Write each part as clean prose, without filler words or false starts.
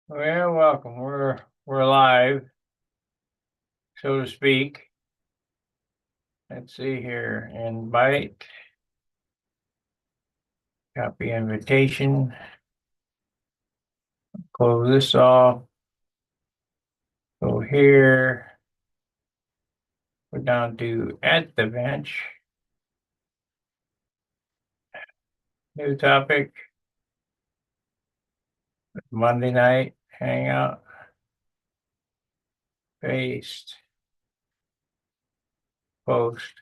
Well, welcome. We're live, so to speak. Let's see here. Invite, copy invitation. Close this off. Go here. Go down to at the bench. New topic. Monday night hangout. Paste. Post.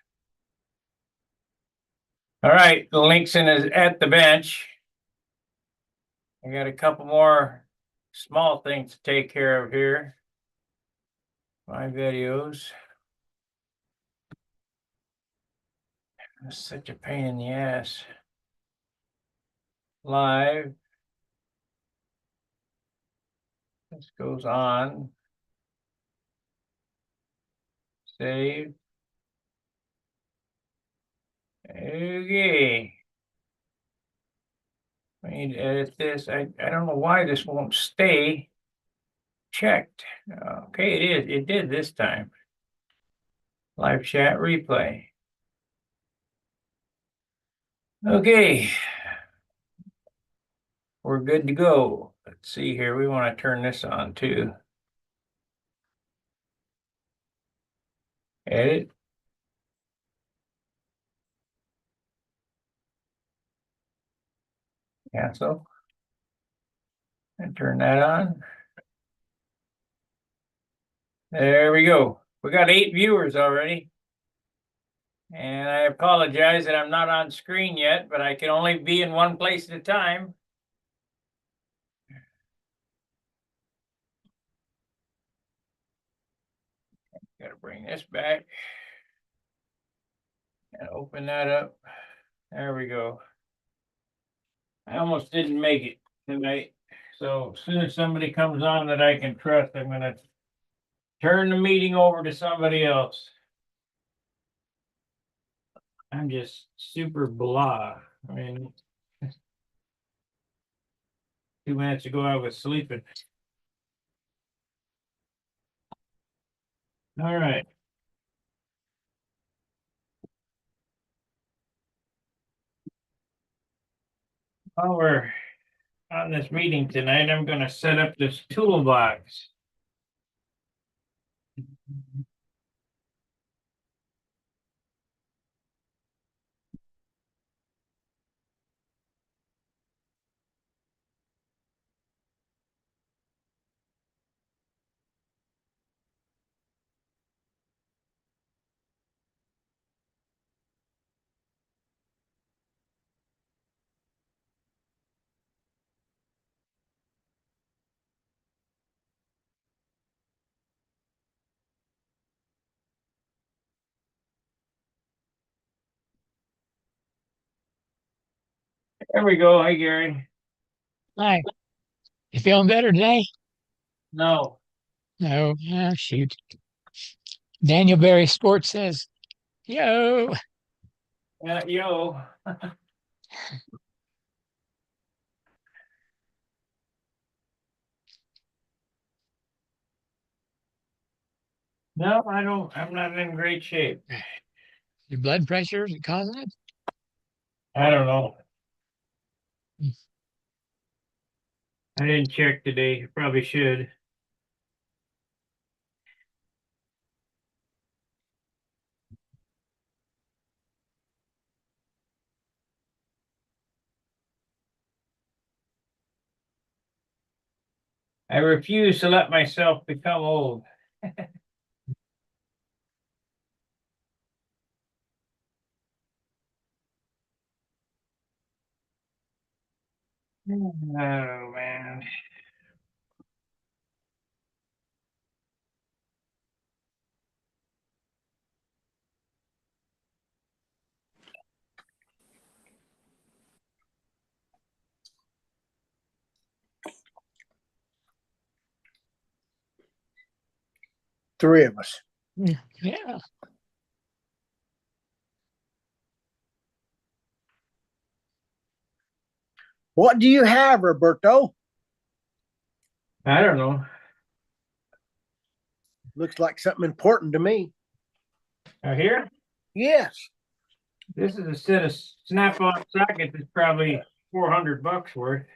All right, the link's in is at the bench. I got a couple more small things to take care of here. My videos. It's such a pain in the ass. Live. This goes on. Save. Okay. I need to edit this. I don't know why this won't stay checked. Okay, it is. It did this time. Live chat replay. Okay. We're good to go. Let's see here. We want to turn this on too. Edit. Cancel. And turn that on. There we go. We got 8 viewers already. And I apologize that I'm not on screen yet, but I can only be in one place at a time. Got to bring this back and open that up. There we go. I almost didn't make it tonight. So as soon as somebody comes on that I can trust, I'm gonna turn the meeting over to somebody else. I'm just super blah. I mean, 2 minutes ago I was sleeping. All right. While we're on this meeting tonight, I'm gonna set up this toolbox. There we go. Hi, Gary. Hi, you feeling better today? No. No, ah, shoot. Daniel Berry Sports says, yo, Yo. No, I don't. I'm not in great shape. your blood pressure is causing it? I don't know. I didn't check today. Probably should. I refuse to let myself become old. Oh man. Three of us. Yeah. What do you have, Roberto? I don't know. Looks like something important to me. Now here, Yes. this is a set of snap-on sockets. It's probably $400 worth.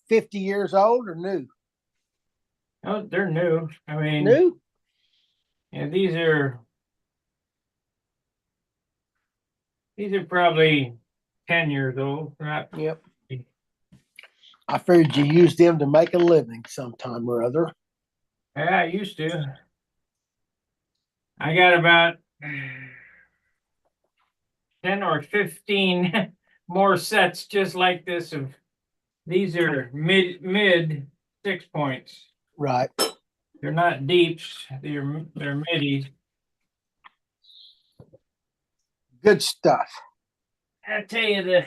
50 years old or new? Oh, they're new. I mean, New? yeah, these are probably 10 years old. Not, Yep. I figured you used them to make a living sometime or other. yeah, I used to. I got about 10 or 15 more sets just like this of these are mid 6 points. Right. They're not deeps, they're middies. Good stuff. I tell you the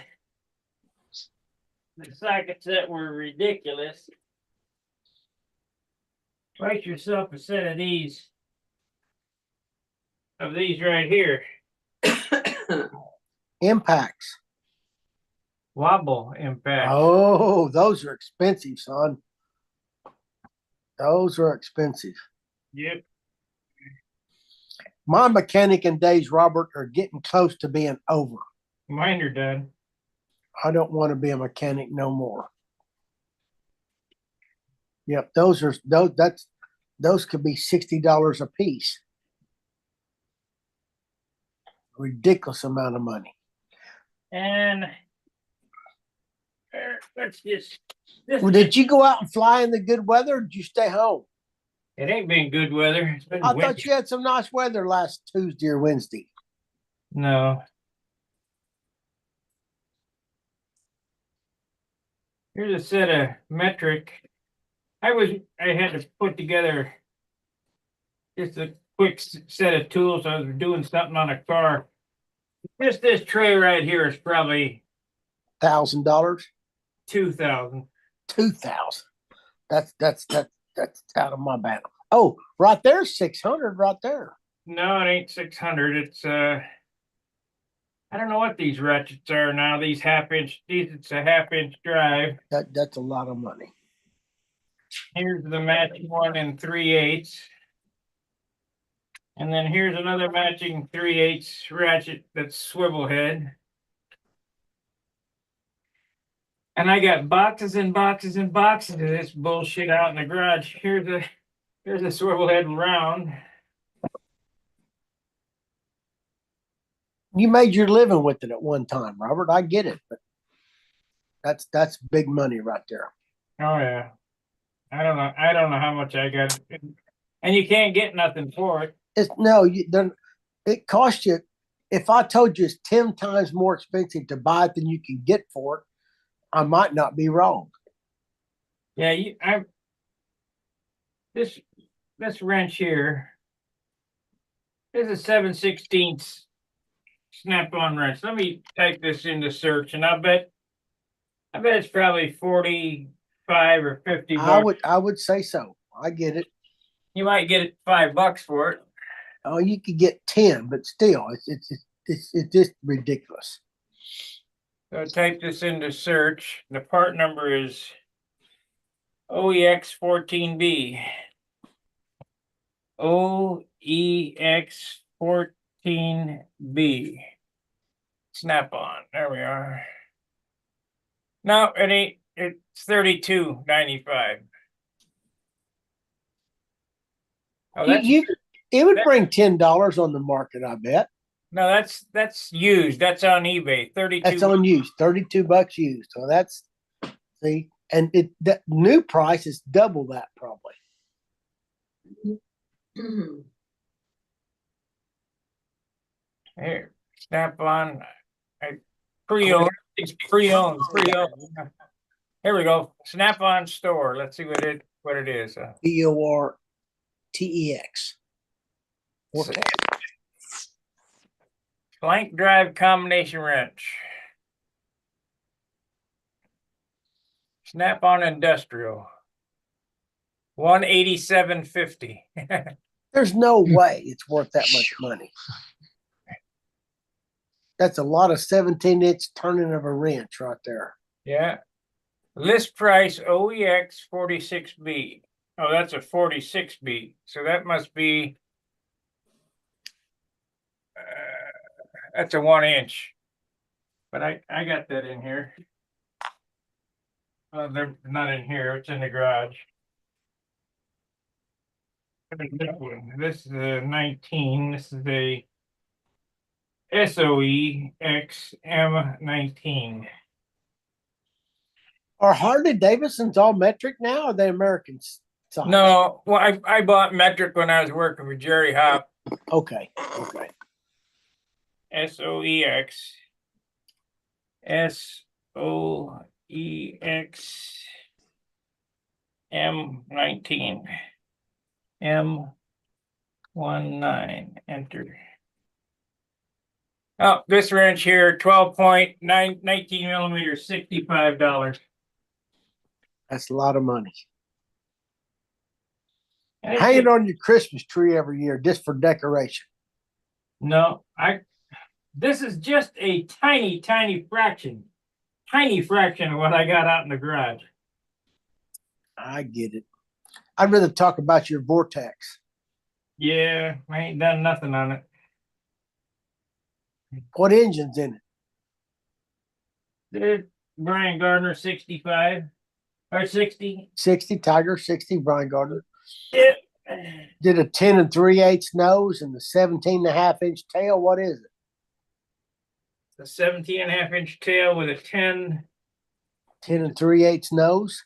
sockets that were ridiculous. Write yourself a set of these right here. Impacts. Wobble impact. Oh, those are expensive, son. Those are expensive. Yep. My mechanic days, Robert, are getting close to being over. Mine are done. I don't want to be a mechanic no more. Yep, those could be $60 a piece. Ridiculous amount of money. And let's just this Well, did you go out and fly in the good weather or did you stay home? it ain't been good weather. It's been I winter. thought you had some nice weather last Tuesday or Wednesday. No. Here's a set of metric. I had to put together just a quick set of tools. I was doing something on a car. Just this tray right here is probably $1,000, 2,000. 2,000. That's out of my battle. Oh, right there, 600 right there. No, it ain't 600. It's I don't know what these ratchets are now. These it's a half-inch drive. That's a lot of money. Here's the matching one in 3/8. And then here's another matching 3/8 ratchet that's swivel head. And I got boxes and boxes and boxes of this bullshit out in the garage. Here's a swivel head round. You made your living with it at one time, Robert. I get it, but that's big money right there. Oh yeah. I don't know how much I got. And you can't get nothing for it. It costs you. If I told you it's 10 times more expensive to buy it than you can get for it, I might not be wrong. Yeah, this wrench here is a 7/16 snap-on wrench. Let me type this into search, and I bet it's probably 45 or 50 bucks. I would say so. I get it. You might get it $5 for it. Oh, you could get 10, but still, it's just ridiculous. So type this into search. The part number is OEX14B. OEX14B. Snap on. There we are. No, it ain't. It's $32.95. Oh, It would bring $10 on the market, I bet. no, that's used. That's on eBay. 32. That's on used, $32 used. So that's see, and the new price is double that probably. Here, snap on. Pre-owned. It's pre-owned. Here we go. Snap on store. Let's see what it is. BORTEX. Blank drive combination wrench. Snap on industrial. 187.50. There's no way it's worth that much money. That's a lot of 17-inch turning of a wrench right there. Yeah. List price OEX 46B. Oh, that's a 46B. So that must be. That's a 1 inch. But I got that in here. They're not in here. It's in the garage. This is a 19. This is a SOE XM19. Are Harley Davidsons all metric now? Or are they American size? No, well, I bought metric when I was working for Jerry Hop. Okay. Okay. SOEX. SOEX M19. M19. Enter. Oh, this wrench here, 12.9, 19 millimeters, $65. That's a lot of money. And Hang it on your Christmas tree every year just for decoration. No, this is just a tiny fraction of what I got out in the garage. I get it. I'd rather talk about your Vortex. Yeah, I ain't done nothing on it. What engine's in it? The Brian Gardner 65 or 60. 60 Tiger, 60 Brian Gardner. Yeah. Did a 10 3/8 nose and the 17.5-inch tail. What is it? A 17.5 inch tail with a 10. 10 3/8 nose?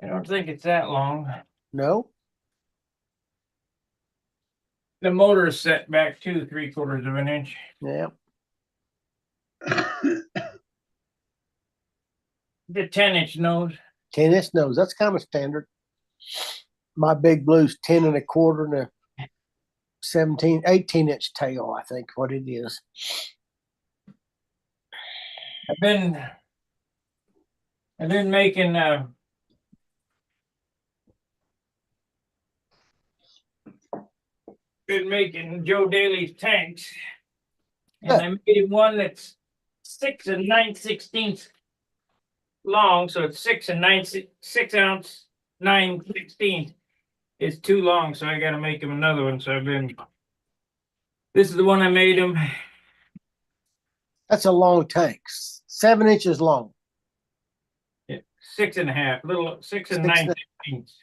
I don't think it's that long. No. The motor is set back to 3/4 of an inch. Yeah. The 10-inch nose. 10-inch nose. That's kind of standard. My Big Blue's 10 1/4 and a 18-inch tail, I think what it is. I've been making Joe Daly's tanks, and I made him one that's 6 9/16 long, so it's 6 ounce 9/16. It's too long, so I got to make him another one. So this is the one I made him. That's a long tank. 7 inches long. 6.5, little 6 6 9/16.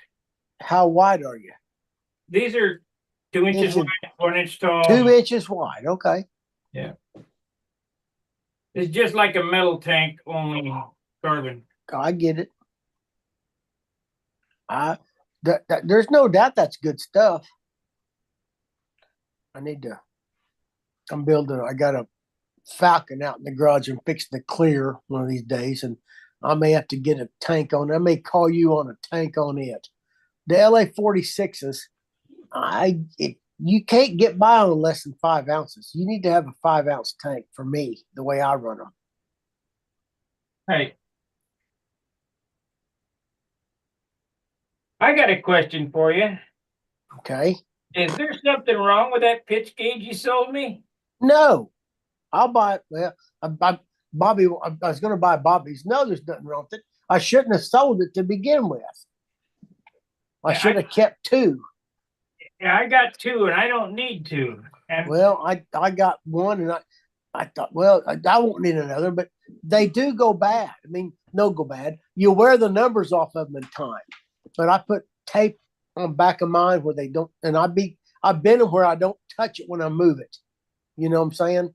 How wide are you? These are 2 inches wide, 1 inch tall. 2 inches wide. Okay. Yeah. It's just like a metal tank, only carbon. I get it. There's no doubt that's good stuff. I'm building, I got a Falcon out in the garage and fixing to clear one of these days, and I may have to get a tank on. I may call you on a tank on it. The LA-46s, you can't get by on less than 5 ounces. You need to have a 5-ounce tank for me, the way I run them. Hey, I got a question for you. Okay. Is there something wrong with that pitch gauge you sold me? No, I'll buy it. Well, Bobby, I was going to buy Bobby's. No, there's nothing wrong with it. I shouldn't have sold it to begin with. I should have kept 2. Yeah, I got 2, and I don't need 2. And well, I got 1, and I thought, well, I won't need another, but they do go bad. I mean, no go bad. You wear the numbers off of them in time. But I put tape on the back of mine where they don't, and I've been where I don't touch it when I move it. You know what I'm saying?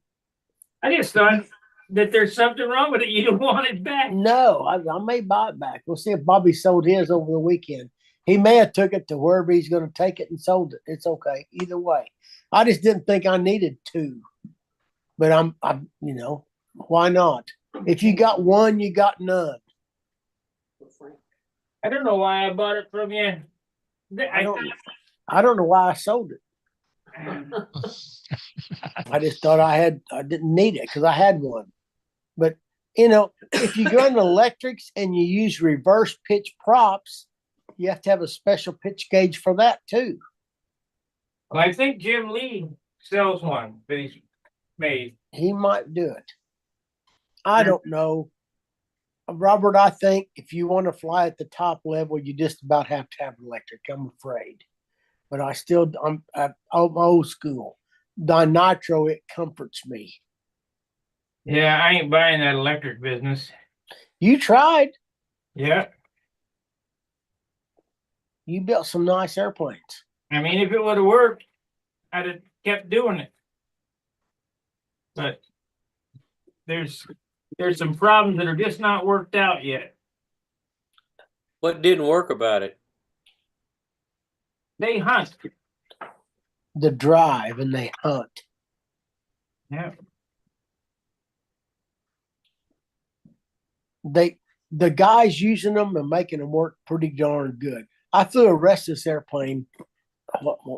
I just thought that there's something wrong with it. You don't want it back. No, I may buy it back. We'll see if Bobby sold his over the weekend. He may have took it to wherever he's going to take it and sold it. It's okay. Either way. I just didn't think I needed 2. But I'm why not? If you got 1, you got none. I don't know why I bought it from you. I don't know why I sold it. I just thought I didn't need it because I had 1. But if you go into electrics and you use reverse pitch props, you have to have a special pitch gauge for that too. Well, I think Jim Lee sells one that he's made. He might do it. I don't know. Robert, I think if you want to fly at the top level, you just about have to have electric. I'm afraid, but I'm old school. The nitro, it comforts me. Yeah, I ain't buying that electric business. You tried. Yeah. You built some nice airplanes. I mean, if it would have worked, I'd have kept doing it. But there's some problems that are just not worked out yet. What didn't work about it? They hunt. The drive and they hunt. Yeah. The guys using them and making them work pretty darn good. I flew a Restus airplane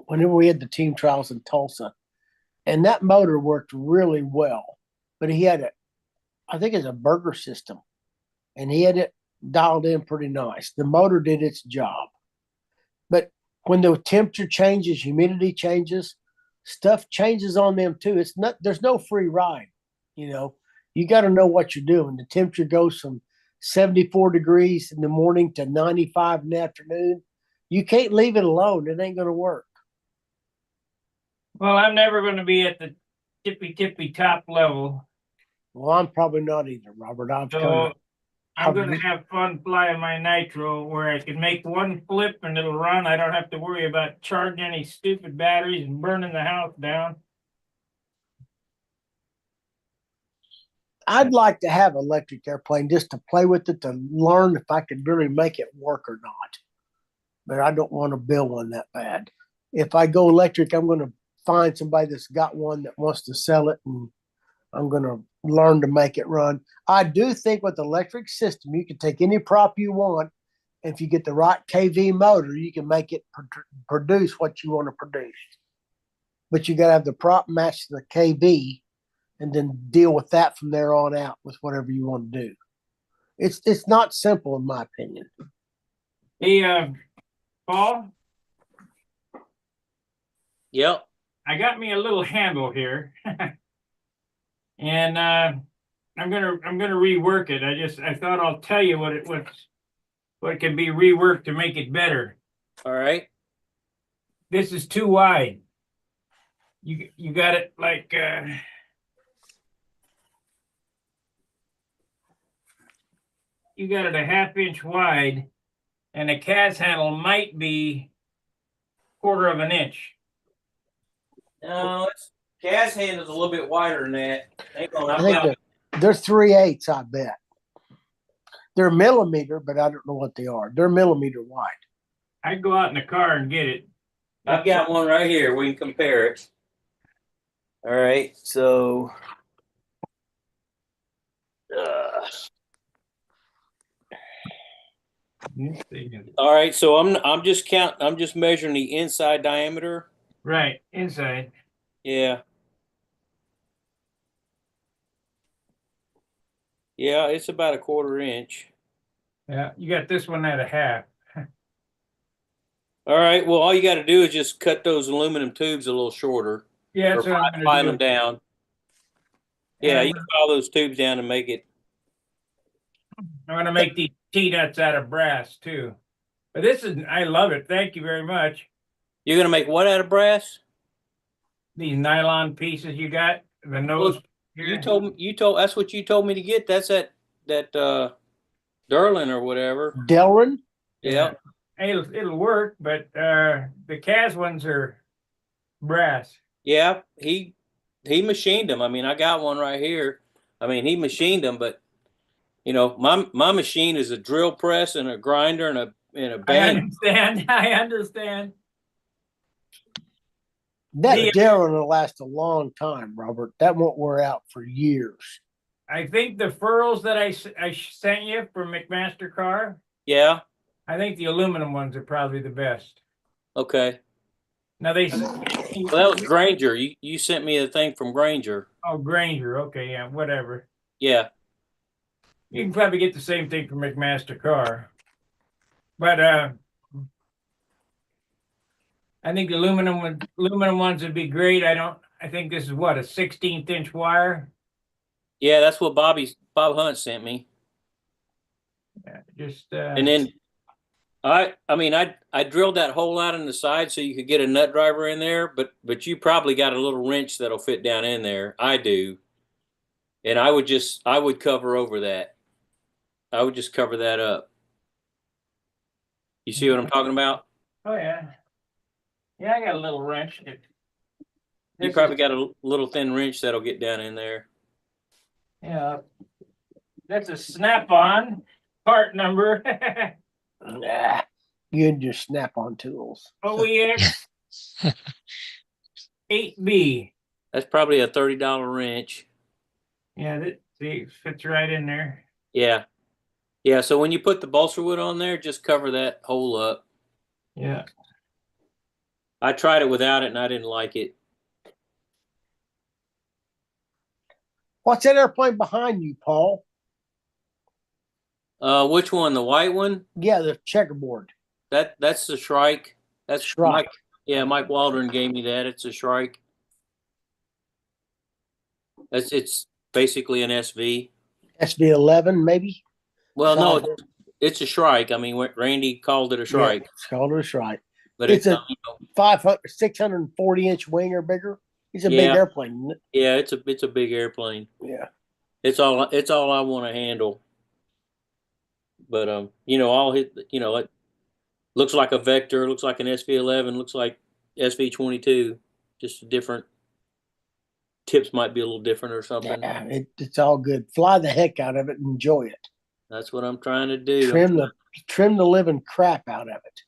whenever we had the team trials in Tulsa, and that motor worked really well. But he had I think it's a burger system, and he had it dialed in pretty nice. The motor did its job, but when the temperature changes, humidity changes, stuff changes on them too. There's no free ride. You got to know what you're doing. The temperature goes from 74 degrees in the morning to 95 in the afternoon. You can't leave it alone. It ain't going to work. Well, I'm never going to be at the tippy top level. Well, I'm probably not either, Robert. I'm going to have fun flying my nitro where I can make one flip and it'll run. I don't have to worry about charging any stupid batteries and burning the house down. I'd like to have an electric airplane just to play with it, to learn if I could really make it work or not. But I don't want to build one that bad. If I go electric, I'm going to find somebody that's got one that wants to sell it, and I'm going to learn to make it run. I do think with the electric system, you can take any prop you want. If you get the right KV motor, you can make it produce what you want to produce. But you got to have the prop match the KV, and then deal with that from there on out with whatever you want to do. It's not simple, in my opinion. Hey, Paul? Yep. I got me a little handle here. And I'm gonna rework it. I thought I'll tell you what can be reworked to make it better. All right. This is too wide. You got it like you got it a 1/2 inch wide, and the CAS handle might be 1/4 of an inch. No, CAS handle's a little bit wider than that. I think they're 3/8. I bet they're millimeter, but I don't know what they are. They're millimeter wide. I'd go out in the car and get it. I've got one right here. We can compare it. All right, so all right, so I'm just measuring the inside diameter. Right, inside. Yeah. Yeah, it's about a 1/4 inch. Yeah, you got this one at a 1/2. All right, well, all you got to do is just cut those aluminum tubes a little shorter. Yeah, or that's what I'm gonna file do. them down. Yeah, you can file those tubes down and make it. I'm gonna make these T-nuts out of brass too. But I love it. Thank you very much. You're gonna make what out of brass? These nylon pieces you got, the nose. You told that's what you told me to get. That's that Derlin or whatever. Delrin? Yeah. It'll work, but the CAS ones are brass. Yeah, he machined them. I mean, I got one right here. I mean, he machined them, but my machine is a drill press and a grinder and a bang. I understand. That Delrin will last a long time, Robert. That won't wear out for years. I think the furls that I sent you from McMaster Car. Yeah. I think the aluminum ones are probably the best. Okay. Now well, that was Granger. You sent me a thing from Granger. Oh, Granger. Okay, yeah, whatever. Yeah. You can probably get the same thing from McMaster Car. But I think the aluminum ones would be great. I think this is what, a 16th inch wire? Yeah, that's what Bob Hunt sent me. Yeah, just And then I mean, I drilled that hole out in the side so you could get a nut driver in there, but you probably got a little wrench that'll fit down in there. I do. And I would cover over that. I would just cover that up. You see what I'm talking about? oh yeah, yeah, I got a little wrench. You probably got a little thin wrench that'll get down in there. Yeah, that's a snap-on part number. Nah, you and your snap-on tools. OEX 8B. That's probably a $30 wrench. Yeah, that see it fits right in there. Yeah. Yeah, so when you put the balsa wood on there, just cover that hole up. Yeah. I tried it without it and I didn't like it. What's that airplane behind you, Paul? Which one? The white one? Yeah, the checkerboard. That's the Shrike. That's Shrike. Mike. Yeah, Mike Waldron gave me that. It's a Shrike. It's basically an SV. SV11, maybe? Well, no, Size. it's a Shrike. I mean, Randy called it a Yeah, Shrike, it's called a Shrike. but It's it's a 640-inch wing or bigger. It's a big Yeah. airplane, isn't it? yeah, it's a big airplane. Yeah. It's all I want to handle. But all hit. It looks like a Vector. Looks like an SV11. Looks like SV22. Just different tips might be a little different or something. Yeah, it's all good. Fly the heck out of it and enjoy it. That's what I'm trying to do. Trim the living crap out of it.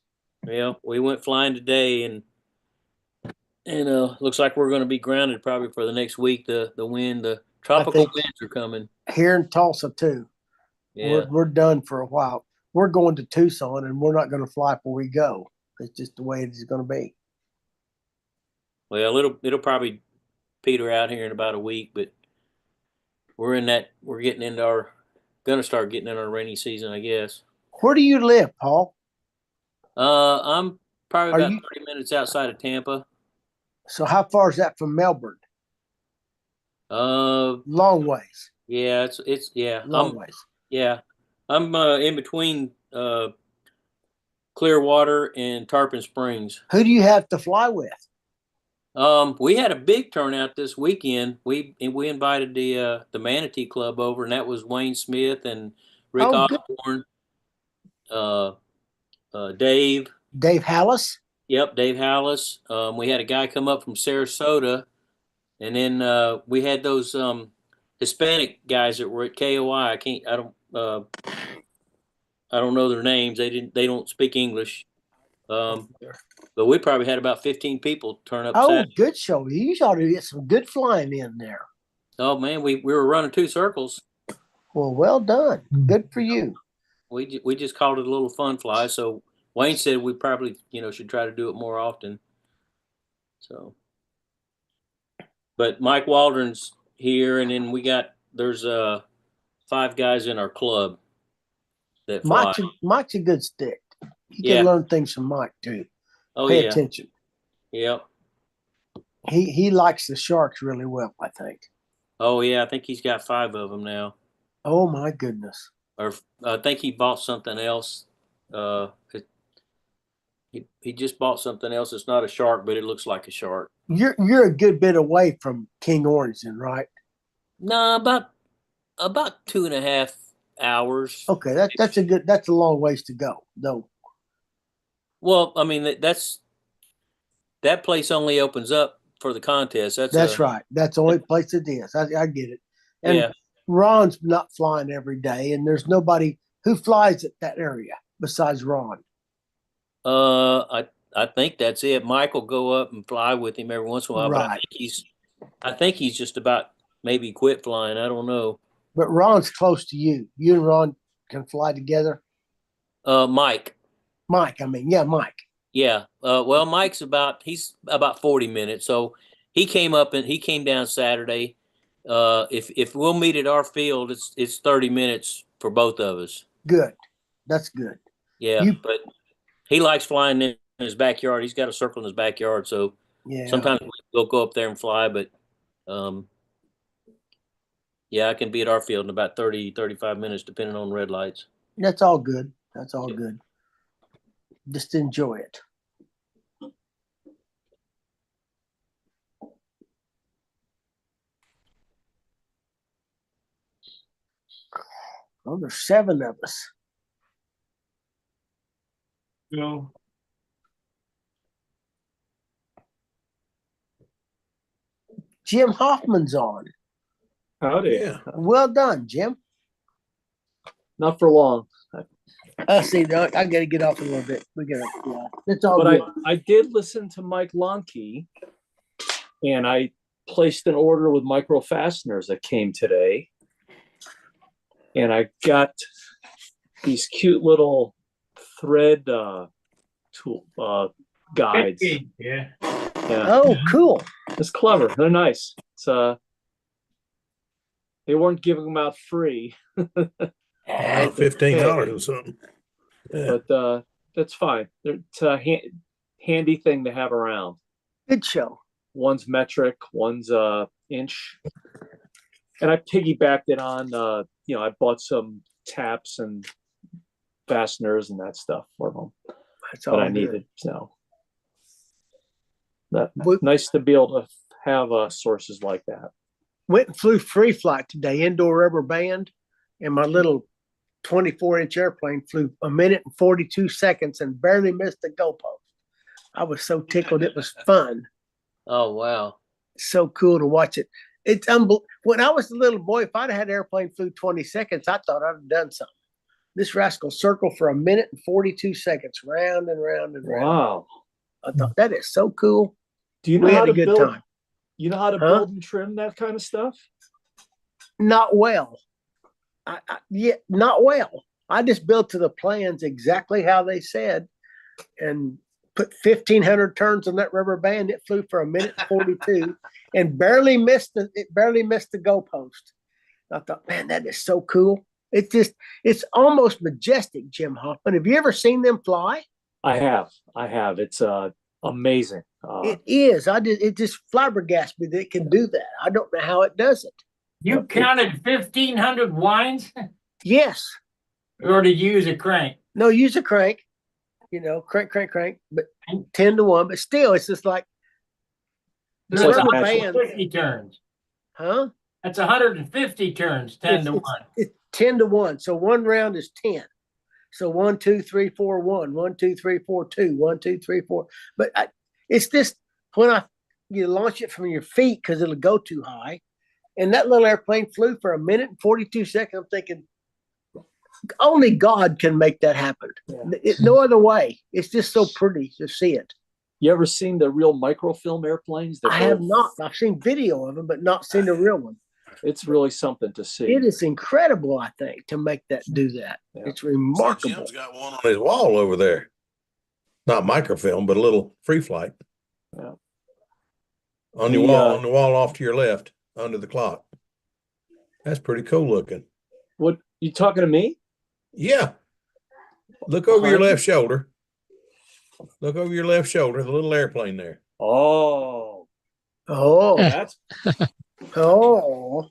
Yeah, we went flying today, and looks like we're going to be grounded probably for the next week. The tropical winds are coming. Here in Tulsa too. Yeah, We're done for a while. We're going to Tucson, and we're not going to fly before we go. It's just the way it is going to be. well, it'll probably peter out here in about a week, but we're gonna start getting in our rainy season, I guess. Where do you live, Paul? I'm probably Are about you- 30 minutes outside of Tampa. So how far is that from Melbourne? Long ways. Yeah, it's yeah. Long ways. Yeah, I'm in between Clearwater and Tarpon Springs. Who do you have to fly with? We had a big turnout this weekend. We invited the Manatee Club over, and that was Wayne Smith and Rick Good. Osborne, Dave. Dave Hallis. Yep, Dave Hallis. We had a guy come up from Sarasota, and then we had those Hispanic guys that were at KOI. I don't know their names. They don't speak English. But we probably had about 15 people turn up. Oh, Saturday. good show. You ought to get some good flying in there. Oh man, we were running 2 circles. Well done. Good for you. We just called it a little fun fly. So Wayne said we probably should try to do it more often. So, but Mike Waldron's here, and then there's 5 guys in our club that fly. Mike's a good stick. You Yeah. can learn things from Mike too. Oh Pay yeah, attention. yep. He likes the sharks really well, I think. Oh yeah, I think he's got 5 of them now. Oh my goodness. Or I think he bought something else. He just bought something else. It's not a shark, but it looks like a shark. You're a good bit away from King Orange then, right? No, about 2.5 hours. Okay, that's a long ways to go, though. Well, I mean that place only opens up for the contest. That's right. That's the only place it is. I get it. And Yeah. Ron's not flying every day, and there's nobody who flies at that area besides Ron. I think that's it. Mike will go up and fly with him every once in a while, but Right. I think he's just about maybe quit flying. I don't know. But Ron's close to you. You and Ron can fly together. Mike. Mike, Mike. Yeah. Well, he's about 40 minutes. So he came down Saturday. If we'll meet at our field, it's 30 minutes for both of us. Good. That's good. Yeah. But he likes flying in his backyard. He's got a circle in his backyard. So Yeah. sometimes we'll go up there and fly, but, yeah, I can be at our field in about 30, 35 minutes, depending on red lights. That's all good. That's all good. Just enjoy it. Oh, there's 7 of us. So, Jim Hoffman's on. Howdy. Yeah. Well done, Jim. Not for long. See, I got to get off a little bit. We got to, yeah. It's all But good. I did listen to Mike Lonke, and I placed an order with micro fasteners that came today. And I got these cute little thread tool guides. yeah. Yeah, Oh, cool. it's clever. They're nice. It's they weren't giving them out free, $15 or something. Yeah. but that's fine. It's a handy thing to have around. Good show. One's metric, one's inch, and I piggybacked it on. I bought some taps and fasteners and that stuff for them That's all that I good. needed. So that We- nice to be able to have sources like that. Went and flew free flight today, indoor rubber band, and my little 24-inch airplane flew 1 minute and 42 seconds and barely missed the goalpost. I was so tickled. It was fun. Oh wow. So cool to watch it. It's unbelievable. When I was a little boy, if I'd had an airplane flew 20 seconds, I thought I'd have done something. This rascal circled for 1 minute and 42 seconds, round and round and round. Wow. I thought that is so cool. Do you know We how had to a good build? time. You know how to Huh? build and trim that kind of stuff? Not well. Not well. I just built to the plans exactly how they said, and put 1,500 turns on that rubber band. It flew for 1 minute and 42, and barely missed the goalpost. I thought, man, that is so cool. It's almost majestic, Jim Hoffman. Have you ever seen them fly? I have. It's amazing. It is. It just flabbergasted me that it can do that. I don't know how it does it. You counted 1,500 winds, Yes. or did you use a crank? No, use a crank. Crank, but 10 to 1. But still, it's just like, It's the like rubber magic. band, 150 turns. huh? That's 150 turns, 10 to 1. It's 10 to 1. So one round is 10. So 1, 2, 3, 4, 1. 1, 2, 3, 4, 2. 1, 2, 3, 4. But it's just when you launch it from your feet because it'll go too high. And that little airplane flew for 1 minute and 42 seconds. I'm thinking, only God can make that happen. Yeah. No other way. It's just so pretty to see it. You ever seen the real microfilm airplanes? I have not. I've seen video of them, but not seen the real one. It's really something to see. It is incredible, I think, to make that do that. Yeah. It's remarkable. Jim's got one on his wall over there. Not microfilm, but a little free flight. Yeah. On the wall off to your left, under the clock. That's pretty cool looking. What, you talking to me? Yeah. Look over your left shoulder. Look over your left shoulder, the little airplane there. Oh, Oh, that's oh.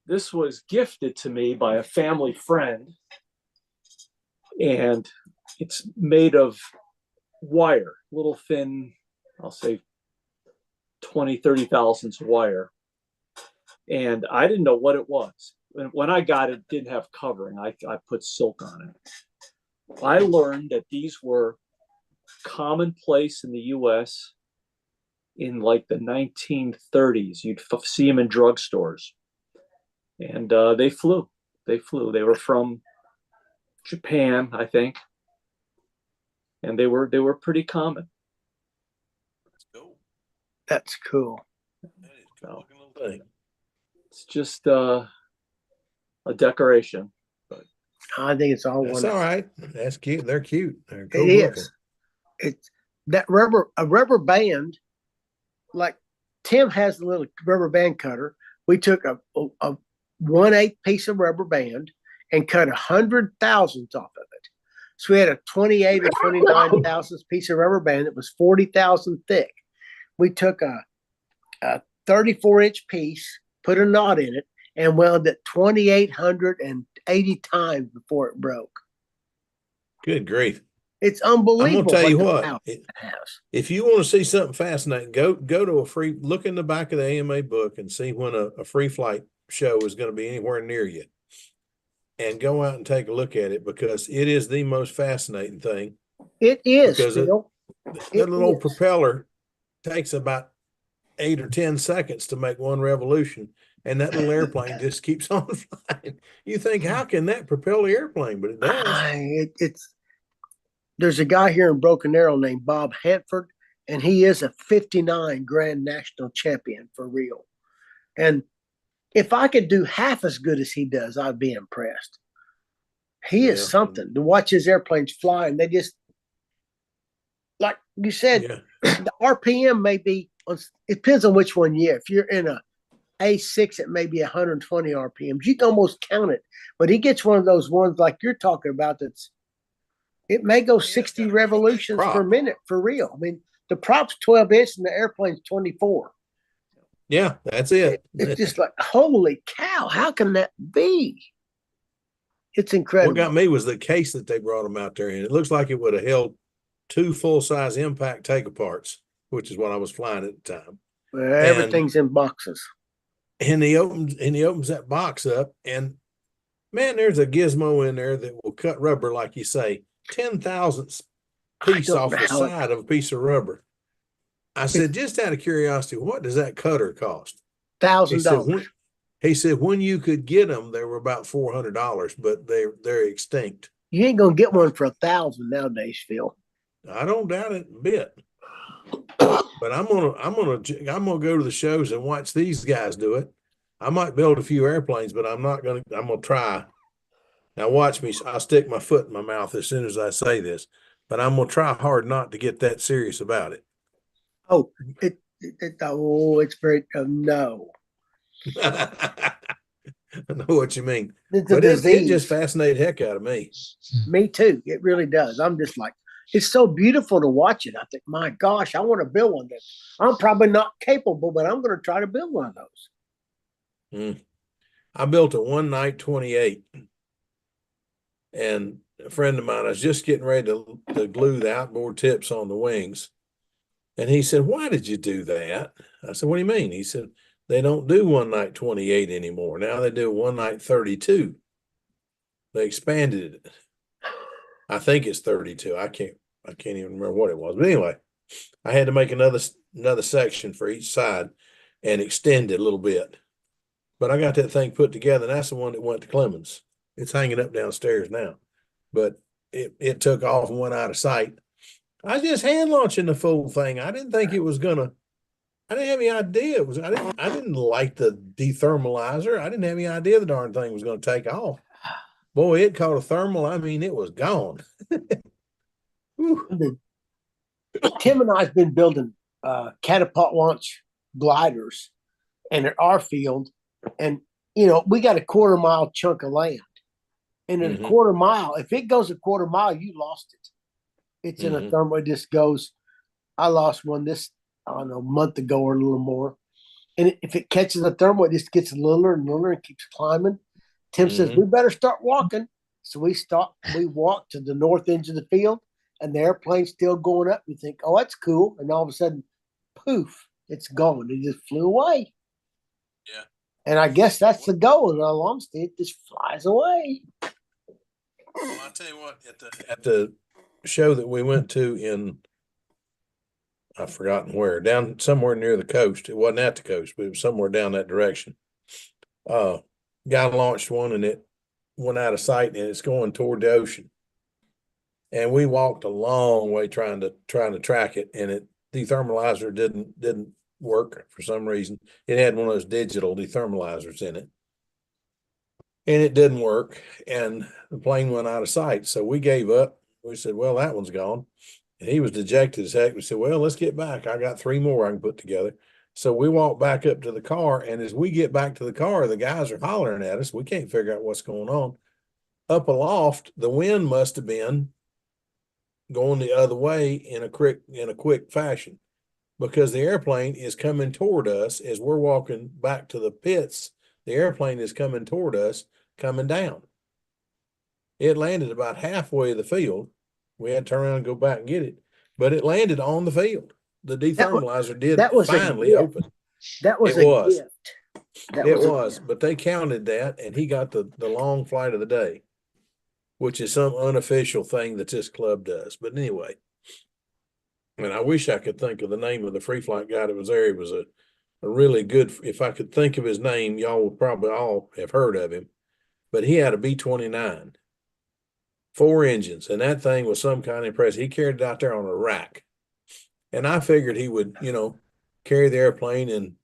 this was gifted to me by a family friend, and it's made of wire, little thin, I'll say 20, 30 thousandths wire. And I didn't know what it was. When I got it, it didn't have covering. I put silk on it. I learned that these were commonplace in the US in like the 1930s. You'd see them in drugstores. And they flew. They were from Japan, I think. And they were pretty common. Cool. That's cool. That is a cool looking little thing. It's just a decoration. I think it's all That's one. all right. That's cute. They're cute. They're cool It looking. is. It's that a rubber band. Like Tim has a little rubber band cutter. We took a 1/8 piece of rubber band and cut 100 thousandths off of it. So we had a 28 or 29 thousandths piece of rubber band that was 40,000 thick. We took a 34-inch piece, put a knot in it, and wound it 2,880 times before it broke. Good grief. It's I'm unbelievable. gonna tell you the what. power it has. If you want to see something fascinating, go to a free look in the back of the AMA book and see when a free flight show is going to be anywhere near you. And go out and take a look at it, because it is the most fascinating thing. It is, Because Phil. that little old propeller takes about 8 or 10 seconds to make one revolution, and that little airplane just keeps on flying. You think, how can that propel the airplane? But it does. There's a guy here in Broken Arrow named Bob Hanford, and he is a 59 Grand National Champion for real. And if I could do half as good as he does, I'd be impressed. He is something to watch his airplanes fly, and they just, like you said, the RPM may be, it depends on which one If you're in a A6, it may be 120 RPMs. You can almost count it, but he gets one of those ones like you're talking about it may go 60 revolutions per minute for real. I mean, the prop's 12-inch and the airplane's 24. Yeah, that's it. It's just like, holy cow, how can that be? It's incredible. What got me was the case that they brought them out there in. It looks like it would have held 2 full-size impact take-aparts, which is what I was flying at the time. Well, everything's in boxes. And he opens that box up, and man, there's a gizmo in there that will cut rubber, like you say, 10,000th piece off the side of a piece of rubber. I said, just out of curiosity, what does that cutter cost? $1,000. He said, when you could get them, they were about $400, but they're extinct. You ain't gonna get one for $1,000 nowadays, Phil. I don't doubt it a bit. But I'm gonna go to the shows and watch these guys do it. I might build a few airplanes, but I'm gonna try. Now watch me. I'll stick my foot in my mouth as soon as I say this, but I'm gonna try hard not to get that serious about it. Oh, it's very no. I know what you mean. It's but it just fascinated the heck out of me. Me too. It really does. I'm just like, it's so beautiful to watch it. I think, my gosh, I want to build one. I'm probably not capable, but I'm going to try to build one of those. I built a one night 28, and a friend of mine, I was just getting ready to glue the outboard tips on the wings. And he said, why did you do that? I said, what do you mean? He said, they don't do one night 28 anymore. Now they do one night 32. They expanded it. I think it's 32. I can't even remember what it was. But anyway, I had to make another section for each side and extend it a little bit. But I got that thing put together, and that's the one that went to Clemens. It's hanging up downstairs now. But it took off and went out of sight. I was just hand launching the full thing. I didn't think it was gonna. I didn't have any idea it was. I didn't like the dethermalizer. I didn't have any idea the darn thing was going to take off. Boy, it caught a thermal. I mean, it was gone. Tim and I's been building catapult launch gliders, and at our field, and we got a 1/4 mile chunk of land, and in a 1/4 mile, if it goes a 1/4 mile, you lost it. It's in a thermal. It just goes. I lost one a month ago or a little more. And if it catches a thermal, it just gets littler and littler and keeps climbing. Tim says, we better start walking. So we walk to the north edge of the field, and the airplane's still going up. You think, oh, that's cool. And all of a sudden, poof, it's gone. It just flew away. Yeah. And I guess that's the goal. In all honesty, it just flies away. Well, I'll tell you what, at the show that we went to in, I've forgotten where, down somewhere near the coast. It wasn't at the coast, but it was somewhere down that direction. Guy launched one, and it went out of sight, and it's going toward the ocean. And we walked a long way trying to track it, and the thermalizer didn't work for some reason. It had one of those digital dethermalizers in it, and it didn't work, and the plane went out of sight. So we gave up. We said, well, that one's gone. And he was dejected as heck. We said, well, let's get back. I got 3 more I can put together. So we walked back up to the car, and as we get back to the car, the guys are hollering at us. We can't figure out what's going on. Up aloft, the wind must have been going the other way in a quick fashion. because the airplane is coming toward us as we're walking back to the pits. The airplane is coming toward us, coming down. It landed about halfway of the field. We had to turn around and go back and get it, but it landed on the field. The dethermalizer did that was a finally gift. open. That was It a was. gift. That It a was, gift. but they counted that, and he got the long flight of the day, which is some unofficial thing that this club does. But anyway, and I wish I could think of the name of the free flight guy that was there. He was a really good, if I could think of his name, y'all would probably all have heard of him. But he had a B-29, 4 engines, and that thing was some kind of impressive. He carried it out there on a rack. And I figured he would, carry the airplane and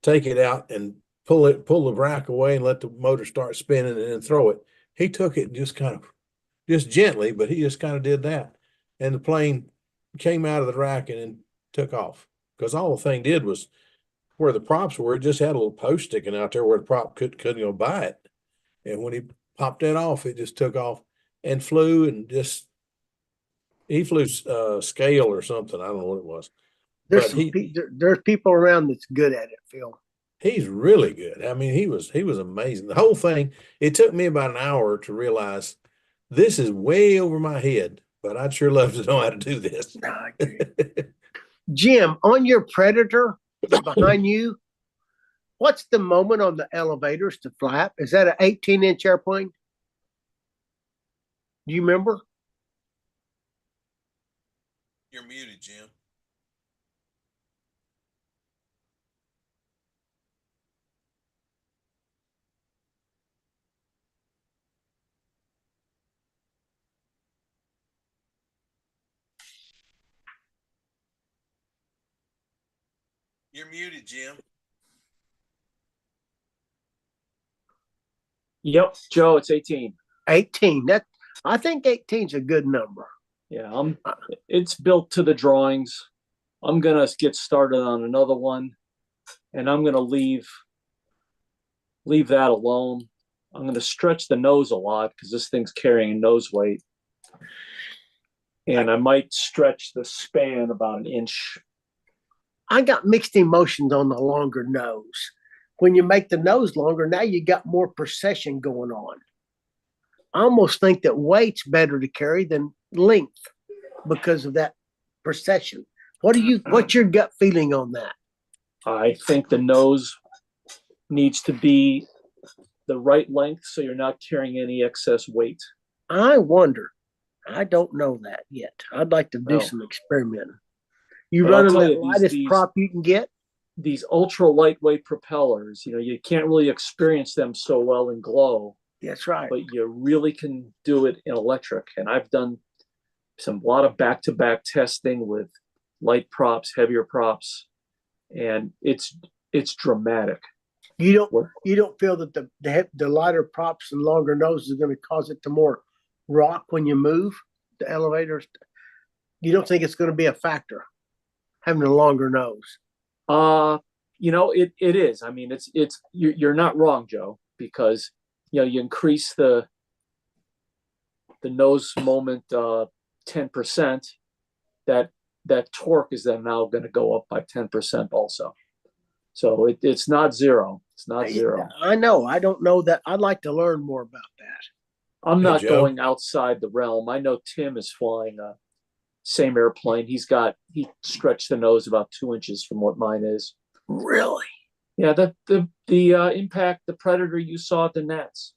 take it out and pull the rack away and let the motor start spinning and then throw it. He took it and just gently, but he just kind of did that. And the plane came out of the rack and then took off. Because all the thing did was where the props were, it just had a little post sticking out there where the prop couldn't go by it. And when he popped that off, it just took off and flew and he flew scale or something. I don't know what it was. There's But there's people around that's good at it, Phil. he's really good. I mean, he was amazing. The whole thing, it took me about an hour to realize this is way over my head, but I'd sure love to know how to do this. Jim, on your Predator behind you, what's the moment on the elevators to flap? Is that an 18-inch airplane? Do you remember? You're muted, Jim. You're muted, Jim. Yep, Joe, it's 18. 18. I think 18 is a good number. Yeah, it's built to the drawings. I'm gonna get started on another one, and I'm gonna leave that alone. I'm gonna stretch the nose a lot because this thing's carrying nose weight, and I might stretch the span about an inch. I got mixed emotions on the longer nose. When you make the nose longer, now you got more procession going on. I almost think that weight's better to carry than length because of that procession. What's your gut feeling on that? I think the nose needs to be the right length so you're not carrying any excess weight. I wonder. I don't know that yet. I'd like to do some experimenting. You running the lightest prop you can get? These ultra lightweight propellers, you can't really experience them so well in glow. That's right. But you really can do it in electric. And I've done a lot of back-to-back testing with light props, heavier props, and it's dramatic. You don't feel that the lighter props and longer noses are going to cause it to more rock when you move the elevators? You don't think it's going to be a factor having a longer nose? It is. I mean, you're not wrong, Joe, because you increase the nose moment 10%, that torque is then now going to go up by 10% also. So it's not zero. It's not zero. I know. I don't know that. I'd like to learn more about that. I'm not going outside the realm. I know Tim is flying same airplane. He stretched the nose about 2 inches from what mine is. Really? Yeah, the impact, the Predator you saw at the Nets.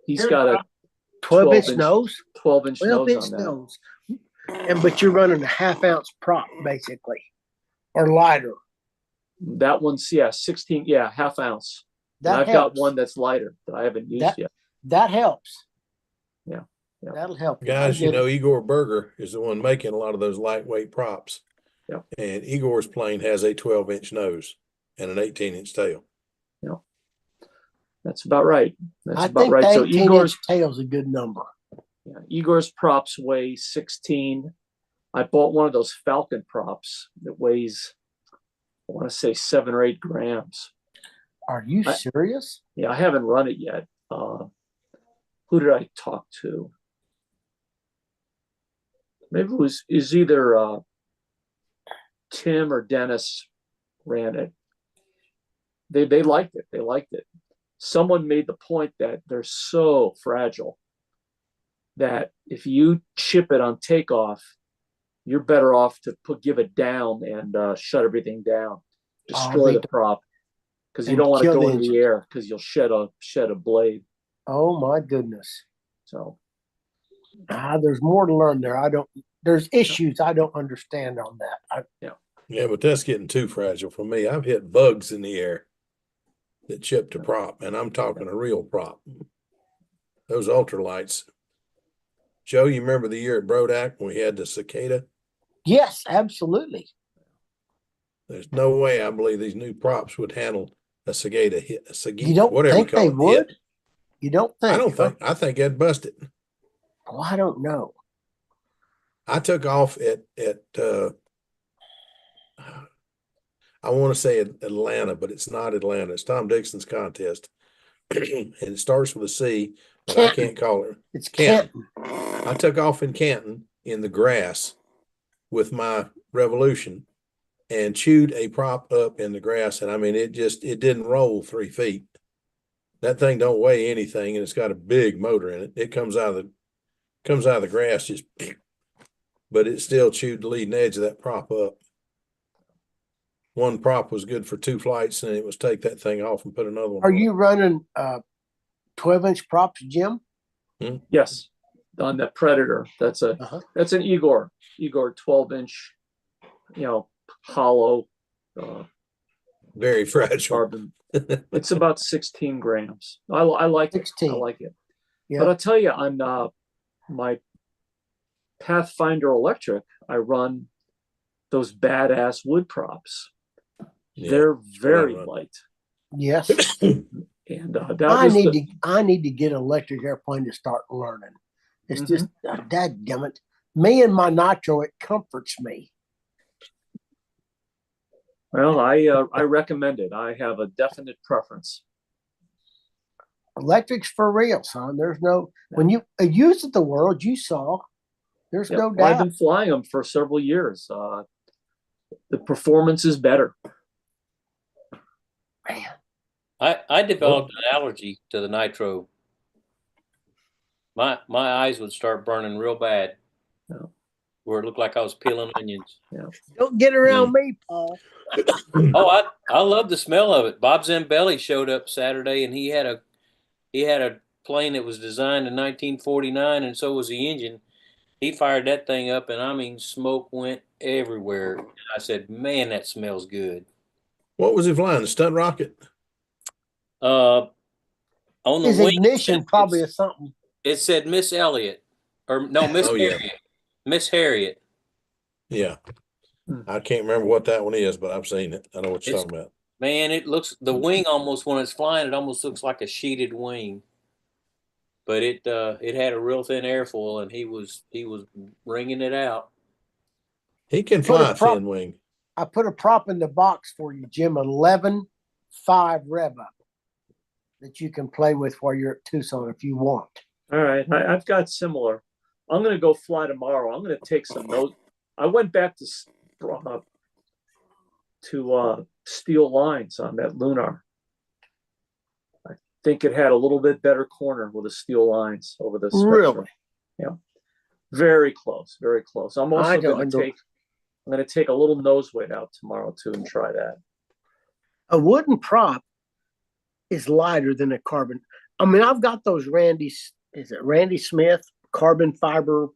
He's got a 12-inch nose? 12-inch nose on that. Nose. But you're running a half-ounce prop, basically, or lighter. That one's, 16, half ounce. I've got one that's lighter that I haven't used yet. That helps. Yeah. That'll help. Guys, Igor Berger is the one making a lot of those lightweight props. Yeah. And Igor's plane has a 12-inch nose and an 18-inch tail. Yeah. That's about right. I think right. So Igor's tail's a good number. Yeah. Igor's props weigh 16. I bought one of those Falcon props that weighs, I want to say 7 or 8 grams. Are you serious? Yeah, I haven't run it yet. Who did I talk to? Maybe it was either Tim or Dennis ran it. They liked it. They liked it. Someone made the point that they're so fragile that if you chip it on takeoff, you're better off to give it down and shut everything down, destroy the prop, because you and don't want to kill go the into the air because you'll shed a blade. Oh my goodness. So There's more to learn there. There's issues I don't understand on that. Yeah, but that's getting too fragile for me. I've hit bugs in the air that chipped a prop, and I'm talking a real prop. Those ultralights. Joe, you remember the year at Brodak when we had the cicada? Yes, absolutely. There's no way I believe these new props would handle a cicada hit, a cicada, You don't whatever you think they call it, would? hit. You don't think? I don't think. I think I'd bust it. Oh, I don't know. I took off at I want to say Atlanta, but it's not Atlanta. It's Tom Dixon's contest, and it starts with a C, but I can't call it. It's Canton. Canton. I took off in Canton in the grass with my Revolution and chewed a prop up in the grass, and I mean it didn't roll 3 feet. That thing don't weigh anything, and it's got a big motor in it. It comes out of the grass just, but it still chewed the leading edge of that prop up. One prop was good for 2 flights, and it was take that thing off and put another one. Are on. you running 12-inch props, Jim? yes, on that Predator, that's an Igor 12-inch, hollow, Very fragile. carbon. It's about 16 grams. I like 16. it. I like it. Yeah. But I'll tell you, on my Pathfinder Electric, I run those badass wood props. Yeah, They're very run. light, Yes. and I need to get an electric airplane to start learning. It's Mhm. just dadgummit. Me and my nitro, it comforts me. Well, I recommend it. I have a definite preference. Electric's for real, son. There's no when you use it the world you saw. There's Yep. no Well, I've doubt. been flying them for several years. The performance is better. Man, I developed an allergy to the nitro. My eyes would start burning real bad, Yeah. where it looked like I was peeling onions. don't get around me, Paul. Oh, I love the smell of it. Bob Zambelli showed up Saturday, and he had a plane that was designed in 1949, and so was the engine. He fired that thing up, and I mean, smoke went everywhere. And I said, "Man, that smells good." What was he flying? The stunt rocket? On the His wing, ignition probably is something. it said Miss Elliott, or no, Miss Oh, yeah. Harriet. Miss Harriet. Yeah. I can't remember what that one is, but I've seen it. I know what you're It's- talking about. Man, the wing almost, when it's flying, it almost looks like a sheeted wing. But it had a real thin airfoil, and he was wringing it out. He can Put a fly a prop- thin wing. I put a prop in the box for you, Jim. 11.5 rev up that you can play with while you're at Tucson if you want. All right, I've got similar. I'm going to go fly tomorrow. I'm going to take some notes. I went back to steel lines on that Lunar. I think it had a little bit better corner with the steel lines over the spectrum. Really? Yeah, very close, very close. I'm also going to take a little nose weight out tomorrow too and try that. A wooden prop is lighter than a carbon. I mean, I've got those Randy Smith carbon fiber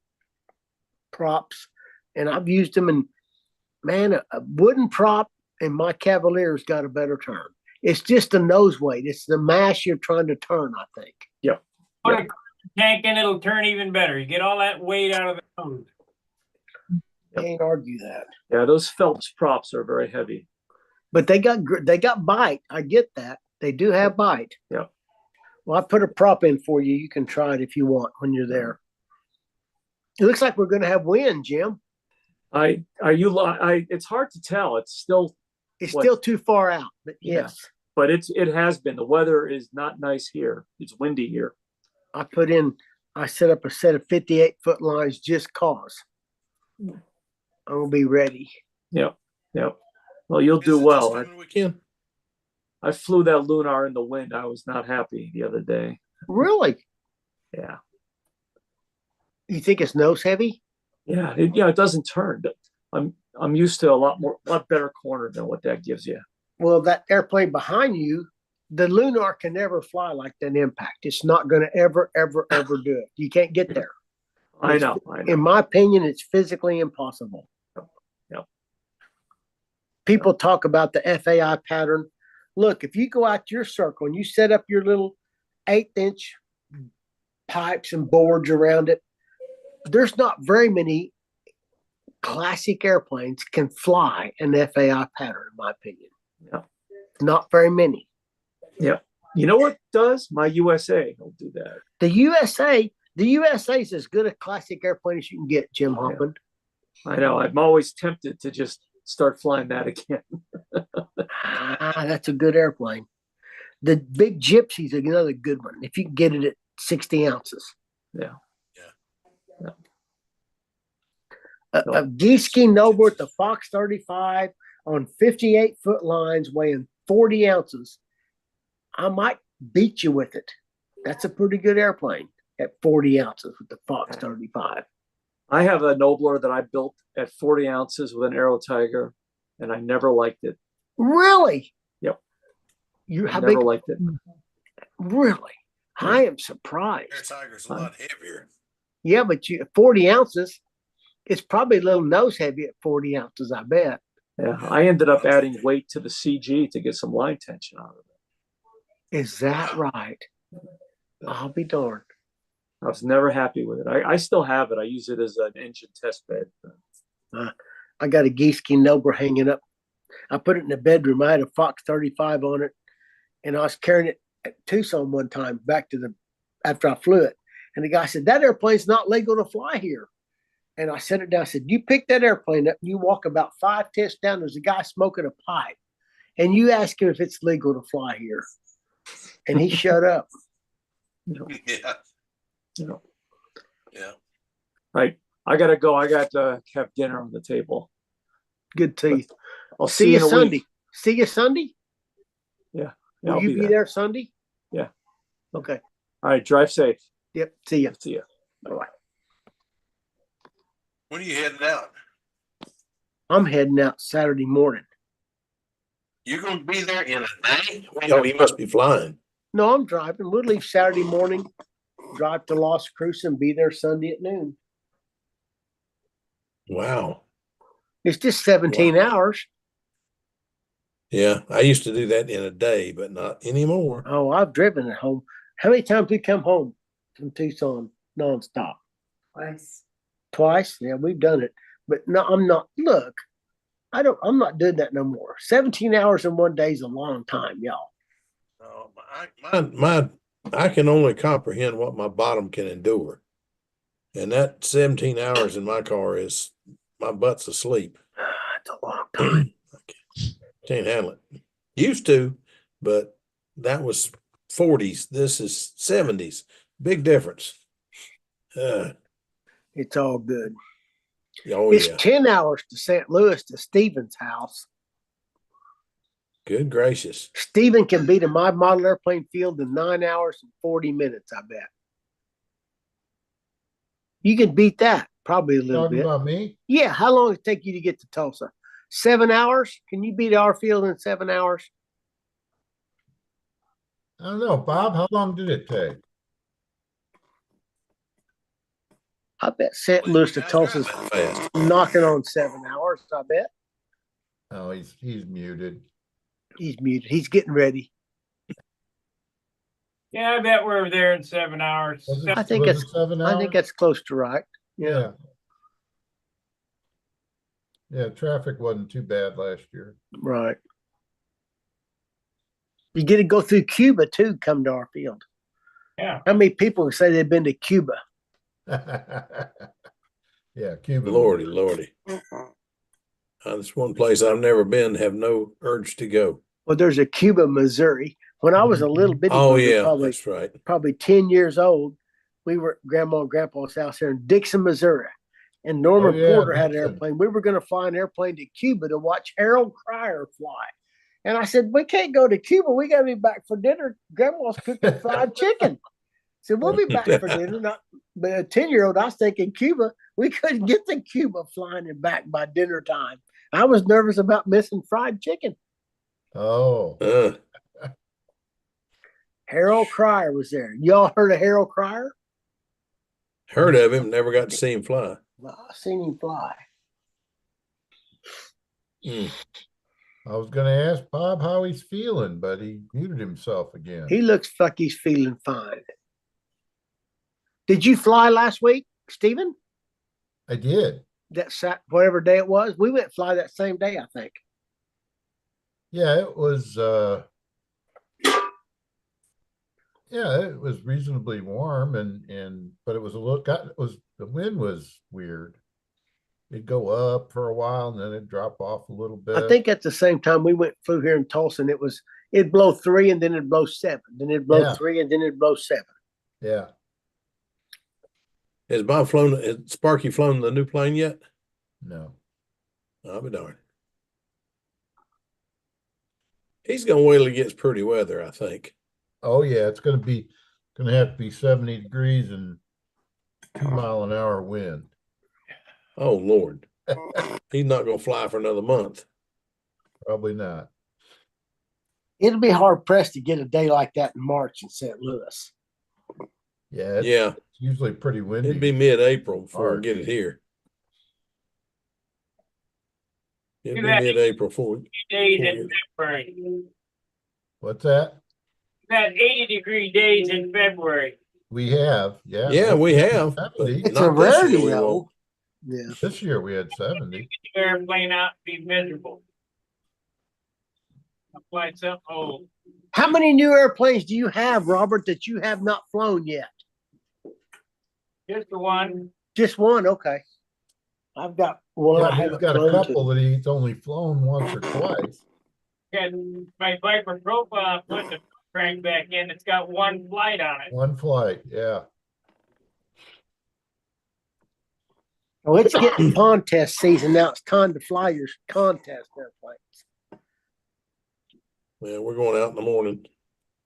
props, and I've used them. And man, a wooden prop in my Cavalier's got a better turn. It's just the nose weight. It's the mass you're trying to turn, I think. Yep. Put a tank in, it'll turn even better. You get all that weight out of the nose. Can't argue that. Yeah, those Phelps props are very heavy. But they got bite. I get that. They do have bite. Yeah. Well, I put a prop in for you. You can try it if you want when you're there. It looks like we're going to have wind, Jim. It's hard to tell. It's still Too far out, but yes. But it has been. The weather is not nice here. It's windy here. I set up a set of 58-foot lines just cause. I'm going to be ready. Yeah. Yep. Well, you'll do Is it this well. coming weekend? I flew that Lunar in the wind. I was not happy the other day. Really? Yeah. You think it's nose heavy? Yeah. It doesn't turn. I'm used to a lot better corner than what that gives you. Well, that airplane behind you, the Lunar can never fly like that impact. It's not going to ever do it. You can't get there. I know. In my opinion, it's physically impossible. Yep. People talk about the FAI pattern. Look, if you go out your circle and you set up your little 1/8-inch pipes and boards around it, there's not very many classic airplanes can fly an FAI pattern, in my opinion. Yeah. Not very many. Yeah. You know what does? My USA will do that. The USA is as good a classic airplane as you can get, Jim Hoffman. I know. I'm always tempted to just start flying that again. That's a good airplane. The Big Gypsy's another good one if you can get it at 60 ounces. Yeah. A Geeski Noble at the Fox 35 on 58-foot lines weighing 40 ounces. I might beat you with it. That's a pretty good airplane at 40 ounces with the Fox 35. I have a Nobler that I built at 40 ounces with an Aero Tiger, and I never liked it. Really? Yep. How never big? liked it. Really? I am surprised. Air Tiger's a lot heavier. Yeah, but 40 ounces, it's probably a little nose heavy at 40 ounces, I bet. Yeah, I ended up adding weight to the CG to get some line tension out of it. Is that right? I'll be darned. I was never happy with it. I still have it. I use it as an engine test bed. I got a Geeski Noble hanging up. I put it in the bedroom. I had a Fox 35 on it, and I was carrying it at Tucson one time after I flew it. And the guy said, that airplane's not legal to fly here. And I set it down. I said, you pick that airplane up, you walk about 5 tests down, there's a guy smoking a pipe. And you ask him if it's legal to fly here. And he shut up. Yeah. Yeah. Right. I got to go. I got to have dinner on the table. Good teeth. I'll See you in a Sunday. week. See you Sunday? Yeah. Will I'll you be there Sunday? Yeah. Okay. All right. Drive safe. Yep. See you. See you. Bye-bye. When are you heading out? I'm heading out Saturday morning. You're going to be there in a day? Oh, you must be flying. No, I'm driving. We'll leave Saturday morning, drive to Las Cruces, and be there Sunday at noon. Wow. It's just 17 hours. Yeah, I used to do that in a day, but not anymore. Oh, I've driven at home. How many times we come home from Tucson nonstop? Twice? Yeah, we've done it. But no, I'm not. Look, I'm not doing that no more. 17 hours in one day is a long time, y'all. I can only comprehend what my bottom can endure. And that 17 hours in my car is, my butt's asleep. It's a long time. Can't handle it. Used to, but that was 40s. This is 70s. Big difference. It's all good. Oh, It's yeah. 10 hours to St. Louis to Steven's house. Good gracious. Steven can beat a my model airplane field in 9 hours and 40 minutes, I bet. You could beat that probably a little Talking bit. about me? Yeah, how long did it take you to get to Tulsa? 7 hours? Can you beat our field in 7 hours? I don't know, Bob. How long did it take? I bet St. Louis to Guys Tulsa's drive that fast. knocking on 7 hours, I bet. Oh, he's muted. He's muted. He's getting ready. Yeah, I bet we're there in 7 hours. Was it, I think was it's- it 7 hours? I think that's close to right. yeah. Yeah, traffic wasn't too bad last year. Right. You get to go through Cuba too, come to our field. Yeah. How many people say they've been to Cuba? Yeah, Cuba. Lordy. That's one place I've never been, have no urge to go. Well, there's a Cuba, Missouri. When I was a little bitty Oh, booger, yeah, that's right. probably 10 years old, we were at Grandma and Grandpa's house here in Dixon, Missouri. and Norman Oh, yeah, Porter had an Nixon. airplane. We were going to fly an airplane to Cuba to watch Harold Cryer fly. And I said, we can't go to Cuba. We got to be back for dinner. Grandma's cooking fried chicken. So we'll be back for dinner. Not, but a 10-year-old, I was thinking Cuba. We couldn't get to Cuba flying and back by dinner time. I was nervous about missing fried chicken. Oh, Harold Cryer was there. Y'all heard of Harold Cryer? heard of him, never got to see him fly. Well, I seen him fly. Mm. I was gonna ask Bob how he's feeling, but he muted himself again. He looks like he's feeling fine. Did you fly last week, Stephen? I did. That sat whatever day it was. We went fly that same day, I think. Yeah, it was yeah, it was reasonably warm and but it was a little the wind was weird. It'd go up for a while and then it'd drop off a little bit. I think at the same time we flew here in Tulsa, and it'd blow 3 and then it'd blow 7, then it'd blow Yeah. 3 and then it'd blow 7. Yeah. Has Sparky flown the new plane yet? No. I'll be darned. He's gonna wait till it gets pretty weather, I think. Oh yeah, it's gonna have to be 70 degrees and 2-mile-an-hour wind. Oh Lord. He's not gonna fly for another month. Probably not. It'll be hard pressed to get a day like that in March in St. Louis. Yeah, Yeah, it's usually pretty windy. it'd be mid-April before we March. get it here. It'd You be had mid-April before we Days Well, in February. What's that? We had 80-degree days in February. We have, yeah. Yeah, we have. But 70. It's not a this year, rarity, we though. won't. Yeah. This year we had 70. Get the airplane out and be miserable. I'll fly something old. How many new airplanes do you have, Robert, that you have not flown yet? Just the one. Just one, okay. I've got one. I Yeah, he's haven't got a flown couple to. that he's only flown once or twice. And my Viper profile, put the crank back in. It's got one flight on it. One flight, yeah. Oh, it's getting contest season now. It's time to fly your contest airplanes. Yeah, we're going out in the morning.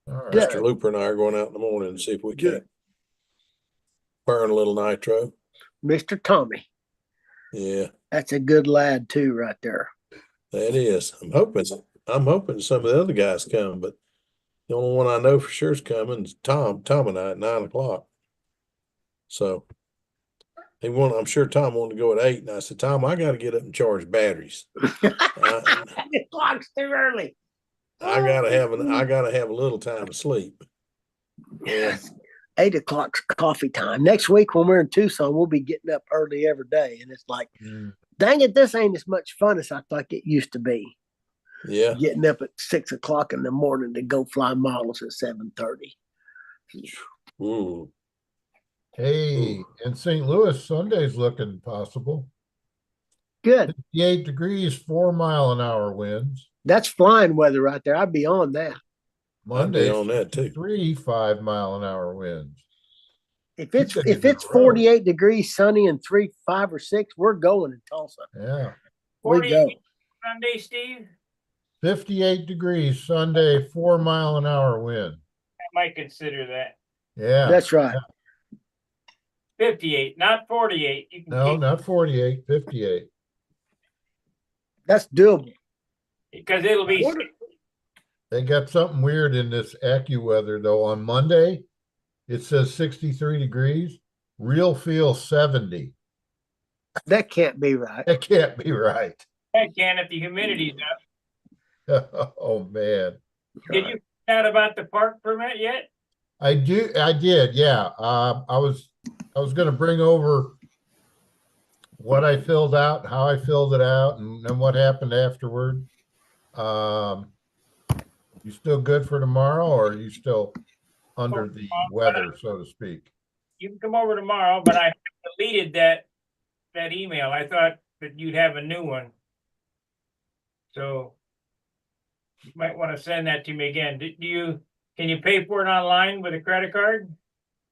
All right. Good. Mr. Looper and I are going out in the morning and see if we Good. can't burn a little nitro. Mr. Tommy, Yeah, that's a good lad too, right there. that is. I'm hoping some of the other guys come, but the only one I know for sure is coming is Tom and I at 9 o'clock. So I'm sure Tom wanted to go at 8, and I said, Tom, I got to get up and charge batteries. The clock's too early. I gotta have a little time to sleep. Yeah. 8 o'clock's coffee time. Next week when we're in Tucson, we'll be getting up early every day. And it's like, dang it, this ain't as much fun as I thought it used to be. Yeah. Getting up at 6 o'clock in the morning to go fly models at 7:30. Ooh. Hey, in St. Louis, Sunday's looking possible. Good. 58 degrees, 4-mile-an-hour winds. That's flying weather right there. I'd be on that. Monday on that too. 3 5-mile-an-hour winds. If it's You if can it's grow. 48 degrees, sunny, and 3, 5, or 6, we're going in Tulsa. Yeah. We go. Sunday, Steve. 58 degrees Sunday, 4-mile-an-hour wind. I might consider that. Yeah. That's right. 58, not 48. You can No, keep, not 48, 58. That's doable. because it'll be They got something weird in this AccuWeather though. On Monday, it says 63 degrees. Real feel 70. That can't be right. That can't be right. heck can if the humidity's up. Oh man. Did you find out about the park permit yet? I did, yeah. I was going to bring over what I filled out, how I filled it out, and then what happened afterward. You still good for tomorrow, or are you still under the weather, so to speak? You can come over tomorrow, but I deleted that email. I thought that you'd have a new one. So you might want to send that to me again. Can you pay for it online with a credit card?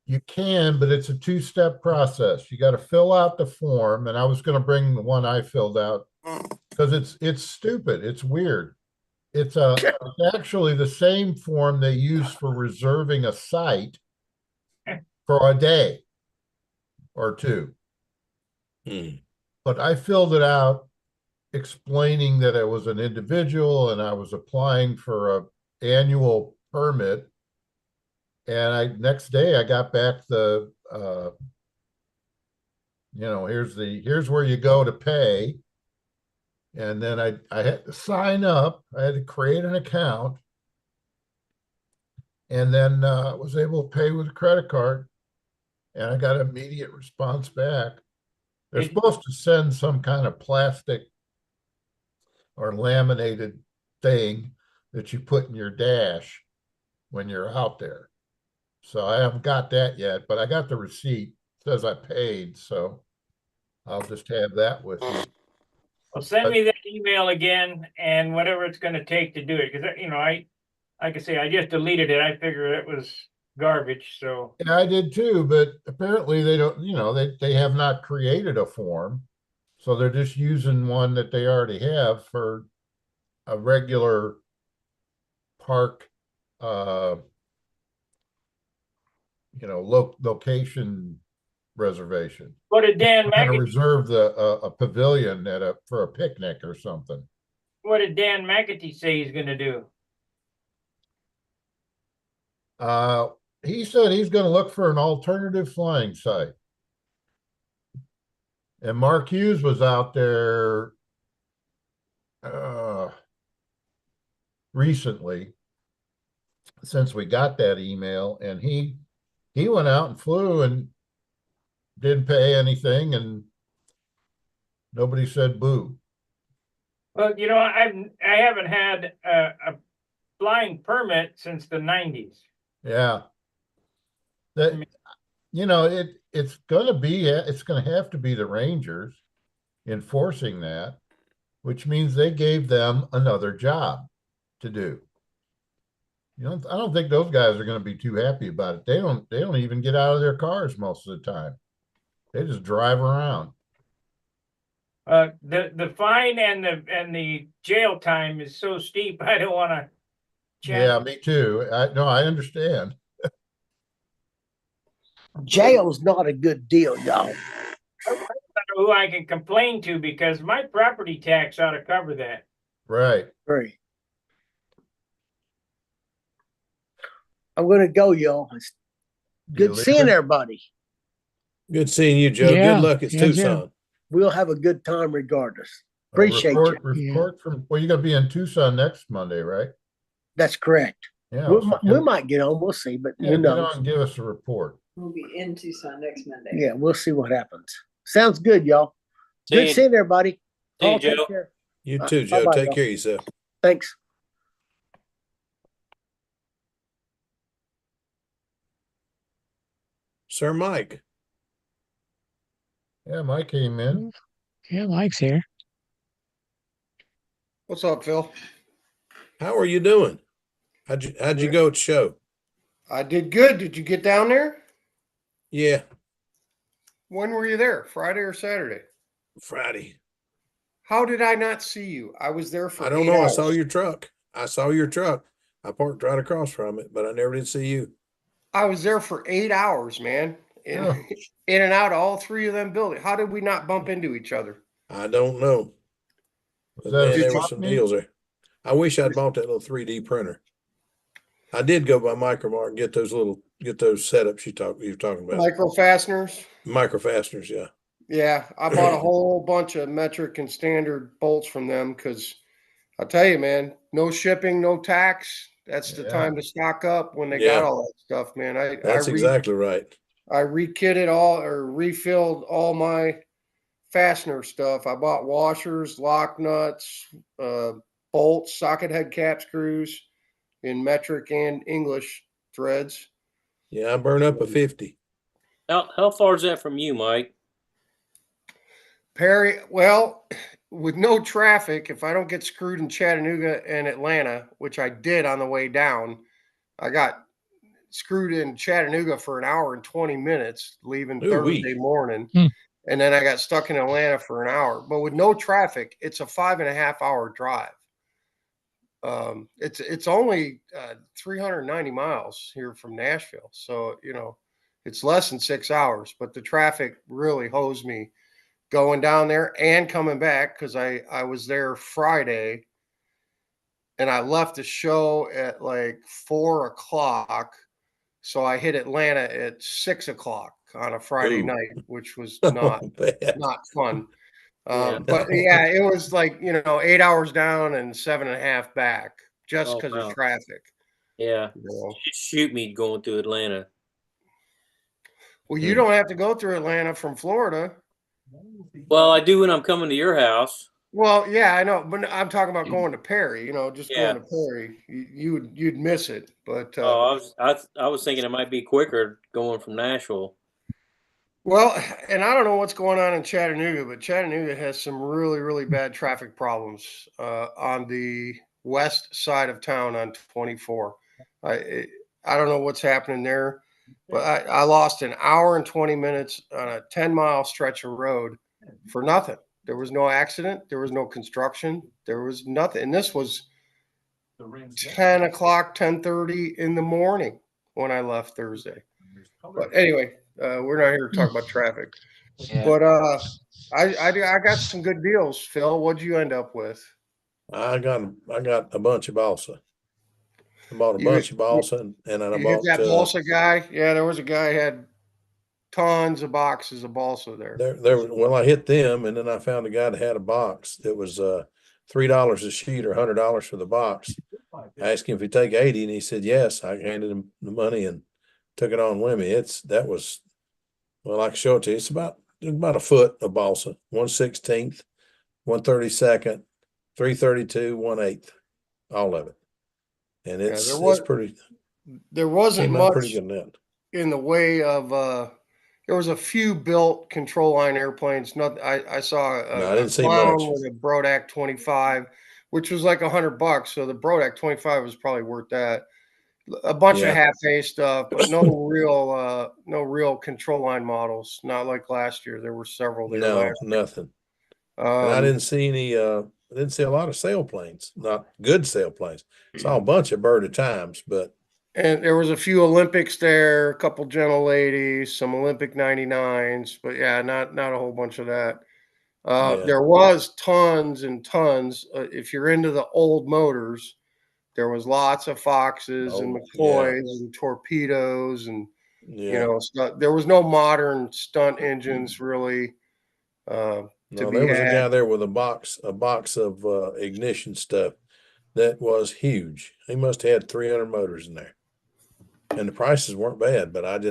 You can, but it's a two-step process. You got to fill out the form, and I was going to bring the one I filled out because it's stupid. It's weird. It's actually the same form they use for reserving a site for a day or two. But I filled it out explaining that I was an individual and I was applying for a annual permit. And next day I got back the here's where you go to pay. And then I had to sign up. I had to create an account. And then was able to pay with a credit card. And I got an immediate response back. They're supposed to send some kind of plastic or laminated thing that you put in your dash when you're out there. So I haven't got that yet, but I got the receipt. It says I paid, so I'll just have that with me. Well, send me that email again and whatever it's gonna take to do it, because, like I say, I just deleted it. I figured it was garbage, so. Yeah, I did too, but apparently they don't, they have not created a form. So they're just using one that they already have for a regular park, location reservation. What did Dan We're gonna McAtee, reserve a pavilion for a picnic or something. say he's gonna do? He said he's gonna look for an alternative flying site. And Mark Hughes was out there recently since we got that email, and he went out and flew and didn't pay anything, and nobody said boo. Well, I haven't had a flying permit since the 90s. Yeah. That it's gonna have to be the Rangers enforcing that, which means they gave them another job to do. I don't think those guys are going to be too happy about it. They don't even get out of their cars most of the time. They just drive around. The fine and the jail time is so steep. I don't want to. Yeah, me too. I understand. Jail's not a good deal, y'all. I don't know who I can complain to, because my property tax ought to cover that. Right. Right. I'm gonna go, y'all. It's good seeing leaving? everybody. Good seeing you, Joe. Yeah, Good luck at yeah, Joe. Tucson. We'll have a good time regardless. Appreciate report from. Well, you're gonna be in Tucson next Monday, right? That's correct. Yeah. We might get on. We'll see, but Get on and give us a report. We'll be in Tucson next Monday. Yeah, we'll see what happens. Sounds good, y'all. Good seeing everybody. See you, Paul, take Joe. care. You too, Joe. Bye-bye, Take y'all. care of yourself. Thanks. Sir Mike. Yeah, Mike came in. Yeah, Mike's here. What's up, Phil? How are you doing? How'd you go at the show? I did good. Did you get down there? Yeah, When were you there? Friday or Saturday? Friday. How did I not see you? I was there for I don't 8 know. I hours. saw your truck. I parked right across from it, but I never did see you. I was there for 8 hours, man. Yeah. In and out of all three of them buildings. How did we not bump into each other? I don't know. But that a man, there were swap some meet? deals there. I wish I'd bought that little 3D printer. I did go by Micromart and get those setups you were talking about. Micro fasteners. Micro fasteners, yeah. Yeah, I bought a whole bunch of metric and standard bolts from them because I'll tell you, man, no shipping, no tax. That's the time to stock up when they got all that stuff, man. That's exactly right. I rekitted all or refilled all my fastener stuff. I bought washers, lock nuts, bolts, socket head cap screws in metric and English threads. Yeah, I burn up a 50. How far is that from you, Mike? Perry, well, with no traffic, if I don't get screwed in Chattanooga and Atlanta, which I did on the way down, I got screwed in Chattanooga for an hour and 20 minutes, leaving Ooh-wee. Thursday morning. Hmm. And then I got stuck in Atlanta for an hour. But with no traffic, it's a 5.5 hour drive. It's only 390 miles here from Nashville. So, it's less than 6 hours, but the traffic really hosed me going down there and coming back because I was there Friday and I left the show at like 4 o'clock. So I hit Atlanta at 6 o'clock on a Friday Ooh. night, which was Oh, bad. not fun. Yeah. But yeah, it was like 8 hours down and 7.5 back just Oh, because of wow. traffic. Yeah. You know? Shoot me going through Atlanta. Well, you Hmm. don't have to go through Atlanta from Florida. Well, I do when I'm coming to your house. Well, yeah, I know, but I'm talking about going to Perry. Just Yeah. going to Perry, you'd miss it. But Oh, I was thinking it might be quicker going from Nashville. well, and I don't know what's going on in Chattanooga, but Chattanooga has some really, really bad traffic problems on the west side of town on 24. I don't know what's happening there, but I lost an hour and 20 minutes on a 10-mile stretch of road for nothing. There was no accident. There was no construction. There was nothing. And this was 10 o'clock, 10:30 in the morning when I left Thursday. But anyway, we're not here to talk about traffic. Yeah. But I got some good deals, Phil. What'd you end up with? I got a bunch of balsa. I bought a You bunch of balsa and I you hit bought that balsa guy? Yeah, there was a guy had tons of boxes of balsa there. well, I hit them and then I found a guy that had a box that was $3 a sheet or $100 for the box. I asked him if he'd take 80 and he said yes. I handed him the money and took it on with me. Well, I can show it to you. It's about a foot of balsa, 1/16, 1/32, 3/32, 1/8, all of it. And Yeah, it's there wasn't came out pretty much good net. in the way of there was a few built control line airplanes. Not I saw No, I a didn't see clown much. with a Brodak 25, which was like $100. So the Brodak 25 was probably worth that. A bunch of Yeah. half-A stuff, but no real control line models. Not like last year. There were several there No, last nothing. year. And I didn't see I didn't see a lot of sailplanes, not good sailplanes. Saw a bunch of bird at times, but And there was a few Olympics there, a couple gentle ladies, some Olympic 99s, but yeah, not a whole bunch of that. yeah. There was tons and tons. If you're into the old motors, there was lots of Foxes and Oh, yeah. McCoys and torpedoes and Yeah. there was no modern stunt engines really to No, be there was a had. guy there with a box of ignition stuff that was huge. He must have had 300 motors in there. And the prices weren't bad, but I'm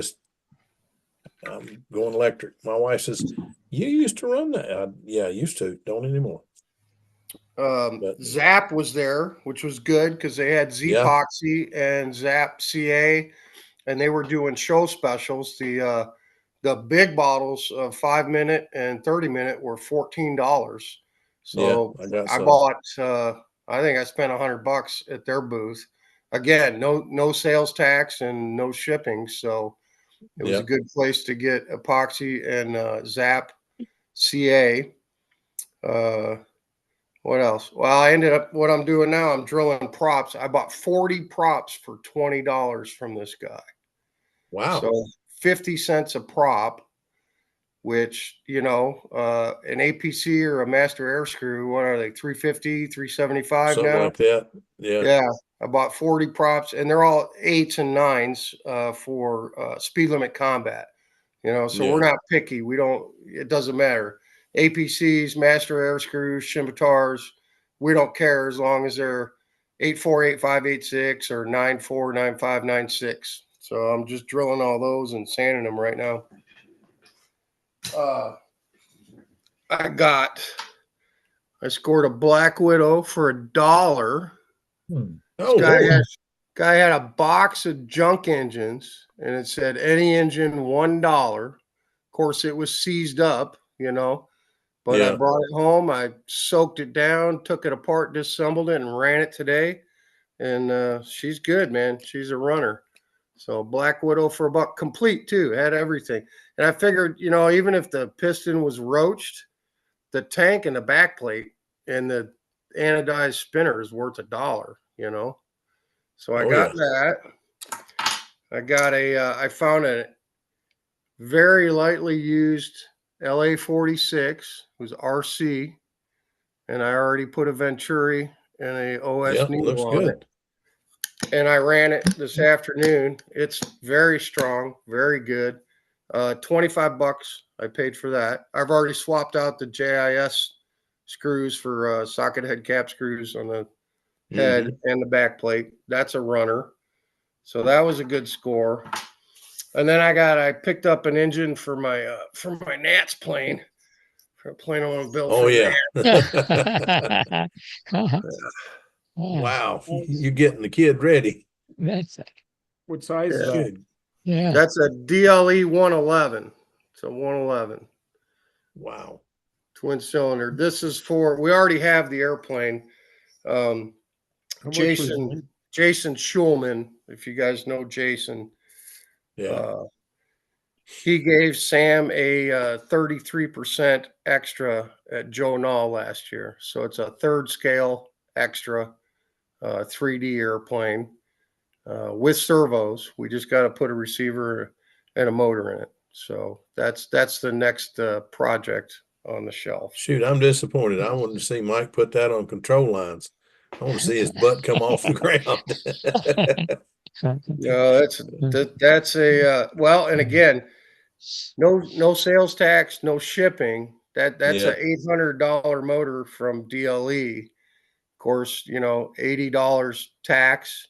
going electric. My wife says, "You used to run that." Yeah, I used to. Don't anymore. But Zap was there, which was good because they had yeah, Z-Poxy and Zap CA, and they were doing show specials. The big bottles of 5 minute and 30 minute were $14. yeah, So I got I some. bought. I think I spent $100 at their booth. Again, no sales tax and no shipping, so it was a Yeah. good place to get epoxy and Zap CA. Uh, what else? Well, I ended up what I'm doing now. I'm drilling props. I bought 40 props for $20 from this guy. Wow. So 50 cents a prop, which, an APC or a master air screw, what are they, 350, 375 Something now? like that. Yeah. Yeah. I bought 40 props and they're all 8s and 9s for speed limit combat. So we're Yeah. not picky. It doesn't matter. APCs, master air screws, Shimitars, we don't care as long as they're 848586 or 949596. So I'm just drilling all those and sanding them right now. I scored a Black Widow for $1. This Oh, Lord. guy had a box of junk engines and it said any engine $1. Of course, it was seized up, but I Yeah. brought it home. I soaked it down, took it apart, disassembled it, and ran it today. And she's good, man. She's a runner. So Black Widow for $1, complete too, had everything. And I figured, you know, even if the piston was roached, the tank and the backplate and the anodized spinner is worth $1, you know. So I Oh, got yeah. that. I got I found a very lightly used LA 46, it was RC, and I already put a Venturi and a OS Yep, needle looks on good. it. And I ran it this afternoon. It's very strong, very good. $25 I paid for that. I've already swapped out the JIS screws for socket head cap screws on the head Mhm. and the back plate. That's a runner. So that was a good score. And then I picked up an engine for my Nats plane. For a plane I want to build Oh, for yeah. Nats. Yeah, Wow. You're getting the kid ready. that's What size is Yeah. that? Good. yeah. That's a DLE 111. It's a 111 Wow. twin cylinder. This is for, we already have the airplane. Um, How much was Jason Schulman, if you guys know Jason, Yeah. he gave Sam a 33% extra at Joe Nall last year. So it's a third scale extra 3D airplane with servos. We just got to put a receiver and a motor in it. So that's the next project on the shelf. Shoot, I'm disappointed. I wanted to see Mike put that on control lines. I want to see his butt come off the ground. No, that's a well, and again, no sales tax, no shipping. That's Yeah. a $800 motor from DLE. Of course, you know, $80 tax,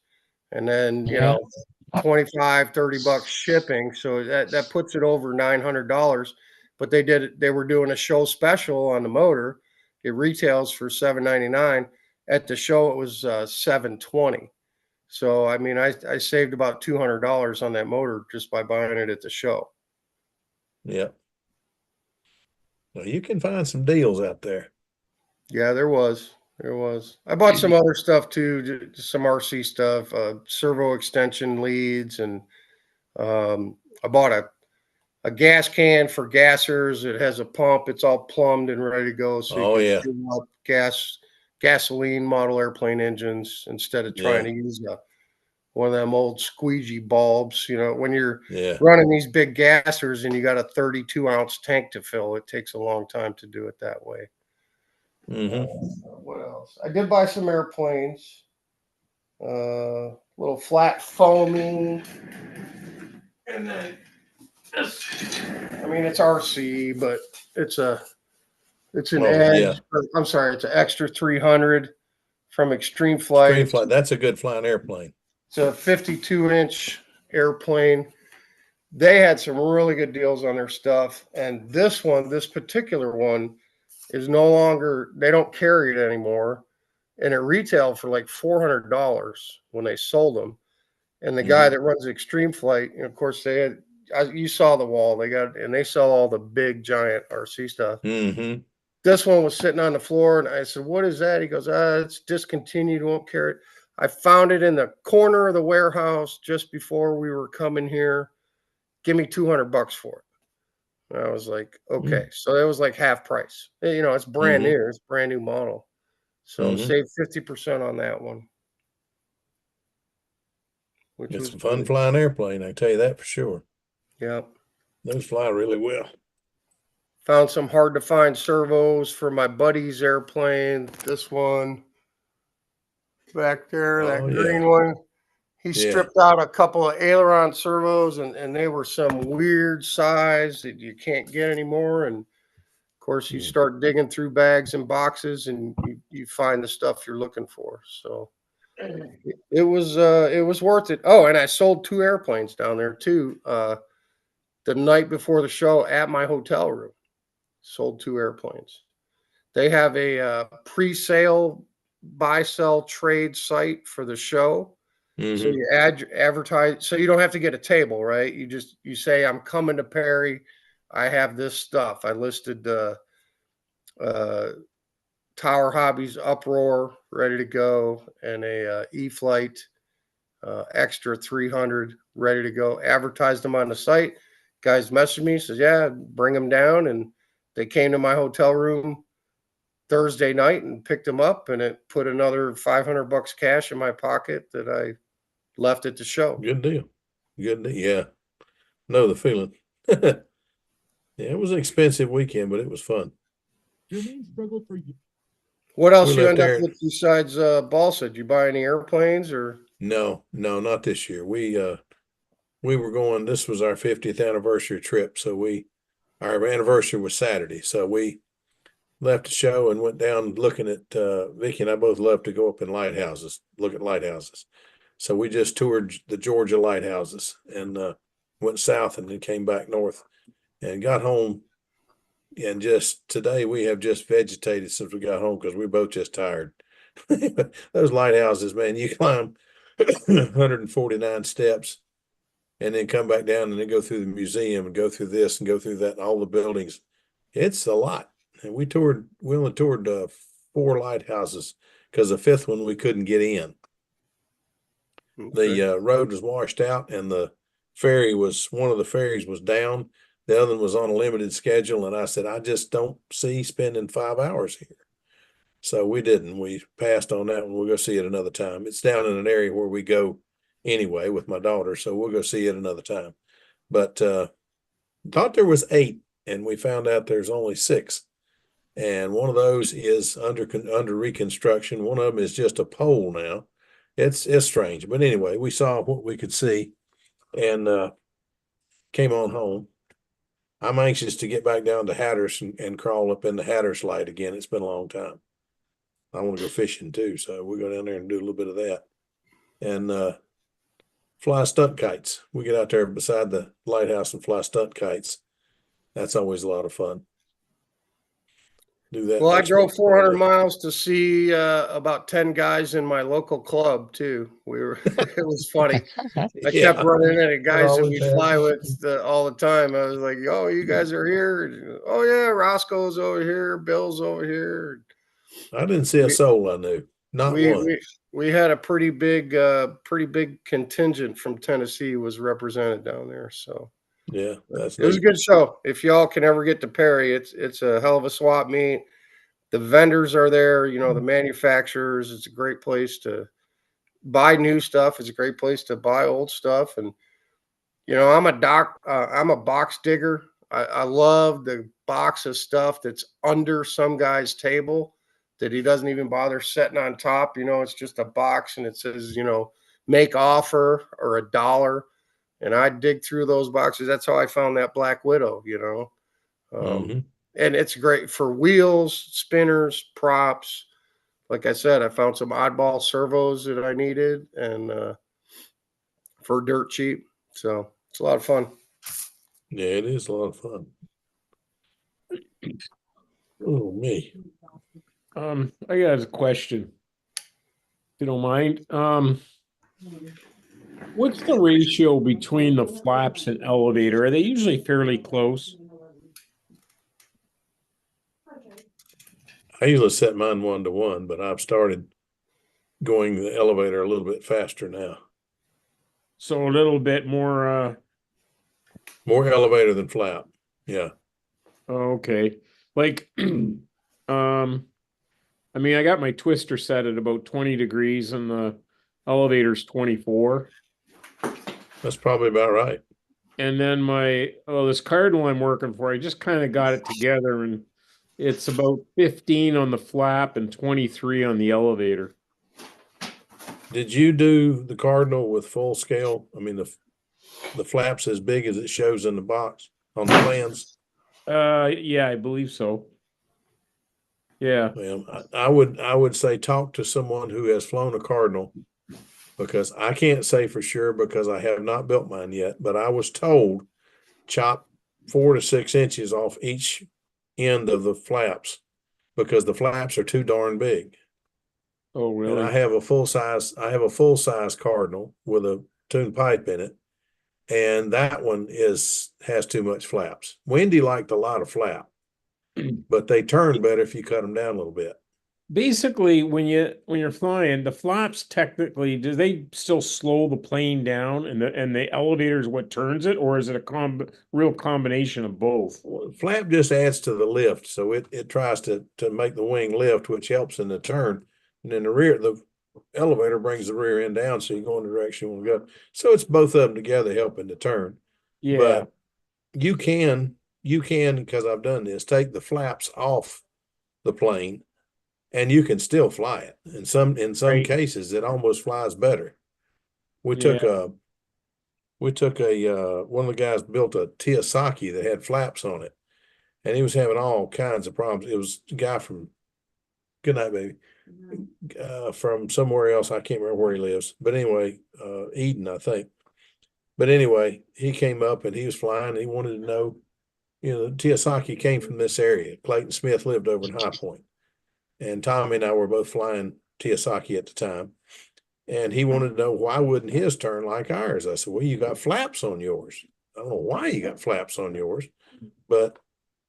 and then you Yeah. know, 25, $30 shipping. So that puts it over $900. But they were doing a show special on the motor. It retails for $799. At the show, it was $720. So I mean, I saved about $200 on that motor just by buying it at the show. Yeah. Well, you can find some deals out there. Yeah, there was. There was. I bought some other stuff too, some RC stuff, servo extension leads, and I bought a gas can for gassers. It has a pump. It's all plumbed and ready to go, so you Oh, can yeah. fuel up gasoline model airplane engines instead of trying Yeah. to use one of them old squeegee bulbs. You know, when you're Yeah. running these big gassers and you got a 32-ounce tank to fill, it takes a long time to do it that way. Hmm. What else? I did buy some airplanes. Little flat foaming, and then this. I mean, it's RC, but it's an Oh, Edge. yeah. I'm sorry, it's an extra 300 from Extreme Extreme Flight. flight. That's a good flying airplane. It's a 52-inch airplane. They had some really good deals on their stuff, and this particular one, is no longer. They don't carry it anymore, and it retailed for like $400 when they sold them. And the guy Mhm. that runs Extreme Flight, and of course they had. You saw the wall. They sell all the big giant RC stuff. Mhm. This one was sitting on the floor, and I said, "What is that?" He goes, "It's discontinued. Won't carry it." I found it in the corner of the warehouse just before we were coming here. Give me $200 for it. And I was like, okay. So it was like half price. You know, it's brand Mhm. new. It's a brand new model. So Mhm. save 50% on that one, which It's was a fun good. flying airplane. I can tell you that for sure. Yeah. Those fly really well. Found some hard to find servos for my buddy's airplane. This one back there, Oh, that yeah. green one. He Yeah. stripped out a couple of aileron servos, and they were some weird size that you can't get anymore. And of course, you Mm. start digging through bags and boxes, and you find the stuff you're looking for. So it was worth it. Oh, and I sold 2 airplanes down there too. The night before the show at my hotel room, sold 2 airplanes. They have a pre-sale buy sell trade site for the show. So Mhm. you advertise, so you don't have to get a table, right? You say, I'm coming to Perry. I have this stuff. I listed uh, Tower Hobbies Uproar ready to go, and a E-Flight extra 300 ready to go. Advertised them on the site. Guys messaged me, says, yeah, bring them down. And they came to my hotel room Thursday night and picked them up, and it put another $500 cash in my pocket that I left at the show. Good deal. Good deal. Yeah. Know the feeling. Yeah, it was an expensive weekend, but it was fun. What else We you left end up there- with besides balsa? Did you buy any airplanes or? No, not this year. We were going, this was our 50th anniversary trip. So our anniversary was Saturday. So we left the show and went down looking at, Vicky and I both love to go up in lighthouses, look at lighthouses. So we just toured the Georgia lighthouses and, went south and then came back north and got home. And just today we have just vegetated since we got home because we're both just tired. Those lighthouses, man, you climb 149 steps and then come back down and then go through the museum and go through this and go through that and all the buildings. It's a lot. And we only toured 4 lighthouses because the 5th one we couldn't get in. Okay. The road was washed out and one of the ferries was down. The other one was on a limited schedule. And I said, I just don't see spending 5 hours here. So we didn't. We passed on that one. We'll go see it another time. It's down in an area where we go anyway with my daughter. So we'll go see it another time. But thought there was 8 and we found out there's only 6. And one of those is under reconstruction. One of them is just a pole now. It's strange. But anyway, we saw what we could see and came on home. I'm anxious to get back down to Hatteras and crawl up in the Hatteras light again. It's been a long time. I want to go fishing too. So we'll go down there and do a little bit of that. And fly stunt kites. We get out there beside the lighthouse and fly stunt kites. That's always a lot of fun. Do that. Well, I next drove week. 400 miles to see about 10 guys in my local club too. It was funny. I Yeah. kept running into guys that we always fly happens. with all the time. I was like, "Oh, you guys are here? Oh yeah, Roscoe's over here, Bill's over here." I didn't see a We- soul I knew. Not we, one. we had a pretty big contingent from Tennessee was represented down there. So Yeah, that's it was a neat. good show. If y'all can ever get to Perry, it's a hell of a swap meet. The vendors are there, the manufacturers. It's a great place to buy new stuff. It's a great place to buy old stuff. And I'm a box digger. I love the box of stuff that's under some guy's table that he doesn't even bother setting on top. It's just a box and it says, make offer or $1. And I dig through those boxes. That's how I found that Black Widow, Mhm. and it's great for wheels, spinners, props. Like I said, I found some oddball servos that I needed and for dirt cheap. So it's a lot of fun. Yeah, it is a lot of fun. Oh, me. I got a question. If you don't mind. What's the ratio between the flaps and elevator? Are they usually fairly close? I usually set mine 1-to-1, but I've started going the elevator a little bit faster now. So a little bit more, More elevator than flap. Yeah. okay. Like, I got my twister set at about 20 degrees and the elevator's 24. That's probably about right. And then this cardinal I'm working for, I just kind of got it together and it's about 15 on the flap and 23 on the elevator. Did you do the Cardinal with full scale? I mean, the flaps as big as it shows in the box on the plans? Yeah, I believe so. Yeah. Well, I would say talk to someone who has flown a Cardinal because I can't say for sure because I have not built mine yet, but I was told chop 4 to 6 inches off each end of the flaps because the flaps are too darn big. Oh, And really? I have a full size Cardinal with a tune pipe in it. And that one has too much flaps. Wendy liked a lot of flap, but they turn better if you cut them down a little bit. basically when you're flying, the flaps technically, do they still slow the plane down and the elevator is what turns it, or is it a real combination of both? Well, flap just adds to the lift, so it tries to make the wing lift, which helps in the turn. And then the elevator brings the rear end down, so you go in the direction you want to go. So it's both of them together helping to turn. Yeah, But you can, because I've done this, take the flaps off the plane and you can still fly it. In some right. cases, it almost flies better. We Yeah. took a one of the guys built a Teosaki that had flaps on it, and he was having all kinds of problems. It was a guy from good night, baby, from somewhere else. I can't remember where he lives, but anyway, Eden, I think. But anyway, he came up and he was flying. And he wanted to know, Teosaki came from this area. Clayton Smith lived over in High Point, and Tommy and I were both flying Teosaki at the time. And he wanted to know why wouldn't his turn like ours? I said, well, you got flaps on yours. I don't know why you got flaps on yours, but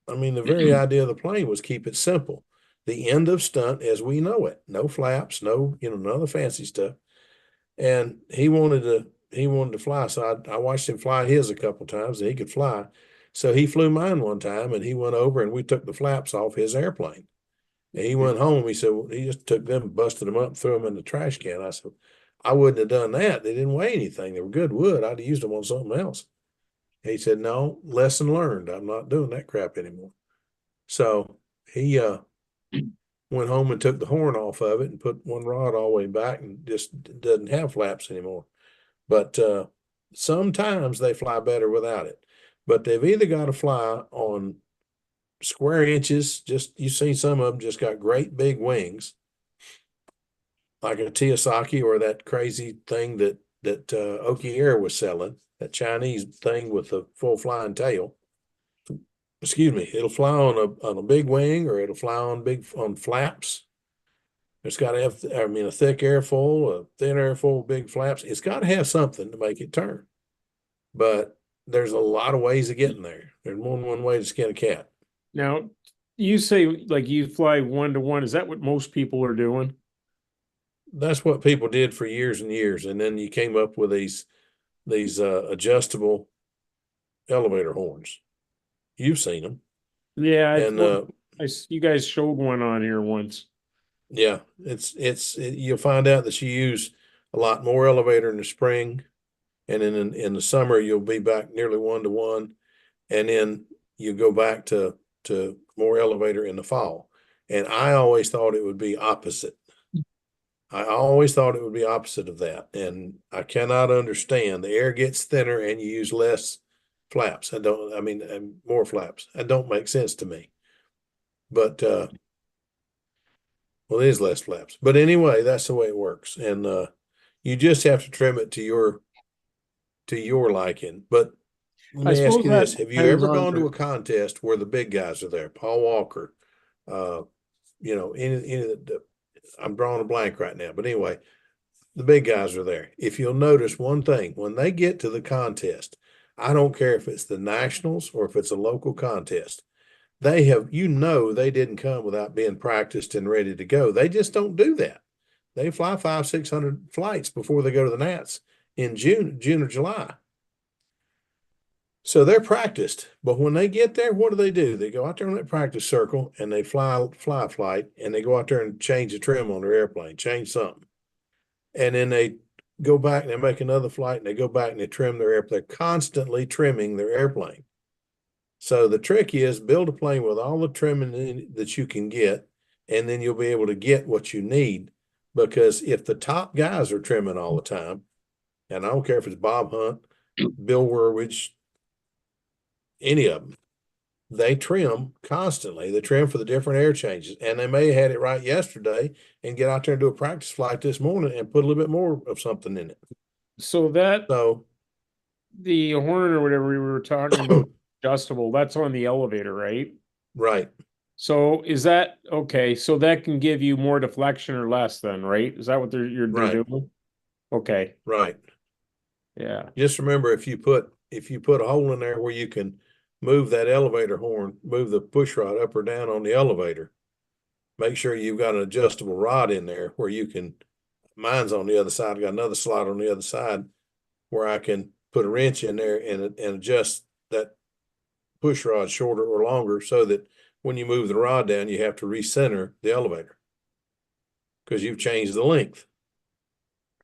I mean, the very idea of the plane was keep it simple. The end of stunt as we know it. No flaps, no, none of the fancy stuff. And he wanted to fly. So I watched him fly his a couple times and he could fly. So he flew mine one time and he went over and we took the flaps off his airplane. And he went home. He said, well, he just took them, busted them up, threw them in the trash can. I said, I wouldn't have done that. They didn't weigh anything. They were good wood. I'd have used them on something else. He said, no, lesson learned. I'm not doing that crap anymore. So he went home and took the horn off of it and put one rod all the way back and just doesn't have flaps anymore. But sometimes they fly better without it. But they've either got to fly on square inches, just you've seen some of them just got great big wings, like a Teosaki or that crazy thing that Oki Air was selling, that Chinese thing with the full flying tail. Excuse me, it'll fly on a big wing or it'll fly on flaps. It's got to have, a thick airfoil, a thin airfoil, big flaps. It's got to have something to make it turn. But there's a lot of ways of getting there. There's more than one way to skin a cat. Now, you say like you fly 1-to-1. Is that what most people are doing? That's what people did for years and years. And then you came up with these adjustable elevator horns. You've seen them. Yeah, And you guys showed one on here once. yeah, you'll find out that you use a lot more elevator in the spring, and in the summer you'll be back nearly 1-to-1, and then you go back to more elevator in the fall. And I always thought it would be opposite. I always thought it would be opposite of that, and I cannot understand. The air gets thinner and you use less flaps. More flaps. That don't make sense to me. But well, it is less flaps. But anyway, that's the way it works. And you just have to trim it to your liking. But let me ask you this. Have you ever gone to a contest where the big guys are there? Paul Walker, any of the I'm drawing a blank right now. But anyway, the big guys are there. If you'll notice one thing, when they get to the contest, I don't care if it's the nationals or if it's a local contest, they didn't come without being practiced and ready to go. They just don't do that. They fly 500-600 flights before they go to the Nats in June or July. So they're practiced, but when they get there, what do? They go out there on that practice circle and they fly a flight, and they go out there and change the trim on their airplane, change something. And then they go back and they make another flight and they go back and they trim their airplane. They're constantly trimming their airplane. So the trick is build a plane with all the trimming that you can get, and then you'll be able to get what you need. Because if the top guys are trimming all the time, and I don't care if it's Bob Hunt, Bill Werwich, any of them, they trim constantly. They trim for the different air changes, and they may have had it right yesterday and get out there and do a practice flight this morning and put a little bit more of something in it. So the horn or whatever we were talking about, adjustable, that's on the elevator, right? Right. So is that okay? So that can give you more deflection or less then, right? Is that what they're doing? Okay. Right. Yeah. Just remember, if you put a hole in there where you can move that elevator horn, move the push rod up or down on the elevator, make sure you've got an adjustable rod in there where you can, mine's on the other side, I got another slot on the other side where I can put a wrench in there and adjust that push rod shorter or longer so that when you move the rod down, you have to recenter the elevator because you've changed the length.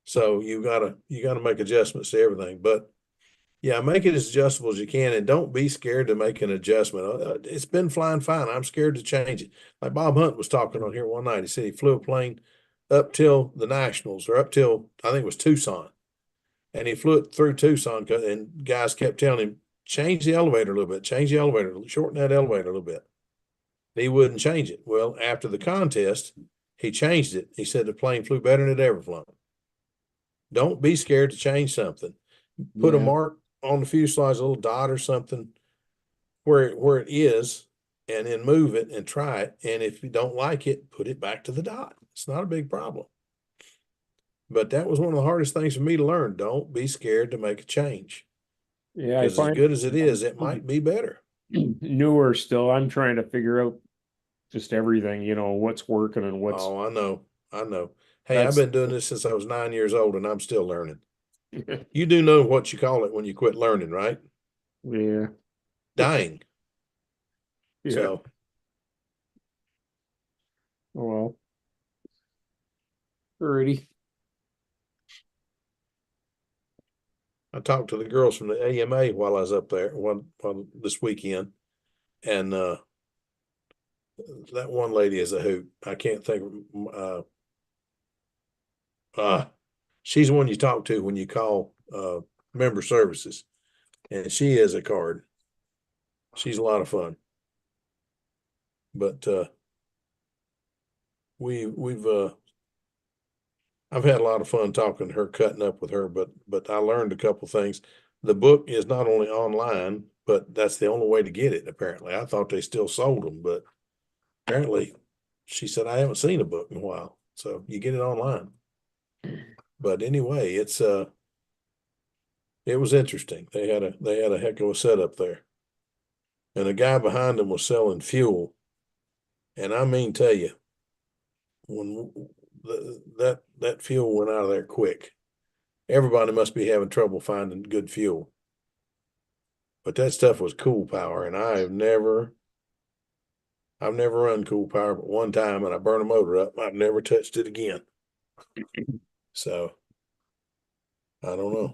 So you gotta make adjustments to everything. But yeah, make it as adjustable as you can, and don't be scared to make an adjustment. It's been flying fine. I'm scared to change it. Like Bob Hunt was talking on here one night. He said he flew a plane up till the Nationals, or up till I think it was Tucson, and he flew it through Tucson, and guys kept telling him, change the elevator a little bit, change the elevator, shorten that elevator a little bit. He wouldn't change it. Well, after the contest, he changed it. He said the plane flew better than it ever flown. Don't be scared to change something. Put a mark on the fuselage, a little dot or something where it is, and then move it and try it. And if you don't like it, put it back to the dot. It's not a big problem. But that was one of the hardest things for me to learn. Don't be scared to make a change. Yeah, I Because as find good as it is, it might be better. newer still. I'm trying to figure out just everything, what's working and what's. Oh, I know. Hey, I've been doing this since I was 9 years old, and I'm still learning. You do know what you call it when you quit learning, right? Yeah. Dying. Yeah. So, Oh, well. Alrighty. I talked to the girls from the AMA while I was up there this weekend, and that one lady is a hoot. I can't think of she's the one you talk to when you call member services, and she is a card. She's a lot of fun. But I've had a lot of fun talking to her, cutting up with her, but I learned a couple things. The book is not only online, but that's the only way to get it, apparently. I thought they still sold them, but apparently she said I haven't seen a book in a while. So you get it online. But anyway, it was interesting. They had a heck of a setup there. And the guy behind them was selling fuel. And I mean tell you, when that fuel went out of there quick. Everybody must be having trouble finding good fuel. But that stuff was Cool Power, and I've never run Cool Power but one time, and I burned a motor up. I've never touched it again. So I don't know.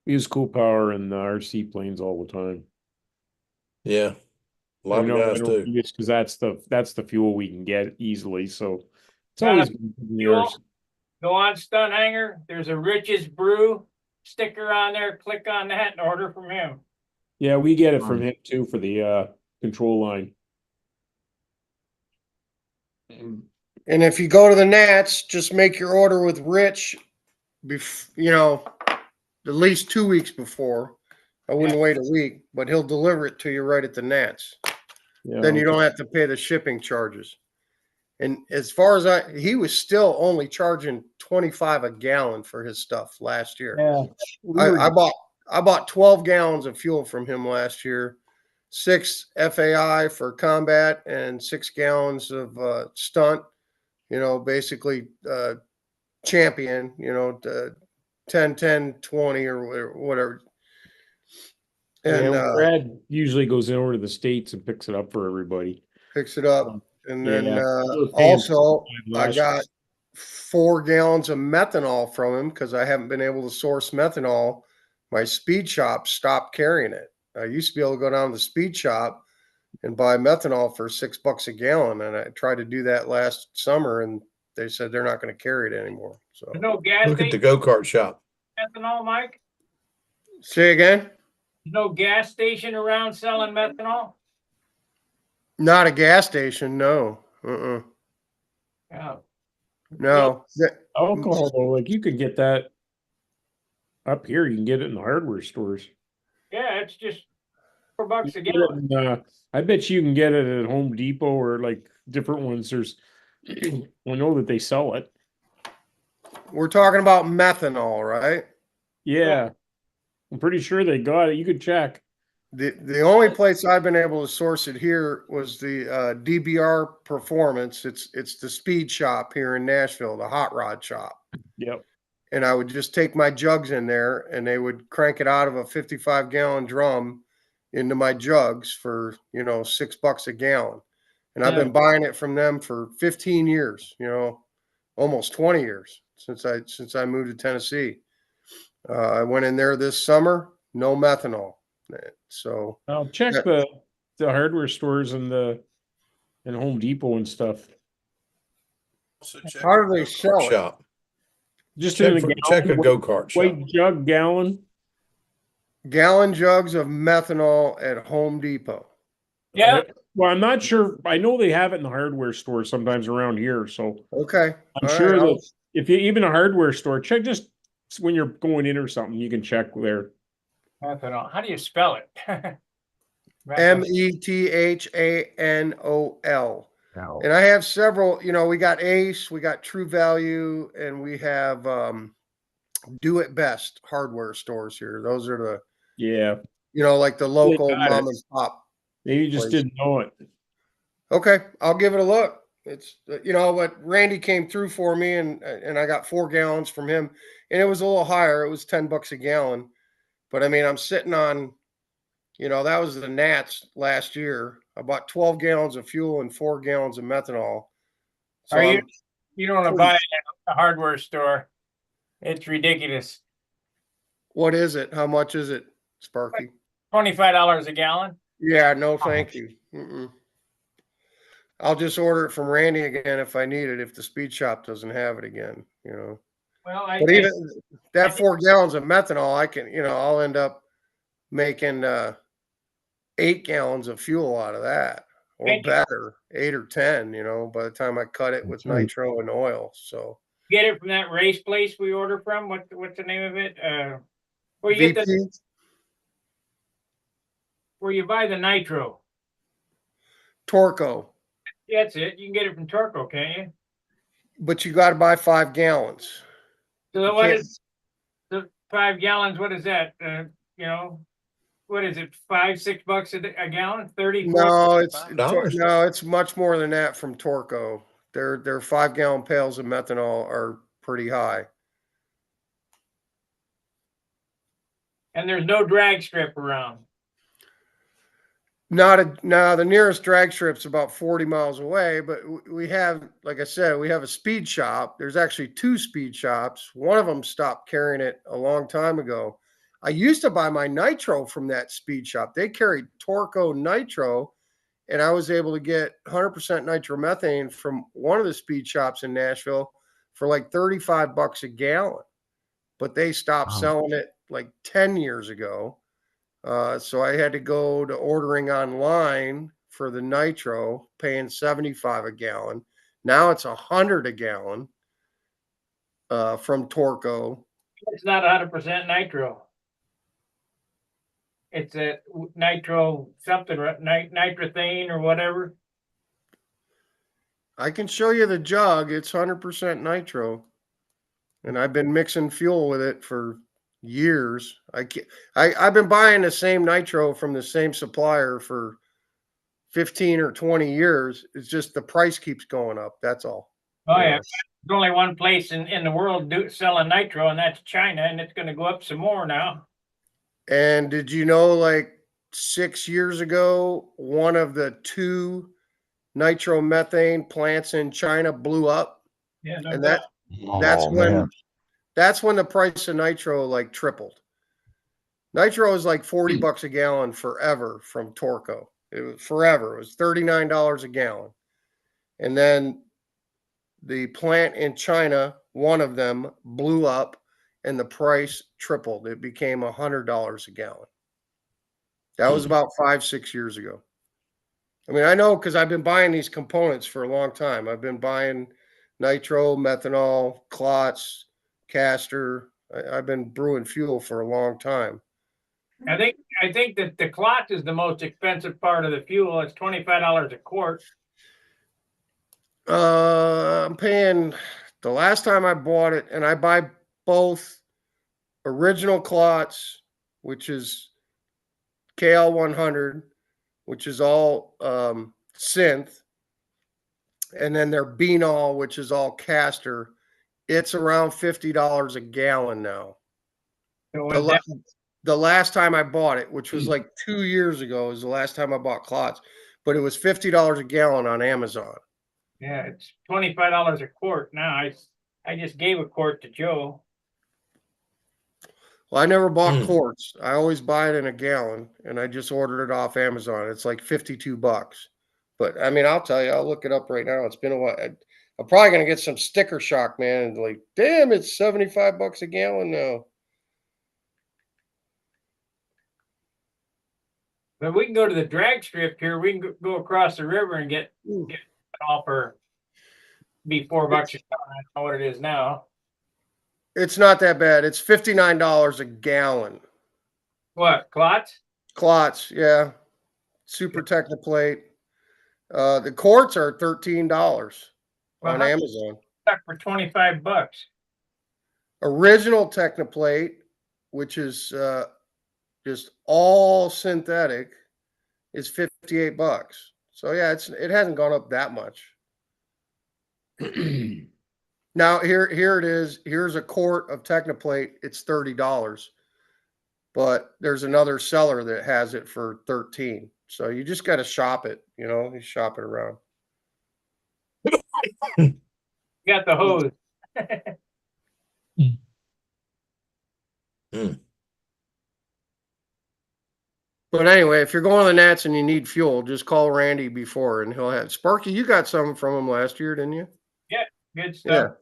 We use Cool Power in the RC planes all the time. Yeah, a lot of guys do. It's because that's the fuel we can get easily. So it's Got always a been in the fuel? RC. Go on Stunt Hangar. There's a Rich's Brew sticker on there. Click on that and order from him. Yeah, we get it from him too for the control line. And if you go to the Nats, just make your order with Rich, at least 2 weeks before. I wouldn't wait a week, but he'll deliver it to you right at the Nats. Yeah, Then you don't have to pay the shipping charges. And as far as he was still only charging $25 a gallon for his stuff last year. Yeah, I bought 12 gallons of fuel from him last year, 6 FAI for combat and 6 gallons of stunt. Basically champion. 10, 10, 20 or whatever. And Brad usually goes over to the States and picks it up for everybody. Picks it up. And then was paying also I last year. got 4 gallons of methanol from him because I haven't been able to source methanol. My speed shop stopped carrying it. I used to be able to go down to the speed shop and buy methanol for $6 a gallon. And I tried to do that last summer and they said they're not going to carry it anymore. So There's no gas Look at the station go-kart shop. methanol, Mike. say again? There's no gas station around selling methanol. Not a gas station. No. Yeah. No. Alcohol though, like you could get that up here. You can get it in the hardware stores. Yeah, it's just $4 a Get gallon. it in, I bet you can get it at Home Depot or like different ones. There's, I know that they sell it. We're talking about methanol, right? Yeah, I'm pretty sure they got it. You could check. The only place I've been able to source it here was the DBR Performance. It's the speed shop here in Nashville, the hot rod shop. Yep. And I would just take my jugs in there and they would crank it out of a 55-gallon drum into my jugs for, $6 a gallon. And I've been buying it from them for 15 years, almost 20 years since I moved to Tennessee. I went in there this summer, no methanol. So I'll check yeah. the hardware stores and Home Depot and stuff. Also check How a do they go-kart sell it? shop. Just Check, in a for, gallon, check a go-kart shop. white jug gallon. Gallon jugs of methanol at Home Depot. Yeah. Well, I'm not sure. I know they have it in the hardware store sometimes around here. So Okay. I'm All sure right, that if you even a hardware store, check just when you're going in or something, you can check there. Methanol. How do you spell it? METHANOL. And I have several, we got Ace, we got True Value, and we have Do It Best hardware stores here. Those are the, Yeah. like the local got mom it. and pop. Maybe you just place. didn't know it. Okay, I'll give it a look. It's what Randy came through for me, and I got 4 gallons from him, and it was a little higher. It was $10 a gallon, but I mean, I'm sitting on, that was the Nats last year. I bought 12 gallons of fuel and 4 gallons of methanol. So you don't want to buy it at a hardware store. It's ridiculous. What is it? How much is it, Sparky? $25 a gallon. Yeah, no, thank you. I'll just order it from Randy again if I need it. If the speed shop doesn't have it again, Well, But even that 4 gallons of methanol, I can, I'll end up making 8 gallons of fuel out of that, or better, 8 or 10. By the time I cut it with nitro and oil. So get it from that race place we order from. What's the name of it? Where you get where you buy the nitro. Torco. That's it. You can get it from Torco, can't you? But you got to buy 5 gallons. So what is the 5 gallons? What is that? What is it? $5-6 a gallon? 30? No, $40? it's much more than that from Torco. Their 5-gallon pails of methanol are pretty high. And there's no drag strip around. No, the nearest drag strip's about 40 miles away, but we have, like I said, we have a speed shop. There's actually 2 speed shops. One of them stopped carrying it a long time ago. I used to buy my nitro from that speed shop. They carried Torco nitro, and I was able to get 100% nitromethane from one of the speed shops in Nashville for like $35 a gallon. But they stopped selling it like 10 years ago. So I had to go to ordering online for the nitro, paying $75 a gallon. Now it's $100 a gallon from Torco. It's not 100% nitro. It's a nitro something, nitrothane or whatever. I can show you the jug. It's 100% nitro, and I've been mixing fuel with it for years. I've been buying the same nitro from the same supplier for 15 or 20 years. It's just the price keeps going up. That's all. Oh yeah. There's only one place in the world selling nitro, and that's China, and it's going to go up some more now. And did you know, like 6 years ago, one of the 2 nitromethane plants in China blew up? Yeah, no And doubt. that's when the price of nitro like tripled. Nitro is like $40 a gallon forever from Torco. It was forever. It was $39 a gallon. And then the plant in China, one of them blew up and the price tripled. It became $100 a gallon. That was about 5-6 years ago. I mean, I know because I've been buying these components for a long time. I've been buying nitro, methanol, clots, castor. I've been brewing fuel for a long time. I think that the clot is the most expensive part of the fuel. It's $25 a quart. I'm paying the last time I bought it, and I buy both original clots, which is KL100, which is all synth, and then their Benol, which is all caster. It's around $50 a gallon now. So The, was la- that, the last time I bought it, which was like 2 years ago, is the last time I bought clots, but it was $50 a gallon on Amazon. yeah, it's $25 a quart now. I just gave a quart to Joe. Well, I never bought Hmm. quarts. I always buy it in a gallon, and I just ordered it off Amazon. It's like $52. But I mean, I'll tell you, I'll look it up right now. It's been a while. I'm probably gonna get some sticker shock, man. And like, damn, it's $75 a gallon now. But we can go to the drag strip here. We can go across the river and get it all for be $4 a ton. I don't know what it is now. It's not that bad. It's $59 a gallon. What, clots? Clots, yeah. Super Technoplate. The quarts are $13 Well, on how- Amazon. Stuck for $25. Original Technoplate, which is just all synthetic, is $58. So yeah, it hasn't gone up that much. Now here it is. Here's a quart of Technoplate. It's $30, but there's another seller that has it for $13. So you just got to shop it. You shop it around. Got the hose. But anyway, if you're going to the Nats and you need fuel, just call Randy before, and he'll have. Sparky, you got some from him last year, didn't you? Good stuff.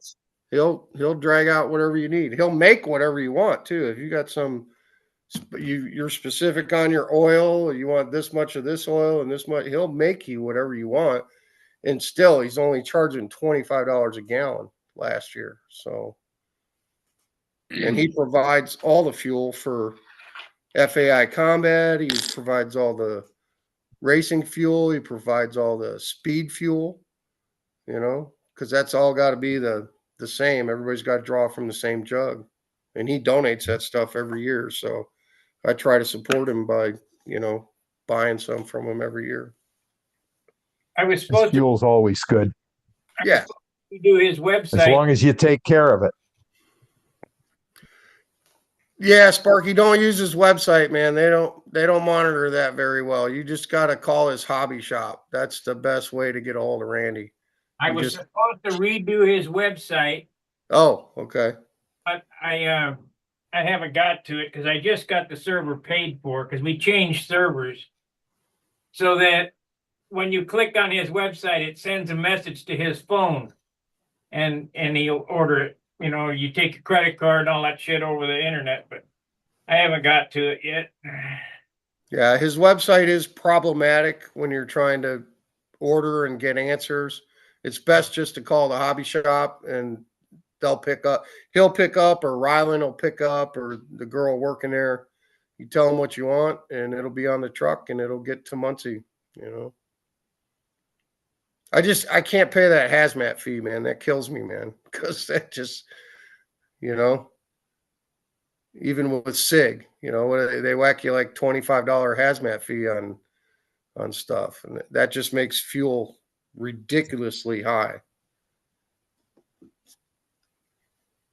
Yeah. He'll drag out whatever you need. He'll make whatever you want too. If you got some, you're specific on your oil, you want this much of this oil and this much, he'll make you whatever you want. And still, he's only charging $25 a gallon last year. So, and he provides all the fuel for FAI Combat. He provides all the racing fuel. He provides all the speed fuel, because that's all got to be the same. Everybody's got to draw from the same jug. And he donates that stuff every year. So I try to support him by, buying some from him every year. I was His supposed to fuel's always good, Yeah. do his as website. long as you take care of it. Yeah, Sparky, don't use his website, man. They don't monitor that very well. You just got to call his hobby shop. That's the best way to get a hold of Randy. I was supposed to redo his website, Oh, okay. but I haven't got to it because I just got the server paid for because we changed servers so that when you click on his website, it sends a message to his phone and he'll order it. You take your credit card and all that shit over the internet, but I haven't got to it yet. Yeah, his website is problematic when you're trying to order and get answers. It's best just to call the hobby shop and they'll pick up. He'll pick up, or Rylan will pick up, or the girl working there. You tell them what you want and it'll be on the truck and it'll get to Muncie, I can't pay that hazmat fee, man. That kills me, man. Because that just, even with SIG, they whack you like $25 hazmat fee on stuff. And that just makes fuel ridiculously high.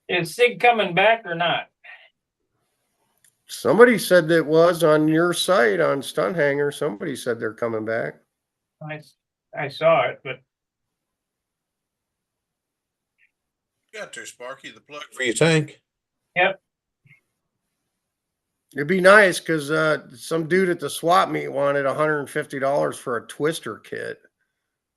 Is SIG coming back or not? Somebody said that was on your site on Stunt Hangar. Somebody said they're coming back. I saw it, but Got there, Sparky, the plug for your tank. yep. It'd be nice because some dude at the swap meet wanted $150 for a twister kit.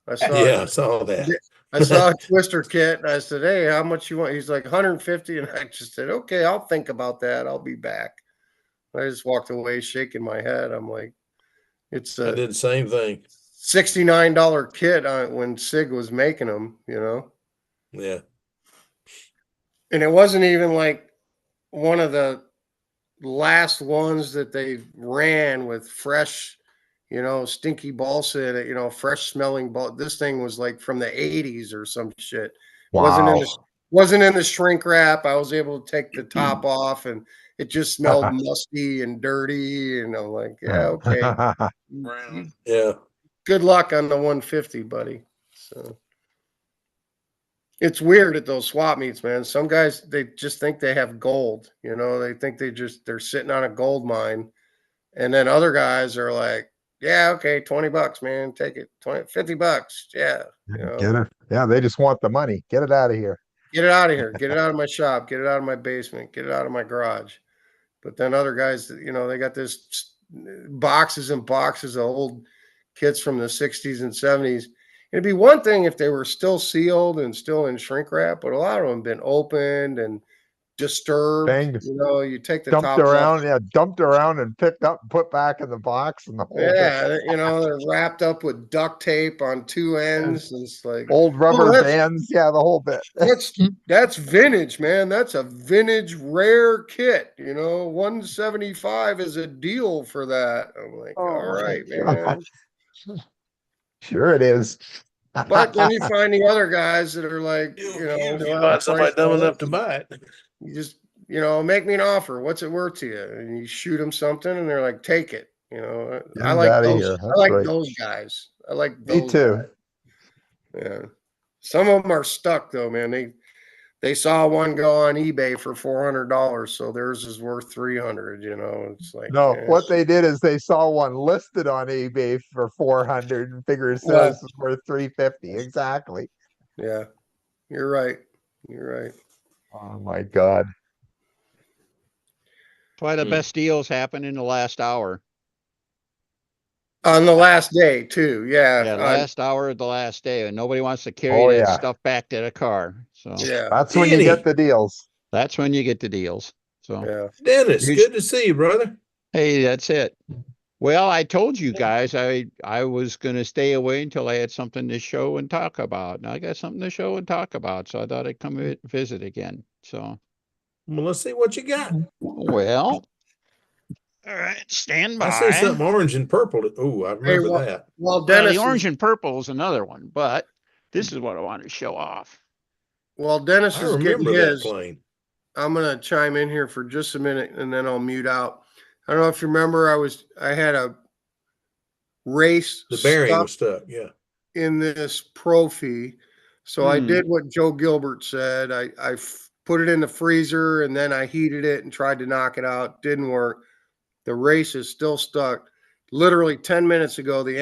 I saw that. I saw a twister kit and I said, "Hey, how much you want?" He's like, $150, and I just said, "Okay, I'll think about that. I'll be back." I just walked away shaking my head. I'm like, it's I a did the same thing. $69 kit when SIG was making them, Yeah. and it wasn't even like one of the last ones that they ran with fresh, stinky balsa in it, fresh smelling ball. This thing was like from the 80s or some shit. Wow. Wasn't in the shrink wrap. I was able to take the top off and it just smelled musty and dirty. And I'm like, yeah, okay. You- Yeah. good luck on the 150, buddy. So it's weird at those swap meets, man. Some guys, they just think they have gold. You know, they think they're sitting on a gold mine. And then other guys are like, yeah, okay, $20, man, take it. 20, $50. Yeah. You know, Get it? Yeah, they just want the money. Get it out of here. get it out of here. Get it out of my shop. Get it out of my basement. Get it out of my garage. But then other guys, you know, they got this boxes and boxes of old kits from the 60s and 70s. It'd be one thing if they were still sealed and still in shrink wrap, but a lot of them have been opened and disturbed. Banged, You know, you take the dumped tops off. around, yeah, dumped around and picked up and put back in the box and the whole bit. Yeah, you know, they're wrapped up with duct tape on two ends. And it's like Old rubber that's- bands, yeah, the whole bit. that's vintage, man. That's a vintage rare kit. You know, 175 is a deal for that. I'm like, all right, man. Sure it is. But then you find the other guys that are like, you know, You well, find somebody price dumb point, enough to buy it. you just, you know, make me an offer. What's it worth to you? And you shoot them something, and they're like, take it. You know, Get I it like outta those. here. I That's like right. those guys. I like Me those too. guys. Yeah. Some of them are stuck though, man. They saw one go on eBay for $400, so theirs is worth 300. You know, it's like No, eh. what they did is they saw one listed on eBay for 400 and figured Well, this is worth 350. Exactly. yeah, you're right. You're right. Oh my God. That's why the best deals happen in the last hour. On the last day too, Yeah, yeah. last hour of the last day, and nobody wants to carry Oh that yeah. stuff back to the car. So Yeah, That's when you get the deals. that's when you get the deals. So yeah. Dennis, You- good to see you, brother. hey, that's it. Well, I told you guys I was going to stay away until I had something to show and talk about. Now I got something to show and talk about, so I thought I'd come visit again. So, Well, let's see what you got. well, all right, stand by. I see something orange and purple. Oh, I remember well, that. Well, Well, Dennis, the orange and purple is another one, but this is what I want to show off. while Dennis I is getting remember that his, plane. I'm gonna chime in here for just a minute, and then I'll mute out. I don't know if you remember, I had a race The bearing stuck was stuck. Yeah. in this Profi, so I did what Joe Gilbert said. I put it in the freezer, and then I heated it and tried to knock it out. Didn't work. The race is still stuck. Literally 10 minutes ago, the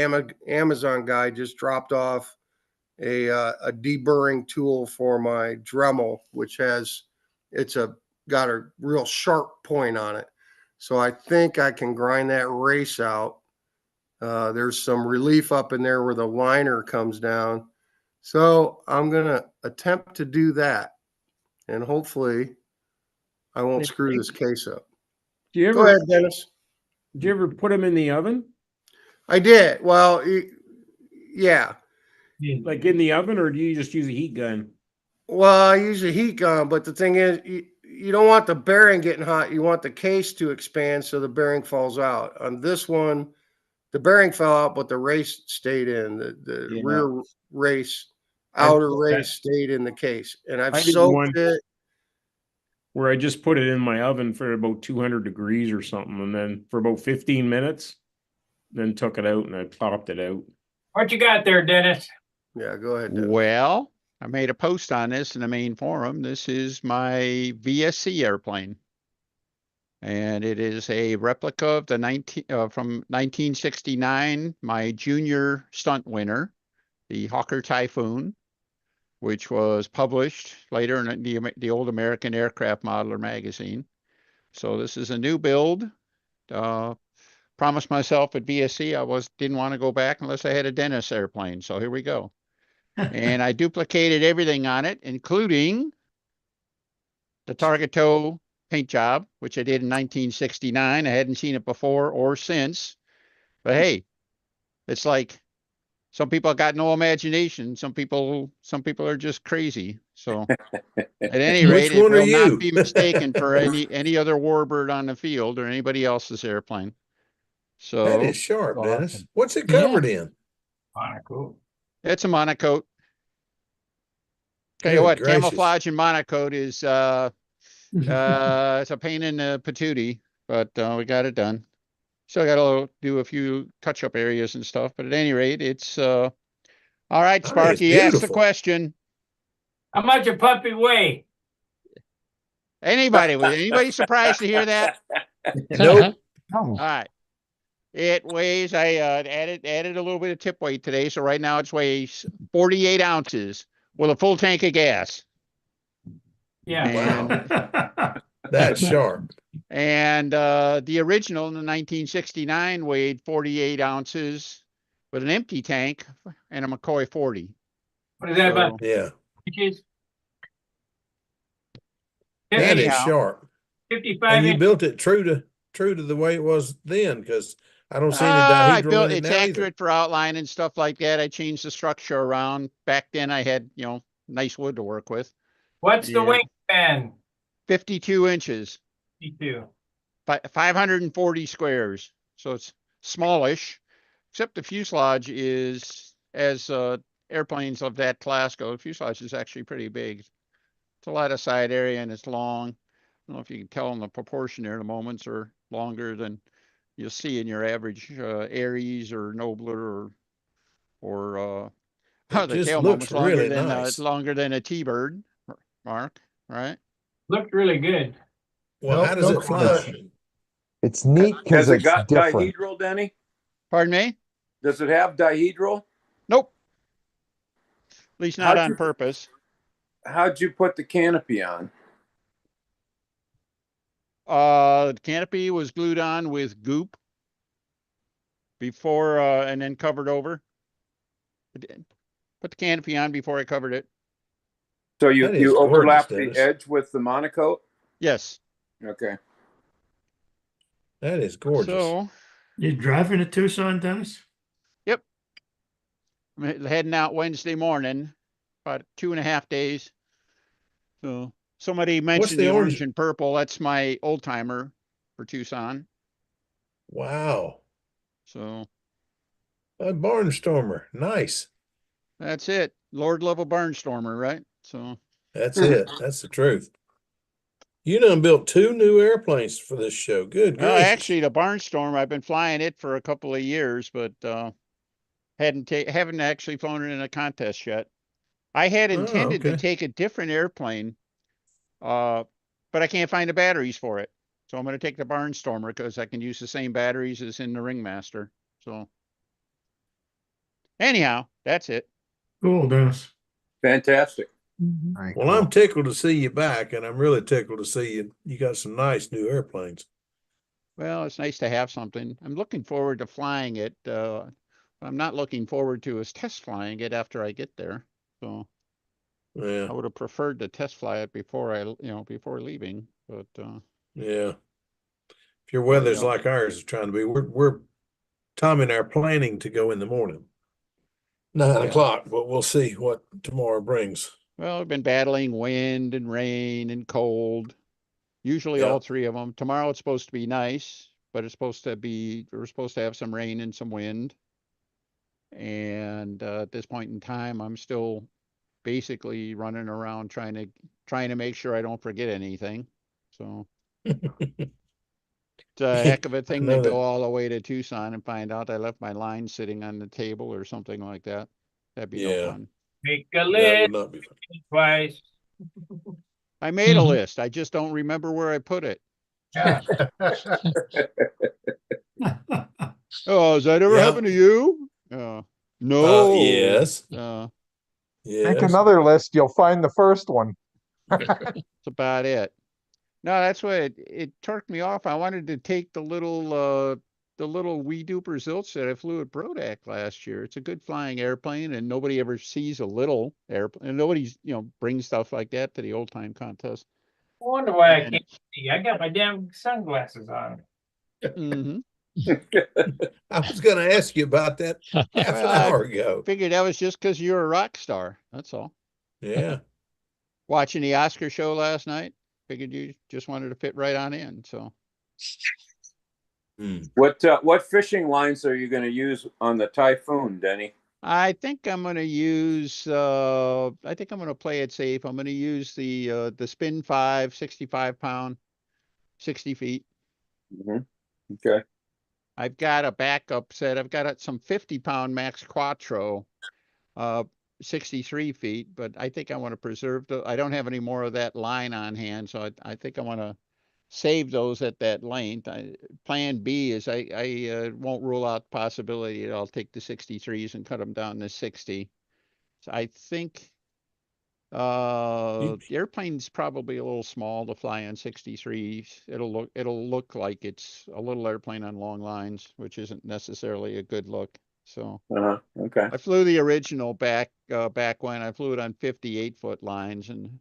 Amazon guy just dropped off a deburring tool for my Dremel, which got a real sharp point on it. So I think I can grind that race out. There's some relief up in there where the liner comes down. So I'm gonna attempt to do that, and hopefully I won't screw this case up. Do you Go ever, ahead, Dennis. do you ever put them in the oven? I did. Well, yeah. Like in the oven, or do you just use a heat gun? Well, I use a heat gun, but the thing is, you don't want the bearing getting hot. You want the case to expand so the bearing falls out. On this one, the bearing fell out, but the race stayed in. The Yeah. rear race, I've outer done race that. stayed in the case. And I've I did soaked one. it. Where I just put it in my oven for about 200 degrees or something, and then for about 15 minutes, then took it out and I popped it out. What you got there, Dennis? Yeah, go ahead, Dennis. Well, I made a post on this in the main forum. This is my VSC airplane. And it is a replica of the from 1969, my junior stunt winner, the Hawker Typhoon, which was published later in the old American Aircraft Modeler magazine. So this is a new build. Promised myself at VSC didn't want to go back unless I had a Dennis airplane. So here we go. And I duplicated everything on it, including the target toe paint job, which I did in 1969. I hadn't seen it before or since. But hey, it's like some people got no imagination. Some people are just crazy. So at any rate, Which it one are will not you? be mistaken for any other warbird on the field or anybody else's airplane. So That is sharp, Awesome. Dennis. What's it covered in? Monaco. it's a monocoat. Tell you Good what, gracious. camouflage and monocoat is It's a pain in the patootie, but we got it done. Still got to do a few touch-up areas and stuff, but at any rate, it's all right. That is Sparky, ask the beautiful. question. How much a puppy weigh? Anybody surprised to hear that? Nope. All right. It weighs, I added a little bit of tip weight today, so right now it weighs 48 ounces with a full tank of gas. Yeah. And That's sharp. And the original in the 1969 weighed 48 ounces with an empty tank and a McCoy 40. What is that about? Yeah. Inches? That is Anyhow. sharp. 55 And you inches. built it true to the way it was then, because I don't see any I dihedral built in it it's now either. accurate for outline and stuff like that. I changed the structure around. Back then I had, nice wood to work with. What's the Yeah. wingspan? 52 inches, 52. 540 squares. So it's smallish, except the fuselage is, as airplanes of that class go, the fuselage is actually pretty big. It's a lot of side area and it's long. I don't know if you can tell in the proportion there, the moments are longer than you'll see in your average Aries or Nobler or It the just tail looks moment's longer really than nice. longer than a T-bird, Mark, right? Looked really good. Well, Nope, how does no it fly? question. It's neat because Has it it's got different. dihedral, Denny? Pardon me? Does it have dihedral? Nope. At least not How'd on you- purpose. How'd you put the canopy on? The canopy was glued on with goop before and then covered over. Put the canopy on before I covered it. So you That is you overlap gorgeous, the Dennis. edge with the monocoat? Yes. Okay. That is gorgeous. So, You driving to Tucson, Dennis? yep. I'm heading out Wednesday morning, about 2.5 days. So somebody mentioned the the orange? orange and purple. That's my old timer for Tucson. Wow. So A barnstormer. Nice. that's it. Lord level barnstormer, right? So That's it. That's the truth. You done built 2 new airplanes for this show. Good well, gracious. actually the barnstorm, I've been flying it for a couple of years, but haven't actually flown it in a contest yet. I had intended to okay. take a different airplane, but I can't find the batteries for it. So I'm going to take the Barnstormer because I can use the same batteries as in the Ringmaster. So anyhow, that's it. Cool, Dennis. Fantastic. Very Well, cool. I'm tickled to see you back, and I'm really tickled to see you got some nice new airplanes. Well, it's nice to have something. I'm looking forward to flying it. I'm not looking forward to is test flying it after I get there. So Yeah. I would have preferred to test fly it before before leaving, but Yeah. If your weather's like ours is trying to be, we're Tom and I are planning to go in the morning. 9 o'clock, but we'll see what tomorrow brings. well, I've been battling wind and rain and cold. Usually all 3 of them. Tomorrow it's supposed to be nice, but we're supposed to have some rain and some wind. And at this point in time, I'm still basically running around trying to make sure I don't forget anything. So it's a heck of a thing to go all the way to Tucson and find out I left my line sitting on the table or something like that. That'd be no fun. Make a That list would not be fun. twice. I made a list. I just don't remember where I put it. Yeah. Oh, has that ever Yeah. happened to you? No. Yes. Uh, Make Yes. another list, you'll find the first one. That's about it. No, that's what it torqued me off. I wanted to take the little wee duper Zilch that I flew at Brodak last year. It's a good flying airplane, and nobody ever sees a little airplane. And nobody's brings stuff like that to the old time contest. I wonder why I And- can't see. I got my damn sunglasses on. Mhm. I was going to ask you about that half Well, an I hour ago. Figured that was just because you're a rock star. That's all. Yeah. Watching the Oscar show last night, figured you just wanted to fit right on in. So What fishing lines are you going to use on the Typhoon, Denny? I think I'm gonna use, I think I'm gonna play it safe. I'm gonna use the Spin 5, 65 pound, 60 feet. Mhm. Okay. I've got a backup set. I've got some 50-pound Max Quattro, uh, 63 feet, but I think I want to preserve I don't have any more of that line on hand, so I think I want to save those at that length. Plan B is I won't rule out the possibility that I'll take the 63s and cut them down to 60. So I think the airplane's probably a little small to fly on 63s. It'll look like it's a little airplane on long lines, which isn't necessarily a good look. So Okay. I flew the original back when I flew it on 58-foot lines, and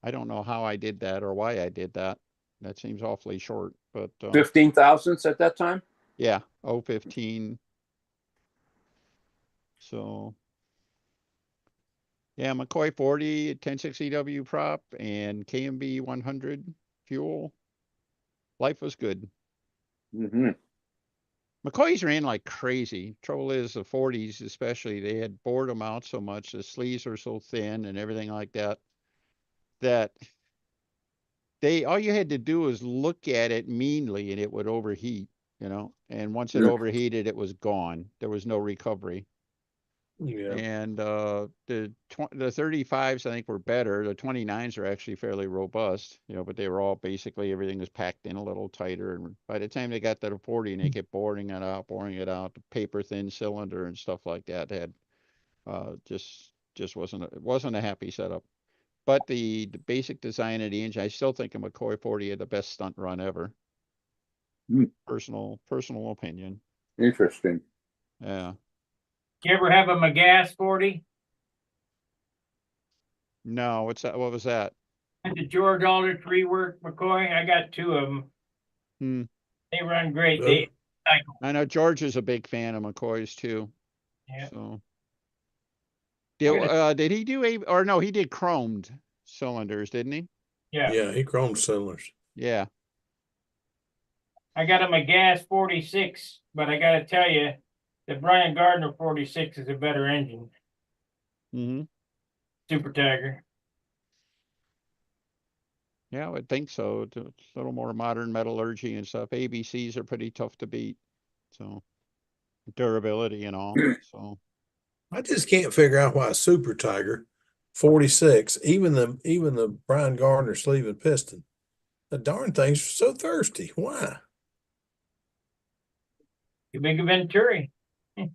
I don't know how I did that or why I did that. That seems awfully short, but 15 thousandths at that time. yeah, 015. So yeah, McCoy 40 at 1060W prop and KMB 100 fuel. Life was good. Mm-hmm. McCoys ran like crazy. Trouble is, the 40s especially, they had bored them out so much. The sleeves were so thin and everything like that, that all you had to do was look at it meanly and it would overheat, and once it overheated, it was gone. There was no recovery. Yeah. And the 35s I think were better. The 29s are actually fairly robust, but they were all basically, everything was packed in a little tighter. And by the time they got to the 40 and they kept boring it out, the paper thin cylinder and stuff like that had just wasn't a happy setup. But the basic design of the engine, I still think a McCoy 40 had the best stunt run ever. Personal opinion. Interesting. Yeah. You ever have a McGass 40? No, what's that? What was that? The George Aldrich rework McCoy. I got two of them. Hmm. They run great. Well, I know George is a big fan of McCoy's too. Yeah. So did he do or no, he did chromed cylinders, didn't he? Yeah. Yeah, he chromed cylinders. Yeah. I got a McGass 46, but I got to tell you, the Brian Gardner 46 is a better engine. Mm-hmm. Super Tiger. Yeah, I would think so. It's a little more modern metallurgy and stuff. ABCs are pretty tough to beat. So durability and all. So I just can't figure out why Super Tiger 46, even the Brian Gardner sleeve and piston, the darn thing's so thirsty. Why? You big Venturi. that's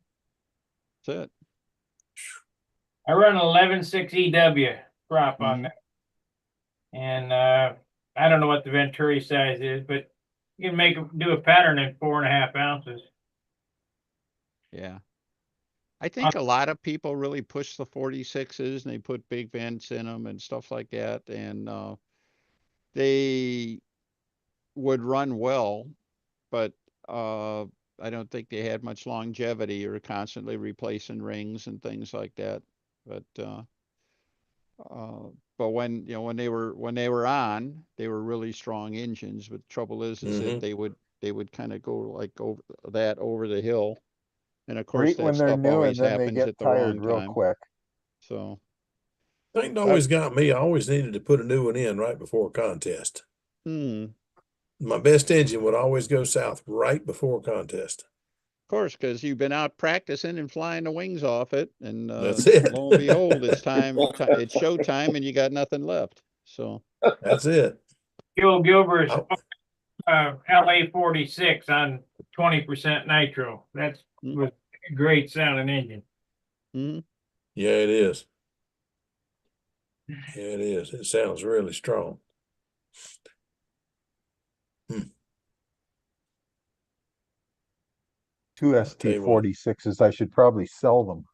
it. I run 11.6 EW prop on Mhm. that. And I don't know what the Venturi size is, but you can do a pattern in 4.5 ounces. Yeah. I think a lot of people really push the 46s and they put big vents in them and stuff like that. And they would run well, but I don't think they had much longevity or constantly replacing rings and things like that. But when when they were on, they were really strong engines. But the trouble is that they would kind of go like over the hill, and of course Great that when they're stuff new, always and then they happens get at the tired wrong real time. quick. So Thing always got me. I always needed to put a new one in right before a contest. My best engine would always go south right before a contest. Of course, because you've been out practicing and flying the wings off it, and That's it. lo and behold, it's it's show time, and you got nothing left. So that's it. Gil Gilbert's LA 46 on 20% nitro. That's was a great sounding engine. Mm-hmm. Yeah, it is. Yeah, it is. It sounds really strong. Two ST46s, I should probably sell them.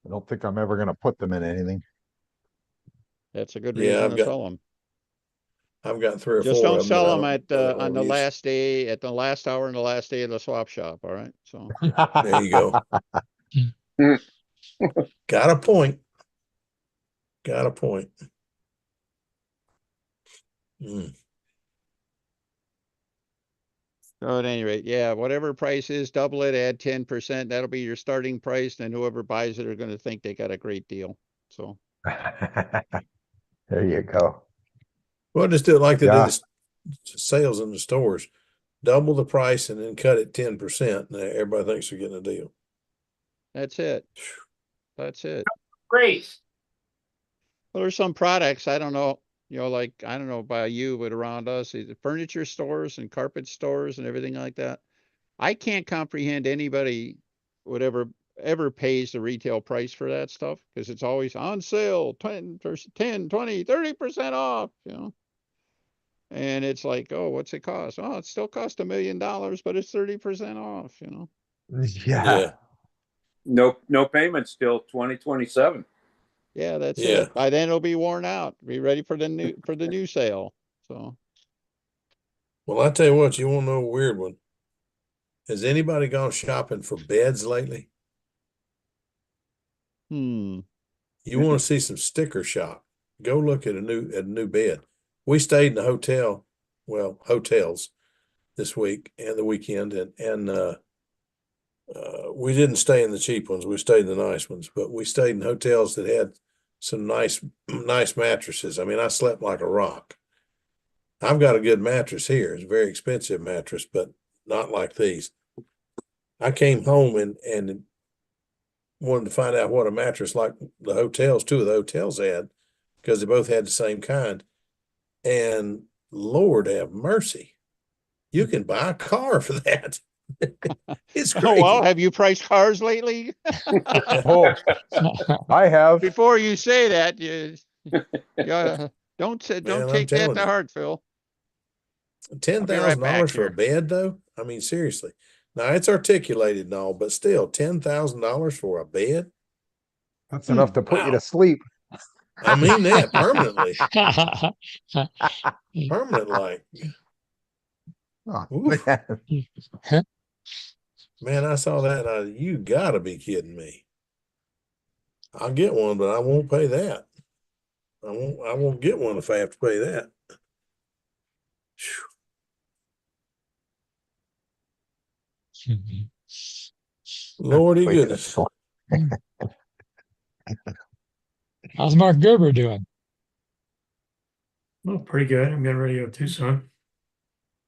I don't think I'm ever going to put them in anything. That's a good reason to sell them. I've got 3 or 4. Just don't of sell them at on the last day, at the last hour and the last day of the swap shop. All right. So there you go. Got a point. Got a point. So at any rate, yeah, whatever price is, double it, add 10%. That'll be your starting price. Then whoever buys it are going to think they got a great deal. So There you go. Well, just do it like they do Yeah. the sales in the stores. Double the price and then cut it 10%. And everybody thinks they're getting a deal. that's it. That's it. Great. Well, there's some products, I don't know, like, I don't know about you, but around us, the furniture stores and carpet stores and everything like that. I can't comprehend anybody ever pays the retail price for that stuff because it's always on sale, 10, 20, 30% off, And it's like, oh, what's it cost? Oh, it still costs $1 million, but it's 30% off, Yeah. No payments till 2027. Yeah, that's Yeah. it. By then it'll be worn out. Be ready for the new sale. So Well, I tell you what, you want to know a weird one? Has anybody gone shopping for beds lately? hmm. You want to see some sticker shock? Go look at a new bed. We stayed in a hotel, well, hotels this week and the weekend, and we didn't stay in the cheap ones. We stayed in the nice ones, but we stayed in hotels that had some nice mattresses. I mean, I slept like a rock. I've got a good mattress here. It's a very expensive mattress, but not like these. I came home and wanted to find out what a mattress like the hotels, two of the hotels had, because they both had the same kind. And Lord have mercy, you can buy a car for that. It's crazy. Oh, well, have you priced cars lately? Oh, I have. Before you say that, don't Man, take that telling to you. heart, Phil. $10,000 for a here. bed, though. I mean, seriously. Now it's articulated and all, but still, $10,000 for a bed. That's enough to put you Wow. to sleep. I mean that permanently. Permanent, like. Oh, Oof. man. Man, I saw that. You gotta be kidding me. I'll get one, but I won't pay that. I won't get one if I have to pay that. Lordy Wait a goodness. How's Mark Gerber doing? Oh, pretty good. I'm getting ready to go to Tucson.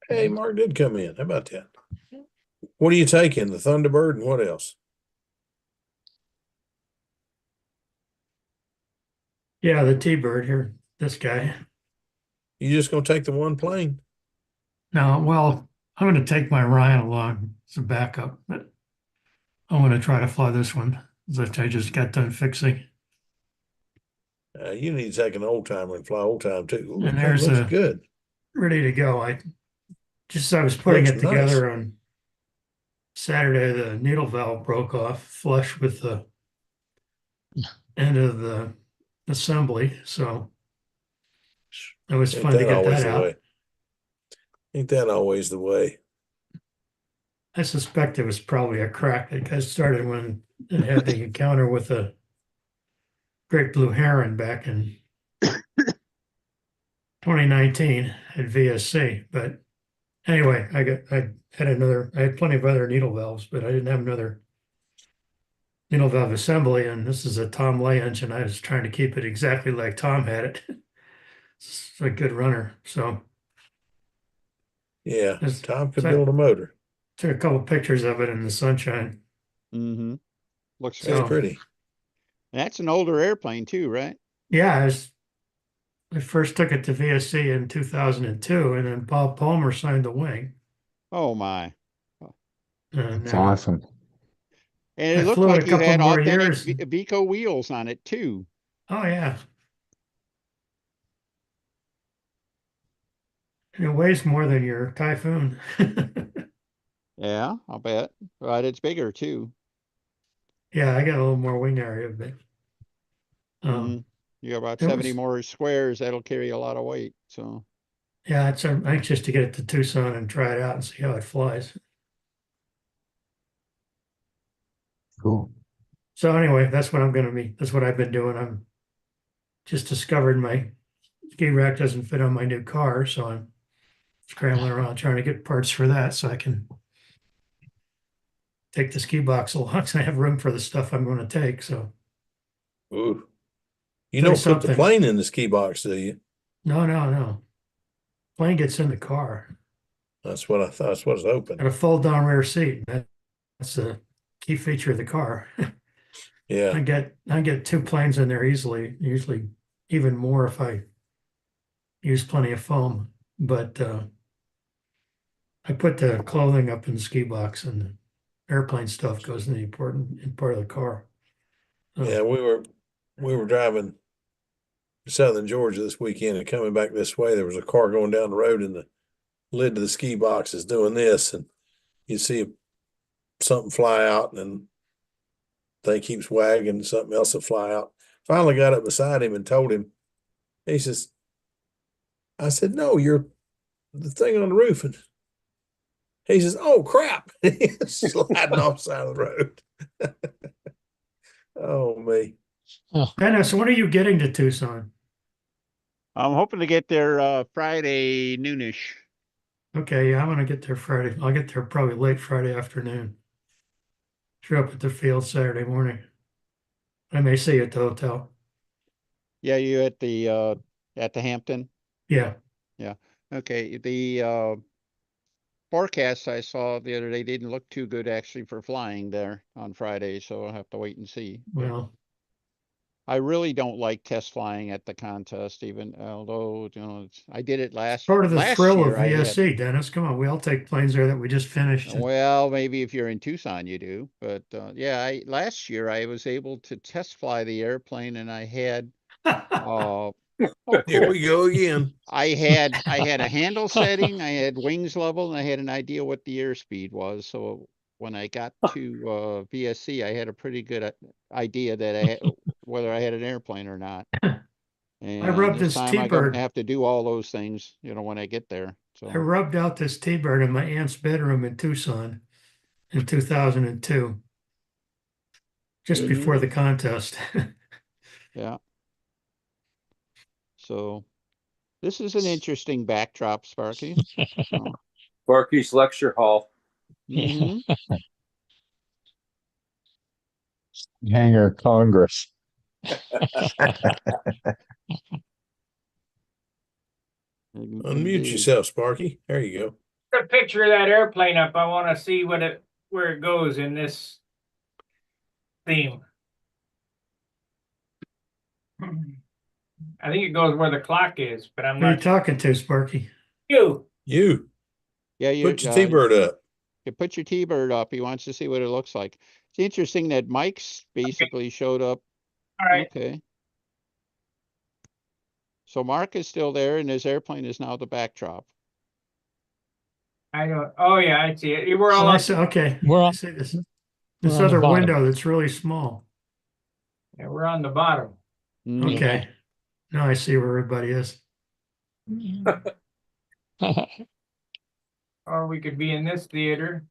Hey, Mark did come in. How about that? What are you taking? The Thunderbird and what else? Yeah, the T-Bird here. This guy. You just gonna take the one plane? No, well, I'm going to take my Ryan along as a backup, but I'm going to try to fly this one that I just got done fixing. You need to take an old timer and fly old time too. Ooh, And that there's looks a good. ready to go. I was putting Looks it together on Saturday. The needle valve broke off flush with the end of the assembly, so it was Ain't fun to that get always that the out. way? Ain't that always the way? I suspect it was probably a crack that got started when it had the encounter with a great blue heron back in 2019 at VSC. But anyway, I had plenty of other needle valves, but I didn't have another needle valve assembly. And this is a Tom Lay engine. I was trying to keep it exactly like Tom had it. It's a good runner. So Yeah, Yes. Tom could So- build a motor. took a couple pictures of it in the sunshine. Mm-hmm. Looks That's So- pretty. That's an older airplane too, right? Yeah, I first took it to VSC in 2002, and then Bob Palmer signed the wing. Oh my. And, That's awesome. And I it looked flew it like a you couple had more authentic years. Vico wheels on it too. Oh yeah. And it weighs more than your Typhoon. Yeah, I'll bet. But it's bigger too. Yeah, I got a little more wing area, but Mhm. You got about it 70 was- more squares. That'll carry a lot of weight. So yeah, I'm anxious to get it to Tucson and try it out and see how it flies. Cool. So anyway, that's what I've been doing. I'm just discovered my ski rack doesn't fit on my new car, so I'm scrambling around trying to get parts for that so I can take the ski box along. So I have room for the stuff I'm going to take. So Ooh. You Tell you don't put the something. plane in the ski box, do you? no. Plane gets in the car. That's what I thought. That's what I was hoping. And a fold down rear seat. That's a key feature of the car. Yeah. I get two planes in there easily, usually even more if I use plenty of foam. But I put the clothing up in the ski box and the airplane stuff goes in the important part of the car. Yeah, we were driving to southern Georgia this weekend and coming back this way, there was a car going down the road and the lid to the ski box is doing this, and you see something fly out and thing keeps wagging, something else will fly out. Finally got up beside him and told him, he says, I said, no, you're the thing on the roof. And he says, oh crap. He's sliding off the side of the road. Oh me. Dennis, when are you getting to Tucson? I'm hoping to get there Friday noonish. Okay, yeah, I'm gonna get there Friday. I'll get there probably late Friday afternoon. Show up at the field Saturday morning. I may see you at the hotel. Yeah, you at the Hampton? Yeah. Yeah. Okay. The forecast I saw the other day didn't look too good actually for flying there on Friday, so I'll have to wait and see. Well, I really don't like test flying at the contest, even although I did it last part of the last thrill year. of I had VSC, Dennis. Come on, we all take planes there that we just finished. well, maybe if you're in Tucson, you do, but yeah, last year I was able to test fly the airplane, and I had oh Here cool. we go again. I had a handle setting, I had wings level, and I had an idea what the airspeed was. So when I got to VSC, I had a pretty good idea that I had, whether I had an airplane or not. And rubbed this this time I'm gonna T-bird. have to do all those things, when I get there. I So rubbed out this T-bird in my aunt's bedroom in Tucson in 2002, just Mhm. before the contest. yeah. So this is an interesting backdrop, Sparky. So, Sparky's lecture hall. mhm. Hangar Congress. Unmute Indeed. yourself, Sparky. There you go. Put a picture of that airplane up. I want to see where it goes in this theme. I think it goes where the clock is, but I'm Who are you not sure. talking to, Sparky? You. Yeah, you Put your T-bird up. You put your T-bird up. He wants to see what it looks like. It's interesting that Mike's basically showed up. All right. Okay. So Mark is still there, and his airplane is now the backdrop. I don't. Oh yeah, I see it. We're all Oh, I up. see, okay. We're I on, see this we're on the other bottom. window that's really small. Yeah, we're on the bottom. Mhm. Okay. Now I see where everybody is. Or we could be in this theater.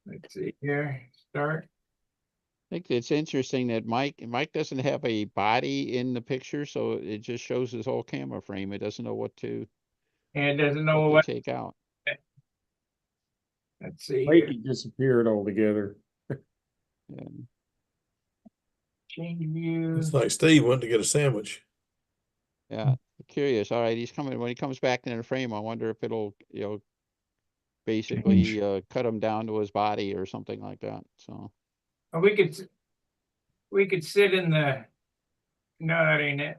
Let's see here. Start. I think it's interesting that Mike doesn't have a body in the picture, so it just shows his whole camera frame. It doesn't know what to And doesn't know what. take out. Let's see. Like Here. it disappeared altogether. Yeah. Change view. It's like Steve went to get a sandwich. Yeah. Curious. All right, he's coming. When he comes back in the frame, I wonder if it'll, basically cut him down to his body or something like that. So We could sit in the. No, that ain't it.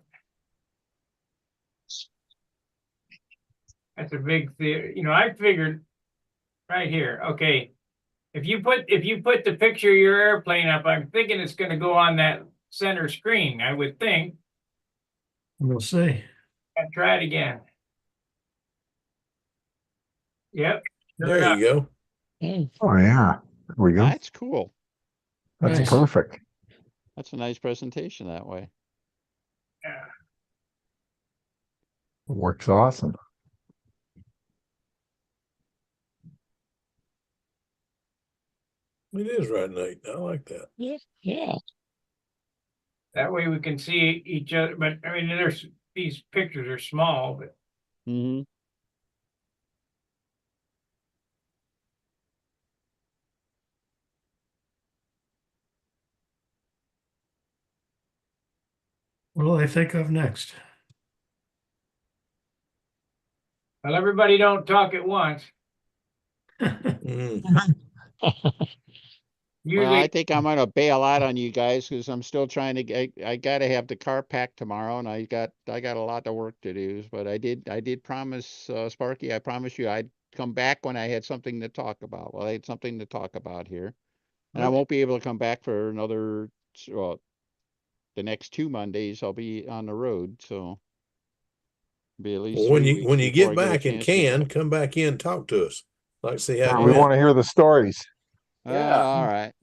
That's a big theater. I figured right here. Okay. If you put the picture of your airplane up, I'm thinking it's going to go on that center screen. I would think. We'll see. I'll try it again. Yep. There you go. Oh yeah, there we go. that's cool. That's Nice. perfect. That's a nice presentation that way. Yeah. Works awesome. It is right, Nate. I like that. Yeah. That way we can see each other. But I mean, these pictures are small, but Mm-hmm. What do they think of next? Well, everybody don't talk at once. Mm. Well, I Usually, think I'm gonna bail out on you guys because I'm still trying to get, I gotta have the car packed tomorrow and I got a lot of work to do. But I did promise, Sparky, I promised you I'd come back when I had something to talk about. Well, I had something to talk about here. And I Okay. won't be able to come back for another, well, the next 2 Mondays I'll be on the road, so be at least Well, 3 weeks when you before get I get a back and chance to can talk. come back in and talk to us. Like see how Yeah, it we went. want to hear the stories. All right.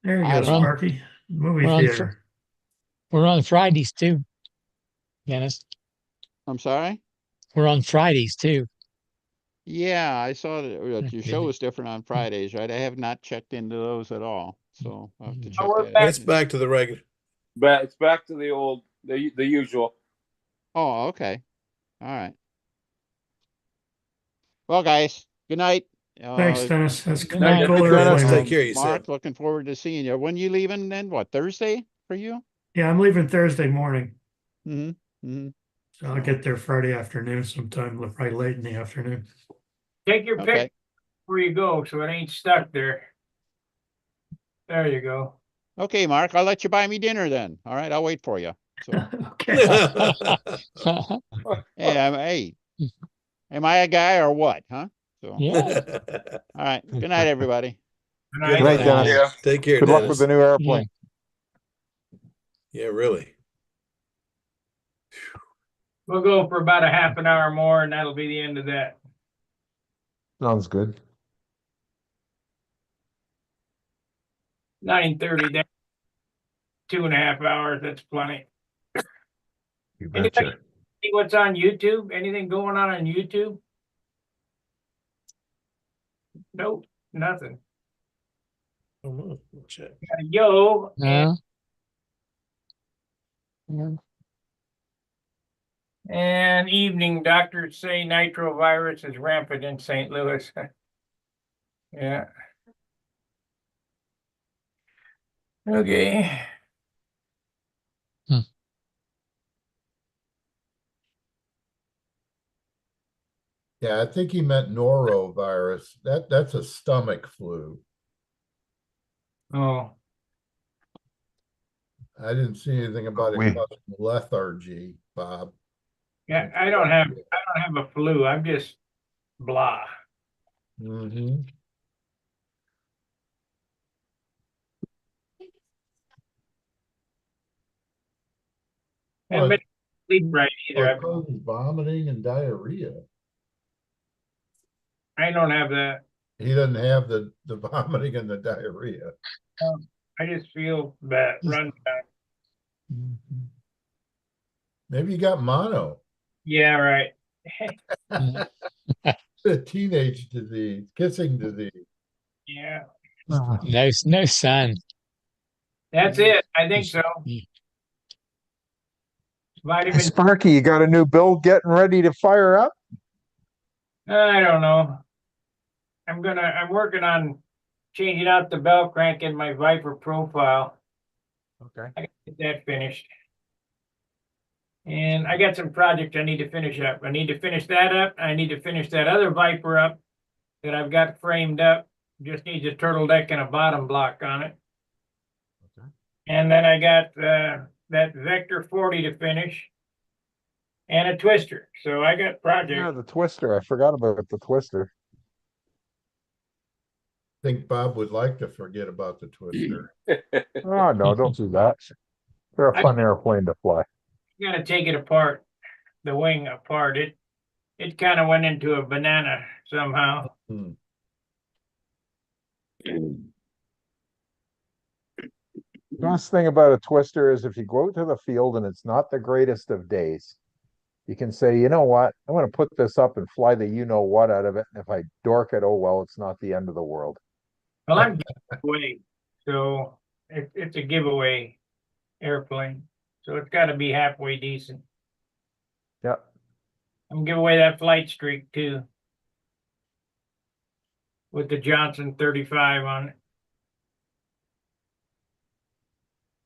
There you I go, don't know. Sparky. Movie We're on, fr- theater. we're on Fridays too, Dennis. I'm sorry? We're on Fridays too. Yeah, I saw that your show Did was different on Fridays, right? I have not checked into those at all, so I'll have to Mm. check we're that back. out. It's back to the regular. But it's back to the old, the usual. Oh, okay. All right. Well, guys, good night. Thanks, Dennis. That's Good very night. cool Dennis, airplane. take care of yourself. Mark, looking forward to seeing you. When you leaving then? What, Thursday for you? Yeah, I'm leaving Thursday morning. Mm-hmm. Mm-hmm. So I'll get there Friday afternoon sometime, probably late in the afternoon. take your Okay. pick where you go so it ain't stuck there. There you go. Okay, Mark, I'll let you buy me dinner then. All right, I'll wait for you. So, Okay. hey, am I a guy or what? Huh? So, Yeah. all right. Good night, everybody. Good Good night. night, Dennis. Yeah. Take care, Good luck with Dennis. the new airplane. Yeah, really. We'll go for about a half an hour more, and that'll be the end of that. Sounds good. 9:30. Then 2.5 hours. That's plenty. You Anybody betcha. see what's on YouTube? Anything going on YouTube? Nope, nothing. Oh, check. Gotta go. No. And evening, doctors say nitrovirus is rampant in St. Louis. Yeah. Okay. Yeah, I think he meant norovirus. That's a stomach flu. Oh, I didn't see anything about We- it causing lethargy, Bob. yeah. I don't have a flu. I'm just blah. Mm-hmm. Haven't been able to sleep right either. It causes vomiting and diarrhea. I don't have that. He doesn't have the vomiting and the diarrhea. I just feel that run down. Maybe you got mono. Yeah, right. A teenage disease, kissing disease. Yeah, No sun. that's it. I think so. Vitamin. Sparky, you got a new build getting ready to fire up? I don't know. I'm working on changing out the bell crank in my Viper profile. Okay. I gotta get that finished. And I got some projects I need to finish up. I need to finish that up. I need to finish that other Viper up that I've got framed up. Just needs a turtle deck and a bottom block on it. Okay. And then I got that Vector 40 to finish and a twister. So I got Yeah, projects. the twister. I forgot about the twister. I think Bob would like to forget about the twister. Oh, no, don't do that. They're a fun airplane to fly. I gotta take it apart, the wing apart. It kind of went into a banana somehow. Hmm. The best thing about a twister is if you go out to the field and it's not the greatest of days, you can say, you know what, I'm going to put this up and fly the you know what out of it. And if I dork it, oh well, it's not the end of the world. Well, I'm giveaway, so it's a giveaway airplane. So it's got to be halfway decent. Yeah. I'm giving away that flight streak too, with the Johnson 35 on it.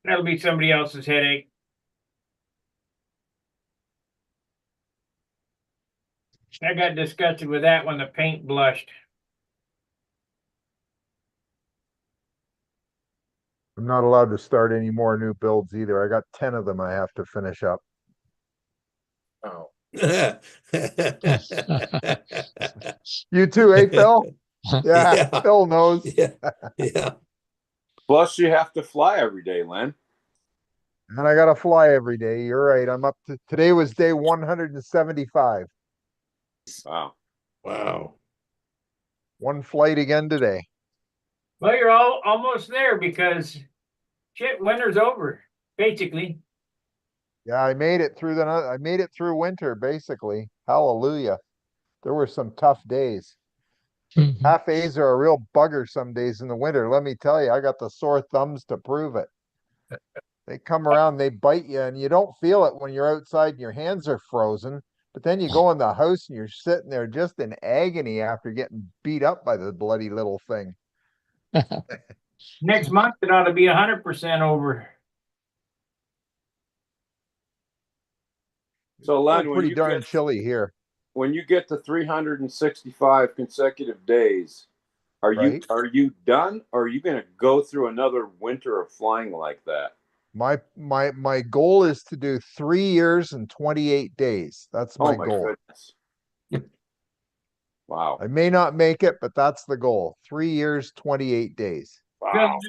That'll be somebody else's headache. I got disgusted with that when the paint blushed. I'm not allowed to start any more new builds either. I got 10 of them I have to finish up. Oh, You too, eh, Phil? Yeah, Yeah. Phil knows. Yeah. Yeah. Plus, you have to fly every day, Len. And I gotta fly every day. You're right. I'm up to today was day 175. Wow. Wow. One flight again today. Well, you're all almost there because shit, winter's over, basically. Yeah, I made it through I made it through winter, basically. Hallelujah. There were some tough days. Half A's are a real bugger some days in the winter. Let me tell you, I got the sore thumbs to prove it. They come around, they bite you, and you don't feel it when you're outside and your hands are frozen. But then you go in the house and you're sitting there just in agony after getting beat up by the bloody little thing. Next month it ought to be 100% over. So, Len, when Pretty you darn get chilly here, when you get to 365 consecutive days, are right? you done, or are you going to go through another winter of flying like that? My goal is to do 3 years and 28 days. That's my Oh my goal. goodness! Wow! I may not make it, but that's the goal. 3 years, 28 days. Wow!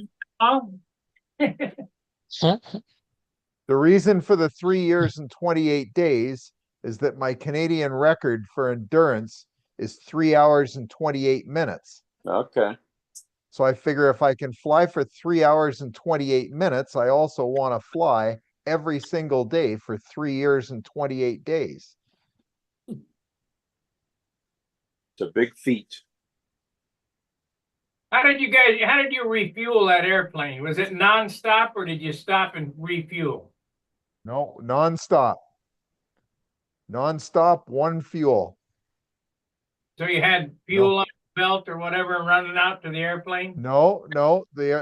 The reason for the 3 years and 28 days is that my Canadian record for endurance is 3 hours and 28 minutes. Okay. So I figure if I can fly for 3 hours and 28 minutes, I also want to fly every single day for 3 years and 28 days. It's a big feat. How did you refuel that airplane? Was it nonstop or did you stop and refuel? No, nonstop. Nonstop, one fuel. So you had fuel on the belt or whatever running out to the airplane? No,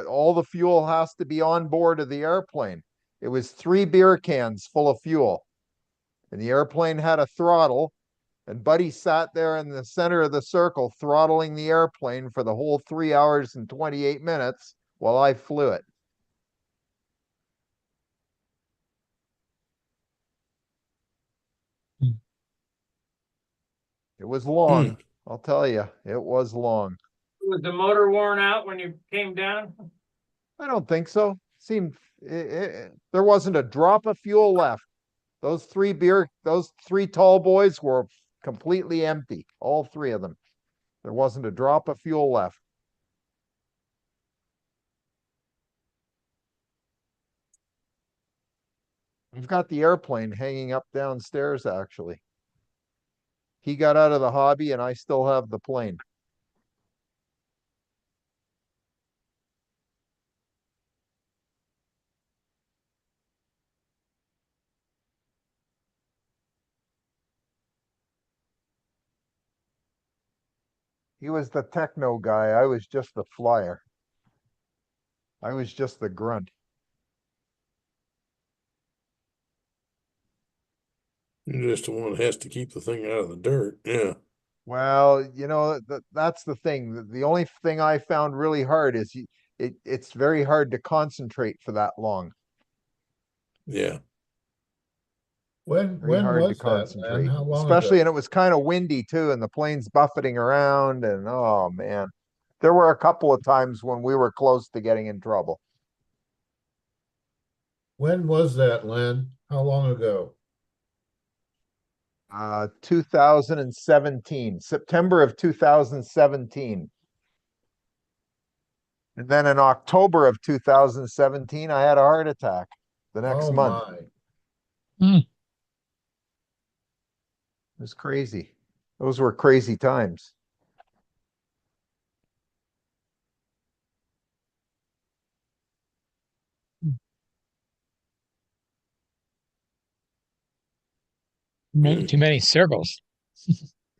all the fuel has to be on board of the airplane. It was 3 beer cans full of fuel. And the airplane had a throttle, and Buddy sat there in the center of the circle throttling the airplane for the whole 3 hours and 28 minutes while I flew it. It was long, I'll tell you. It was long. Was the motor worn out when you came down? I don't think so. There wasn't a drop of fuel left. Those three tall boys were completely empty. All 3 of them. There wasn't a drop of fuel left. I've got the airplane hanging up downstairs, actually. He got out of the hobby and I still have the plane. He was the techno guy. I was just the flyer. I was just the grunt. You're just the one that has to keep the thing out of the dirt. Yeah. Well, that's the thing. The only thing I found really hard is it's very hard to concentrate for that long. Yeah. When Very hard to was that, Len? concentrate, How long especially, ago? and it was kind of windy too, and the plane's buffeting around, and oh man, there were a couple of times when we were close to getting in trouble. When was that, Len? How long ago? 2017, September of 2017. And then in October of 2017, I had a heart attack the next Oh month. my. It was crazy. Those were crazy times. Too many circles.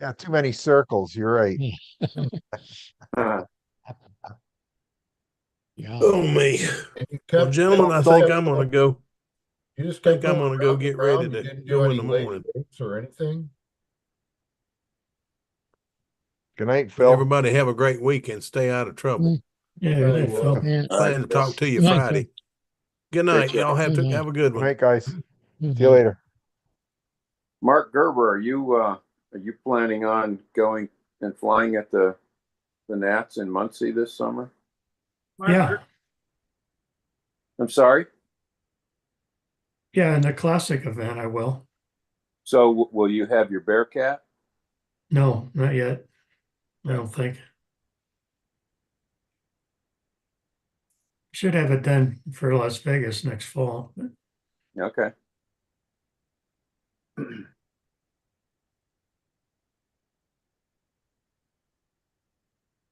Yeah, too many circles. You're right. Yeah. Oh me. And you Well, kept gentlemen, I you think kept I'm gonna going- go. You just I think kept I'm going gonna go round and get ready round. You to didn't do go in any the late morning. dates or anything. Good night, Phil. Everybody have a great weekend. Stay out of trouble. Yeah, Very good night, Phil. well. Yeah. Plan to talk to you Good night, Friday. Good night. Take care. Y'all have Mhm. a good Good one. night, guys. See you Mhm. later. Mark Gerber, are you planning on going and flying at the Nats in Muncie this summer? Yeah, I'm sorry. yeah, in the classic event, I will. So will you have your Bearcat? No, not yet. I don't think. Should have it done for Las Vegas next fall. Okay.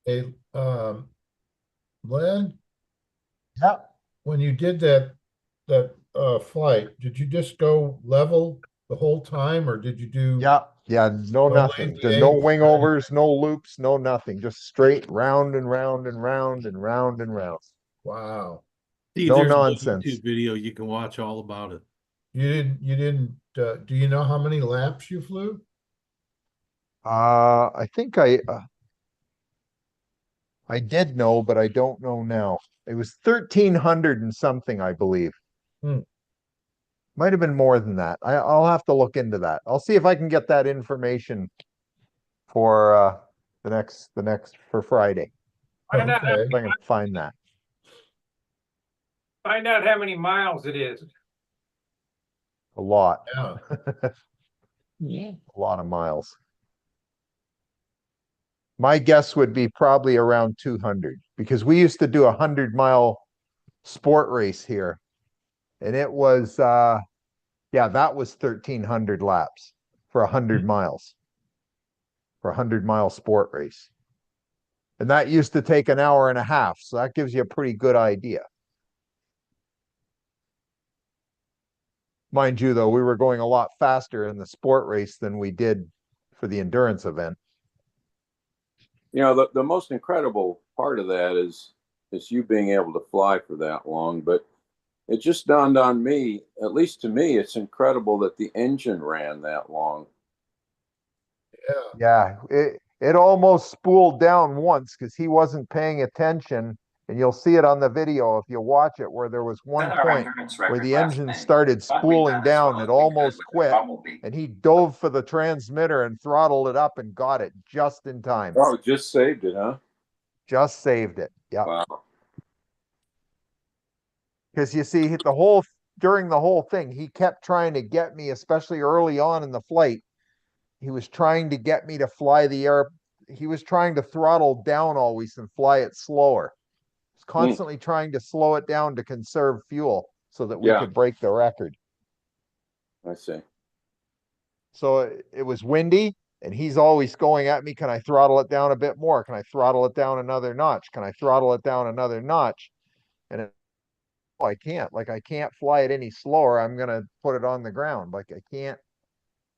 Hey, Len, Yeah. when you did that flight, did you just go level the whole time, or did you do? Yeah. Yeah. No, No nothing. lane No gates, wing right? overs, no loops, no nothing. Just straight round and round and round and round and round. Wow. Steve, No there's a nonsense. YouTube video you can watch all about it. You didn't, do you know how many laps you flew? I think I did know, but I don't know now. It was 1,300 and something, I believe. Hmm. Might have been more than that. I'll have to look into that. I'll see if I can get that information for the next for Friday. Find out, Okay. If I can find that. find out how many miles it is. A lot. Yeah. Yeah. A lot of miles. My guess would be probably around 200 because we used to do a 100-mile sport race here. And it was yeah, that was 1,300 laps for 100 miles. For a 100-mile sport race. And that used to take an hour and a half. So that gives you a pretty good idea. Mind you, though, we were going a lot faster in the sport race than we did for the endurance event. You know, the most incredible part of that is you being able to fly for that long. But it just dawned on me, at least to me, it's incredible that the engine ran that long. Yeah. Yeah, it almost spooled down once because he wasn't paying attention. And you'll see it on the video if you watch it, where there was one point where the engine started spooling down. It almost quit, and he dove for the transmitter and throttled it up and got it just in time. Oh, just saved it, huh? Just saved it. Yeah. Wow. Because you see, during the whole thing, he kept trying to get me, especially early on in the flight. He was trying to get me to fly the air. He was trying to throttle down always and fly it slower. He was constantly trying to slow it down to conserve fuel so that we could break the record. I see. So it was windy, and he's always going at me. Can I throttle it down a bit more? Can I throttle it down another notch? Can I throttle it down another notch? And I can't. Like, I can't fly it any slower. I'm gonna put it on the ground. Like, I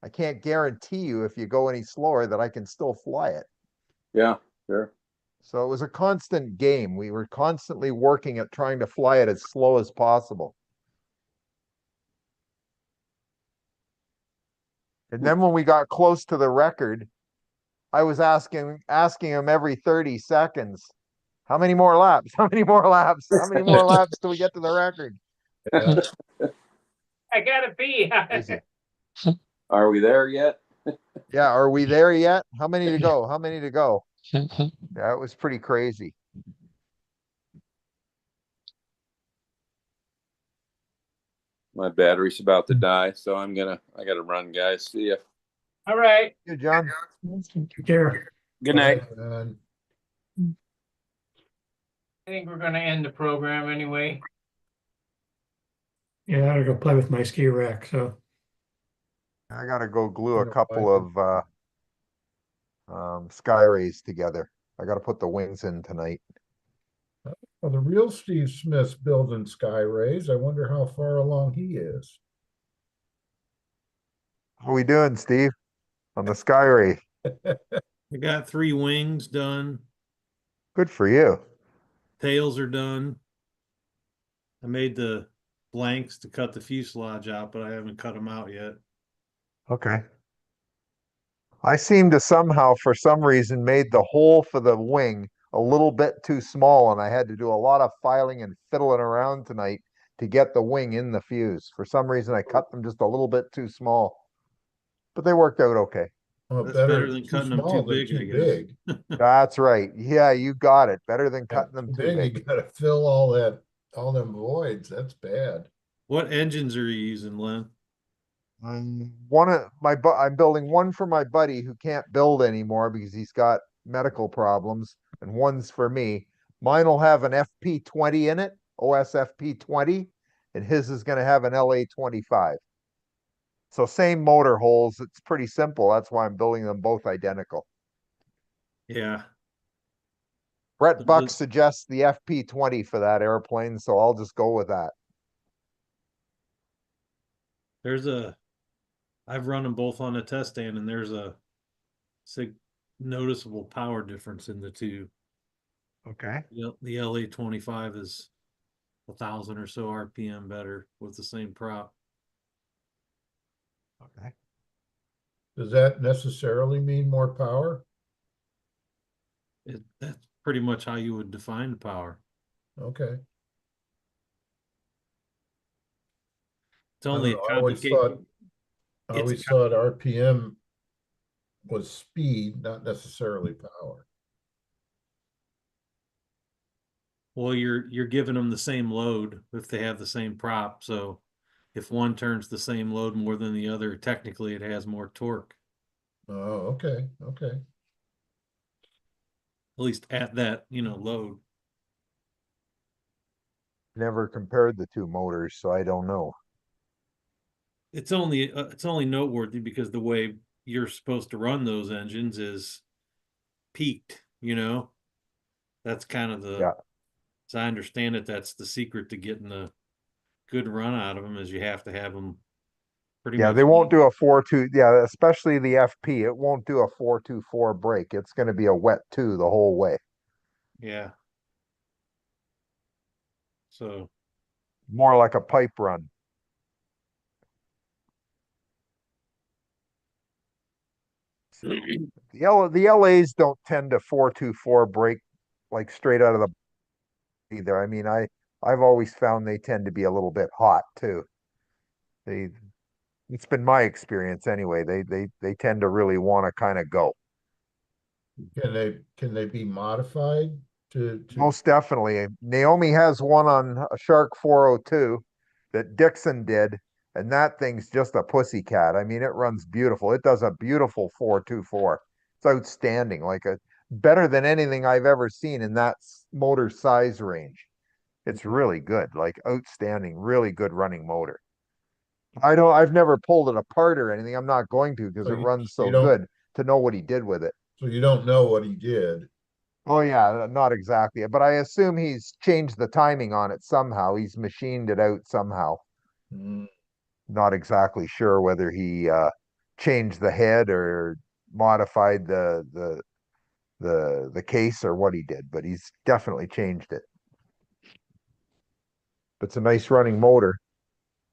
can't guarantee you if you go any slower that I can still fly it. Yeah, sure. So it was a constant game. We were constantly working at trying to fly it as slow as possible. And then when we got close to the record, I was asking him every 30 seconds, how many more laps? How many more laps? How many more laps till we get to the record? Yeah. I gotta pee. Are we there yet? Yeah, are we there yet? How many to go? How many to go? Yeah, it was pretty crazy. My battery's about to die, so I gotta run, guys. See ya. All right. You, John. Take care. Good night. And I think we're gonna end the program anyway. Yeah, I gotta go play with my ski rack. So I gotta go glue a Yeah, couple of sky rays together. I gotta put the wings in tonight. well, the real Steve Smith's building Sky Rays. I wonder how far along he is. How we doing, Steve? On the sky ray. I got 3 wings done. Good for you. Tails are done. I made the blanks to cut the fuselage out, but I haven't cut them out yet. Okay. I seem to somehow, for some reason, made the hole for the wing a little bit too small, and I had to do a lot of filing and fiddling around tonight to get the wing in the fuse. For some reason, I cut them just a little bit too small, but they worked out okay. Well, That's better than too cutting them small too than big, I too guess. big. That's right. Yeah, you got it. Better than Yeah, cutting them too too big, you big. gotta fill all that, all them voids. That's bad. What engines are you using, Len? I'm building one for my buddy who can't build anymore because he's got medical problems, and one's for me. Mine will have an FP20 in it, OSFP20, and his is going to have an LA25. So same motor holes. It's pretty simple. That's why I'm building them both identical. Yeah. Brett Buck suggests the FP20 for that airplane, so I'll just go with that. I've run them both on a test stand, and there's a noticeable power difference in the two. Okay. The LA25 is 1,000 or so RPM better with the same prop. Okay. Does that necessarily mean more power? That's pretty much how you would define power. Okay. It's only a I always thought, RPM was speed, not necessarily power. Well, you're giving them the same load if they have the same prop. So if one turns the same load more than the other, technically it has more torque. Oh, okay, okay. At least at that, load. Never compared the two motors, so I don't know. It's only noteworthy because the way you're supposed to run those engines is peaked, That's kind of Yeah. as I understand it, that's the secret to getting a good run out of them is you have to have them pretty much. They won't do a 4.2. Yeah, especially the FP. It won't do a 4.24 brake. It's going to be a wet 2 the whole way. Yeah. So more like a pipe run. So the LAs don't tend to 4.24 brake like straight out of the either. I mean, I've always found they tend to be a little bit hot too. It's been my experience anyway. They tend to really want to kind of go. Can they be modified to Most definitely. Naomi has one on a Shark 402 that Dixon did, and that thing's just a pussycat. I mean, it runs beautiful. It does a beautiful 4.24. It's outstanding, like a better than anything I've ever seen in that motor size range. It's really good, like outstanding, really good running motor. I've never pulled it apart or anything. I'm not going to because So it runs so you don't good to know what he did with it. so you don't know what he did. Oh yeah, not exactly. But I assume he's changed the timing on it somehow. He's machined it out somehow. Mm. Not exactly sure whether he changed the head or modified the case or what he did, but he's definitely changed it. But it's a nice running motor.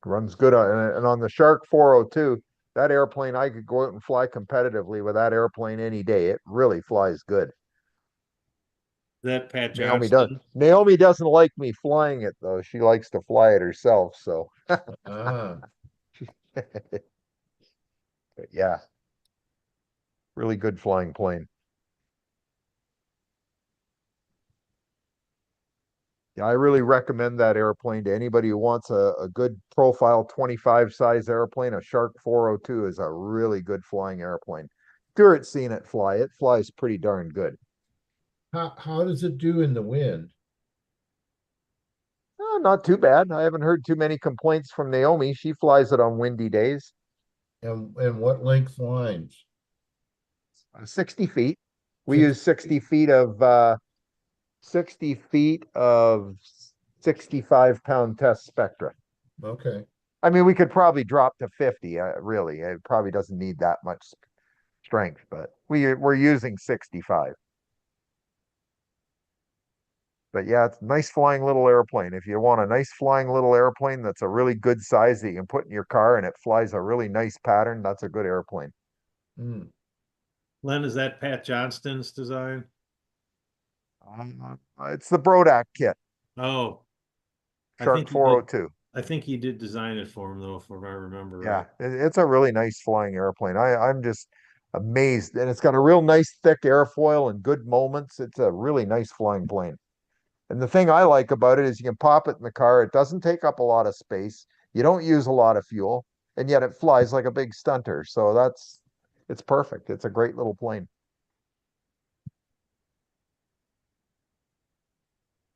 Runs good and on the Shark 402, that airplane I could go out and fly competitively with that airplane any day. It really flies good. That Pat Naomi Johnston. Naomi doesn't like me flying it though. She likes to fly it herself. So, Ah, but yeah, really good flying plane. Yeah, I really recommend that airplane to anybody who wants a good profile 25 size airplane. A Shark 402 is a really good flying airplane. Stuart's seen it fly. It flies pretty darn good. how does it do in the wind? Not too bad. I haven't heard too many complaints from Naomi. She flies it on windy days. And what length lines? 60 feet. We use 60 feet of 65-pound test spectra. Okay. I mean, we could probably drop to 50. Really, it probably doesn't need that much strength, but we're using 65. But yeah, it's a nice flying little airplane. If you want a nice flying little airplane that's a really good size that you can put in your car and it flies a really nice pattern, that's a good airplane. Mm. Len, is that Pat Johnston's design? It's the Brodak kit, Oh, I Shark think he did. 402. I think he did design it for him though, if I remember Yeah, right. it's a really nice flying airplane. I'm just amazed, and it's got a real nice thick airfoil and good moments. It's a really nice flying plane. And the thing I like about it is you can pop it in the car. It doesn't take up a lot of space. You don't use a lot of fuel, and yet it flies like a big stunter. So it's perfect. It's a great little plane.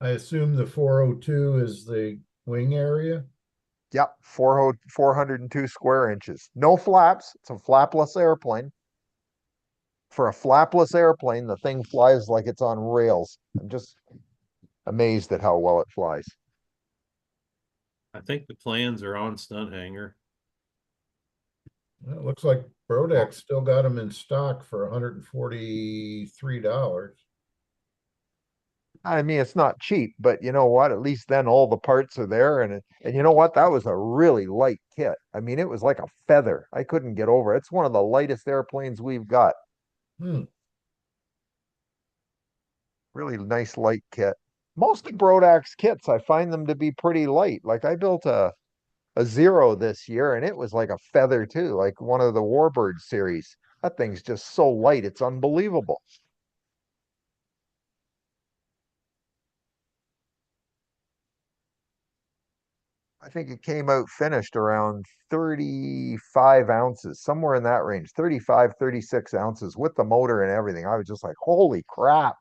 I assume the 402 is the wing area. Yep, 402 square inches. No flaps. It's a flapless airplane. For a flapless airplane, the thing flies like it's on rails. I'm just amazed at how well it flies. I think the plans are on Stunt Hangar. Well, it looks like Brodex still got them in stock for $143. I mean, it's not cheap, but you know what? At least then all the parts are there, and you know what? That was a really light kit. I mean, it was like a feather. I couldn't get over it. It's one of the lightest airplanes we've got. Hmm. Really nice light kit. Most of Brodak's kits, I find them to be pretty light. Like I built a Zero this year, and it was like a feather too, like one of the Warbird series. That thing's just so light, it's unbelievable. I think it came out finished around 35 ounces, somewhere in that range, 35, 36 ounces with the motor and everything. I was just like, holy crap.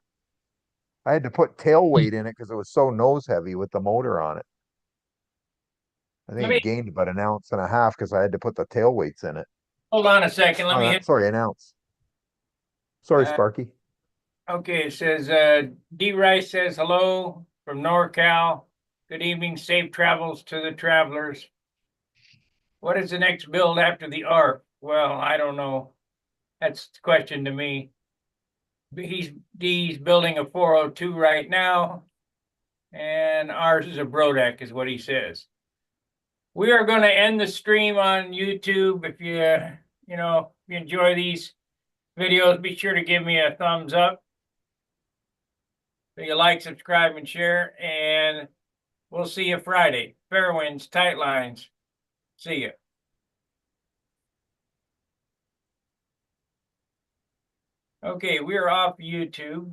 I had to put tail weight in it because it was so nose heavy with the motor on it. I Let think me it gained about an ounce and a half because I had to put the tail weights in it. hold on a second. Let me hit. Sorry, an ounce. Sorry, Uh, Sparky. Okay, it says D Rice says hello from NorCal. Good evening, safe travels to the travelers. What is the next build after the ARP? Well, I don't know. That's the question to me. D's building a 402 right now, and ours is a Brodak, is what he says. We are going to end the stream on YouTube. If if you enjoy these videos, be sure to give me a thumbs up. So you like, subscribe, and share, and we'll see you Friday. Fair winds, tight lines. See ya. Okay, we're off YouTube.